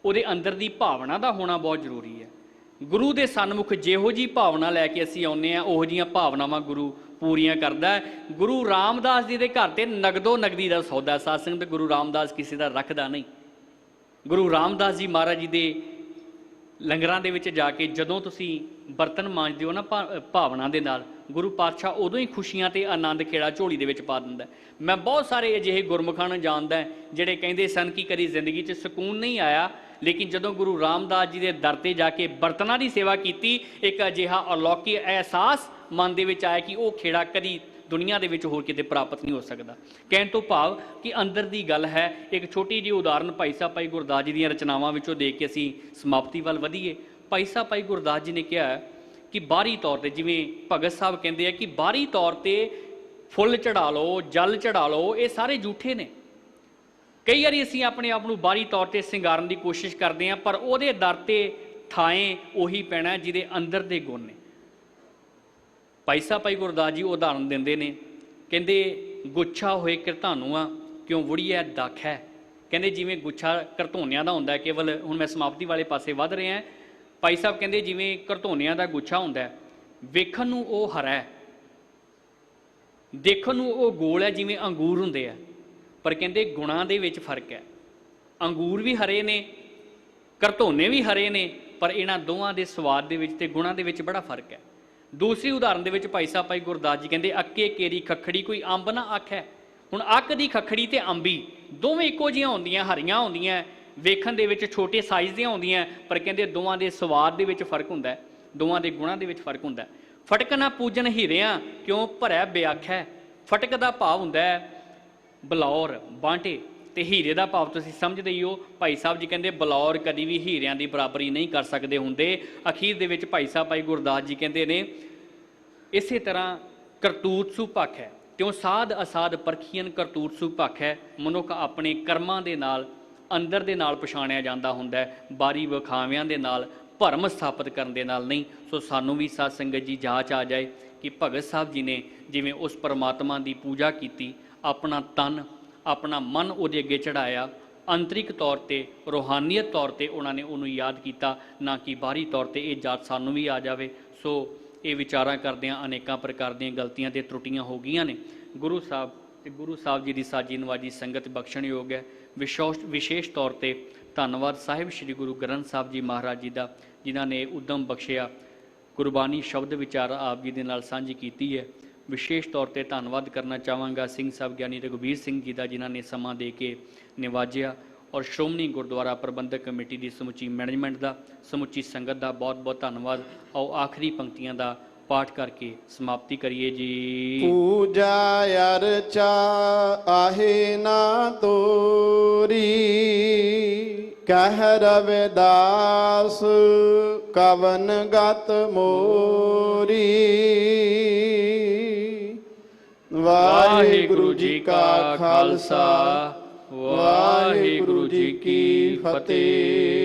ਉਹਦੇ ਅੰਦਰ ਦੀ ਭਾਵਨਾ ਦਾ ਹੋਣਾ ਬਹੁਤ ਜ਼ਰੂਰੀ ਹੈ। ਗੁਰੂ ਦੇ ਸਨਮੁਖ ਜਿਹੋ ਜੀ ਭਾਵਨਾ ਲੈ ਕੇ ਅਸੀਂ ਆਉਂਦੇ ਹਾਂ, ਉਹੋ ਜਿਹੀਆਂ ਭਾਵਨਾਵਾਂ ਗੁਰੂ ਪੂਰੀਆਂ ਕਰਦਾ ਹੈ। ਗੁਰੂ ਰਾਮਦਾਸ ਜੀ ਦੇ ਘਰ ਤੇ ਨਗਦੋ ਨਗਦੀ ਦਾ ਸੌਦਾ। ਸਾਧ ਸੰਗਤ ਗੁਰੂ ਰਾਮਦਾਸ ਕਿਸੇ ਦਾ ਰੱਖਦਾ ਨਹੀਂ, ਗੁਰੂ ਰਾਮਦਾਸ ਜੀ ਮਹਾਰਾਜ ਜੀ ਦੇ ਲੰਗਰਾਂ ਦੇ ਵਿੱਚ ਜਾ ਕੇ ਜਦੋਂ ਤੁਸੀਂ ਬਰਤਨ ਮਾਂਜਦੇ ਹੋ ਨਾ ਭਾਵਨਾ ਦੇ ਨਾਲ, ਗੁਰੂ ਪਾਤਸ਼ਾਹ ਉਦੋਂ ਹੀ ਖੁਸ਼ੀਆਂ ਤੇ ਆਨੰਦ ਖੇੜਾ ਝੋਲੀ ਦੇ ਵਿੱਚ ਪਾ ਦਿੰਦਾ। ਮੈਂ ਬਹੁਤ ਸਾਰੇ ਅਜਿਹੇ ਗੁਰਮੁਖਾਂ ਨੂੰ ਜਾਣਦਾ ਜਿਹੜੇ ਕਹਿੰਦੇ ਸਨ ਕਿ ਕਦੀ ਜ਼ਿੰਦਗੀ 'ਚ ਸਕੂਨ ਨਹੀਂ ਆਇਆ, ਲੇਕਿਨ ਜਦੋਂ ਗੁਰੂ ਰਾਮਦਾਸ ਜੀ ਦੇ ਦਰ ਤੇ ਜਾ ਕੇ ਬਰਤਨਾਂ ਦੀ ਸੇਵਾ ਕੀਤੀ, ਇੱਕ ਅਜਿਹਾ ਅਲੌਕਿਕ ਅਹਿਸਾਸ ਮਨ ਦੇ ਵਿੱਚ ਆਇਆ ਕਿ ਉਹ ਖੇੜਾ ਕਦੀ ਦੁਨੀਆ ਦੇ ਵਿੱਚ ਹੋਰ ਕਿਤੇ ਪ੍ਰਾਪਤ ਨਹੀਂ ਹੋ ਸਕਦਾ। ਕਹਿਣ ਤੋਂ ਭਾਵ ਕਿ ਅੰਦਰ ਦੀ ਗੱਲ ਹੈ। ਇੱਕ ਛੋਟੀ ਜਿਹੀ ਉਦਾਹਰਨ ਭਾਈ ਸਾਹਿਬ ਭਾਈ ਗੁਰਦਾਸ ਜੀ ਦੀਆਂ ਰਚਨਾਵਾਂ ਵਿੱਚੋਂ ਦੇਖ ਕੇ ਅਸੀਂ ਸਮਾਪਤੀ ਵੱਲ ਵਧੀਏ। ਭਾਈ ਸਾਹਿਬ ਭਾਈ ਗੁਰਦਾਸ ਜੀ ਨੇ ਕਿਹਾ ਕਿ ਬਾਹਰੀ ਤੌਰ ਤੇ, ਜਿਵੇਂ ਭਗਤ ਸਾਹਿਬ ਕਹਿੰਦੇ ਆ ਕਿ ਬਾਹਰੀ ਤੌਰ ਤੇ ਫੁੱਲ ਚੜਾ ਲਓ, ਜਲ ਚੜਾ ਲਓ, ਇਹ ਸਾਰੇ ਝੂਠੇ ਨੇ। ਕਈ ਵਾਰੀ ਅਸੀਂ ਆਪਣੇ ਆਪ ਨੂੰ ਬਾਹਰੀ ਤੌਰ ਤੇ ਸਿੰਗਾਰਨ ਦੀ ਕੋਸ਼ਿਸ਼ ਕਰਦੇ ਹਾਂ, ਪਰ ਉਹਦੇ ਦਰ ਤੇ ਥਾਂ ਉਹੀ ਪੈਣਾ ਜਿਹਦੇ ਅੰਦਰ ਦੇ ਗੁਣ ਨੇ। ਭਾਈ ਸਾਹਿਬ ਭਾਈ ਗੁਰਦਾਸ ਜੀ ਉਦਾਹਰਨ ਦਿੰਦੇ ਨੇ, ਕਹਿੰਦੇ ਗੁੱਛਾ ਹੋਏ ਘਰਧਾਨੂਆ ਕਿਉਂ ਵੁੜੀਐ ਦਾਖ ਹੈ। ਕਹਿੰਦੇ ਜਿਵੇਂ ਗੁੱਛਾ ਘਰਧੋਨਿਆਂ ਦਾ ਹੁੰਦਾ, ਕੇਵਲ ਹੁਣ ਮੈਂ ਸਮਾਪਤੀ ਵਾਲੇ ਪਾਸੇ ਵੱਧ ਰਿਹਾ। ਭਾਈ ਸਾਹਿਬ ਕਹਿੰਦੇ ਜਿਵੇਂ ਘਰਧੋਨਿਆਂ ਦਾ ਗੁੱਛਾ ਹੁੰਦਾ, ਵੇਖਣ ਨੂੰ ਉਹ ਹਰਾ ਹੈ, ਦੇਖਣ ਨੂੰ ਉਹ ਗੋਲ ਹੈ ਜਿਵੇਂ ਅੰਗੂਰ ਹੁੰਦੇ ਆ, ਪਰ ਕਹਿੰਦੇ ਗੁਣਾਂ ਦੇ ਵਿੱਚ ਫਰਕ ਹੈ। ਅੰਗੂਰ ਵੀ ਹਰੇ ਨੇ, ਘਰਧੋਨੇ ਵੀ ਹਰੇ ਨੇ, ਪਰ ਇਹਨਾਂ ਦੋਵਾਂ ਦੇ ਸਵਾਦ ਦੇ ਵਿੱਚ ਤੇ ਗੁਣਾਂ ਦੇ ਵਿੱਚ ਬੜਾ ਫਰਕ ਹੈ। ਦੂਸਰੀ ਉਦਾਹਰਨ ਦੇ ਵਿੱਚ ਭਾਈ ਸਾਹਿਬ ਭਾਈ ਗੁਰਦਾਸ ਜੀ ਕਹਿੰਦੇ ਅੱਕੇ ਕੇਰੀ ਖੱਖੜੀ ਕੋਈ ਅੰਬ ਨਾ ਆਖੈ। ਹੁਣ ਅੱਕ ਦੀ ਖੱਖੜੀ ਤੇ ਅੰਬੀ ਦੋਵੇਂ ਇੱਕੋ ਜਿਹੀਆਂ ਹੁੰਦੀਆਂ, ਹਰੀਆਂ ਹੁੰਦੀਆਂ, ਵੇਖਣ ਦੇ ਵਿੱਚ ਛੋਟੇ ਸਾਈਜ਼ ਦੀਆਂ ਹੁੰਦੀਆਂ, ਪਰ ਕਹਿੰਦੇ ਦੋਵਾਂ ਦੇ ਸਵਾਦ ਦੇ ਵਿੱਚ ਫਰਕ ਹੁੰਦਾ, ਦੋਵਾਂ ਦੇ ਗੁਣਾਂ ਦੇ ਵਿੱਚ ਫਰਕ ਹੁੰਦਾ। ਫਟਕ ਨਾ ਪੂਜਨ ਹੀਰਿਆਂ ਕਿਉਂ ਭਰਿਆ ਬਿਆਖੈ। ਫਟਕ ਦਾ ਭਾਵ ਹੁੰਦਾ ਬਲੌਰ ਬਾਂਟੇ, ਤੇ ਹੀਰੇ ਦਾ ਭਾਵ ਤੁਸੀਂ ਸਮਝਦੇ ਹੀ ਹੋ। ਭਾਈ ਸਾਹਿਬ ਜੀ ਕਹਿੰਦੇ ਬਲੌਰ ਕਦੀ ਵੀ ਹੀਰਿਆਂ ਦੀ ਬਰਾਬਰੀ ਨਹੀਂ ਕਰ ਸਕਦੇ ਹੁੰਦੇ। ਅਖੀਰ ਦੇ ਵਿੱਚ ਭਾਈ ਸਾਹਿਬ ਭਾਈ ਗੁਰਦਾਸ ਜੀ ਕਹਿੰਦੇ ਨੇ ਇਸੇ ਤਰ੍ਹਾਂ ਕਰਤੂਤ ਸੁ ਭਖ ਹੈ, ਤਿਉਂ ਸਾਧ ਅਸਾਧ ਪਰਖੀਨ ਕਰਤੂਤ ਸੁ ਭਖ ਹੈ। ਮਨੁੱਖ ਆਪਣੇ ਕਰਮਾਂ ਦੇ ਨਾਲ, ਅੰਦਰ ਦੇ ਨਾਲ ਪਛਾਣਿਆ ਜਾਂਦਾ ਹੁੰਦਾ ਹੈ, ਬਾਰੀ ਵਿਖਾਵਿਆਂ ਦੇ ਨਾਲ, ਭਰਮ ਸਥਾਪਿਤ ਕਰਨ ਦੇ ਨਾਲ ਨਹੀਂ। ਸੋ ਸਾਨੂੰ ਵੀ ਸਾਧ ਸੰਗਤ ਜੀ ਜਾਂਚ ਆ ਜਾਏ ਕਿ ਭਗਤ ਸਾਹਿਬ ਜੀ ਨੇ ਜਿਵੇਂ ਉਸ ਪਰਮਾਤਮਾ ਦੀ ਪੂਜਾ ਕੀਤੀ, ਆਪਣਾ ਤਨ ਆਪਣਾ ਮਨ ਉਹਦੇ ਅੱਗੇ ਚੜਾਇਆ, ਅੰਤਰਿਕ ਤੌਰ ਤੇ ਰੂਹਾਨੀਅਤ ਤੌਰ ਤੇ ਉਹਨਾਂ ਨੇ ਉਹਨੂੰ ਯਾਦ ਕੀਤਾ, ਨਾ ਕਿ ਬਾਹਰੀ ਤੌਰ ਤੇ ਇਹ ਜਾਤ ਸਾਨੂੰ ਵੀ ਆ ਜਾਵੇ। ਸੋ ਇਹ ਵਿਚਾਰਾਂ ਕਰਦਿਆਂ ਅਨੇਕਾਂ ਪ੍ਰਕਾਰ ਦੀਆਂ ਗਲਤੀਆਂ ਤੇ ਤਰੁੱਟੀਆਂ ਹੋ ਗਈਆਂ ਨੇ। ਗੁਰੂ ਸਾਹਿਬ ਤੇ ਗੁਰੂ ਸਾਹਿਬ ਜੀ ਦੀ ਸਾਜੀ ਨਵਾਜੀ ਸੰਗਤ ਬਖਸ਼ਣਯੋਗ ਹੈ। ਵਿਸ਼ੇਸ਼ ਤੌਰ ਤੇ ਧੰਨਵਾਦ ਸਾਹਿਬ ਸ੍ਰੀ ਗੁਰੂ ਗ੍ਰੰਥ ਸਾਹਿਬ ਜੀ ਮਹਾਰਾਜ ਜੀ ਦਾ, ਜਿਨ੍ਹਾਂ ਨੇ ਉਦਮ ਬਖਸ਼ਿਆ, ਗੁਰਬਾਣੀ ਸ਼ਬਦ ਵਿਚਾਰ ਆਪ ਜੀ ਦੇ ਨਾਲ ਸਾਂਝੀ ਕੀਤੀ ਹੈ। ਵਿਸ਼ੇਸ਼ ਤੌਰ ਤੇ ਧੰਨਵਾਦ ਕਰਨਾ ਚਾਹਾਂਗਾ ਸਿੰਘ ਸਾਹਿਬ ਗਿਆਨੀ ਰਘੁਬੀਰ ਸਿੰਘ ਜੀ ਦਾ, ਜਿਨ੍ਹਾਂ ਨੇ ਸਮਾਂ ਦੇ ਕੇ ਨਿਵਾਜਿਆ, ਔਰ ਸ਼੍ਰੋਮਣੀ ਗੁਰਦੁਆਰਾ ਪ੍ਰਬੰਧਕ ਕਮੇਟੀ ਦੀ ਸਮੁੱਚੀ ਮੈਨੇਜਮੈਂਟ ਦਾ, ਸਮੁੱਚੀ ਸੰਗਤ ਦਾ ਬਹੁਤ ਬਹੁਤ ਧੰਨਵਾਦ। ਆਓ ਆਖਰੀ ਪੰਕਤੀਆਂ ਦਾ ਪਾਠ ਕਰਕੇ ਸਮਾਪਤੀ ਕਰੀਏ ਜੀ। ਪੂਜਾ ਅਰਚਾ ਆਹੇ ਨਾ ਤੋਰੀ, ਕਹਿ ਰਵਿਦਾਸ ਕਵਨ ਗਤ ਮੋਰੀ। ਵਾਹਿਗੁਰੂ ਜੀ ਕਾ ਖਾਲਸਾ, ਵਾਹਿਗੁਰੂ ਜੀ ਕੀ ਫਤਿਹ।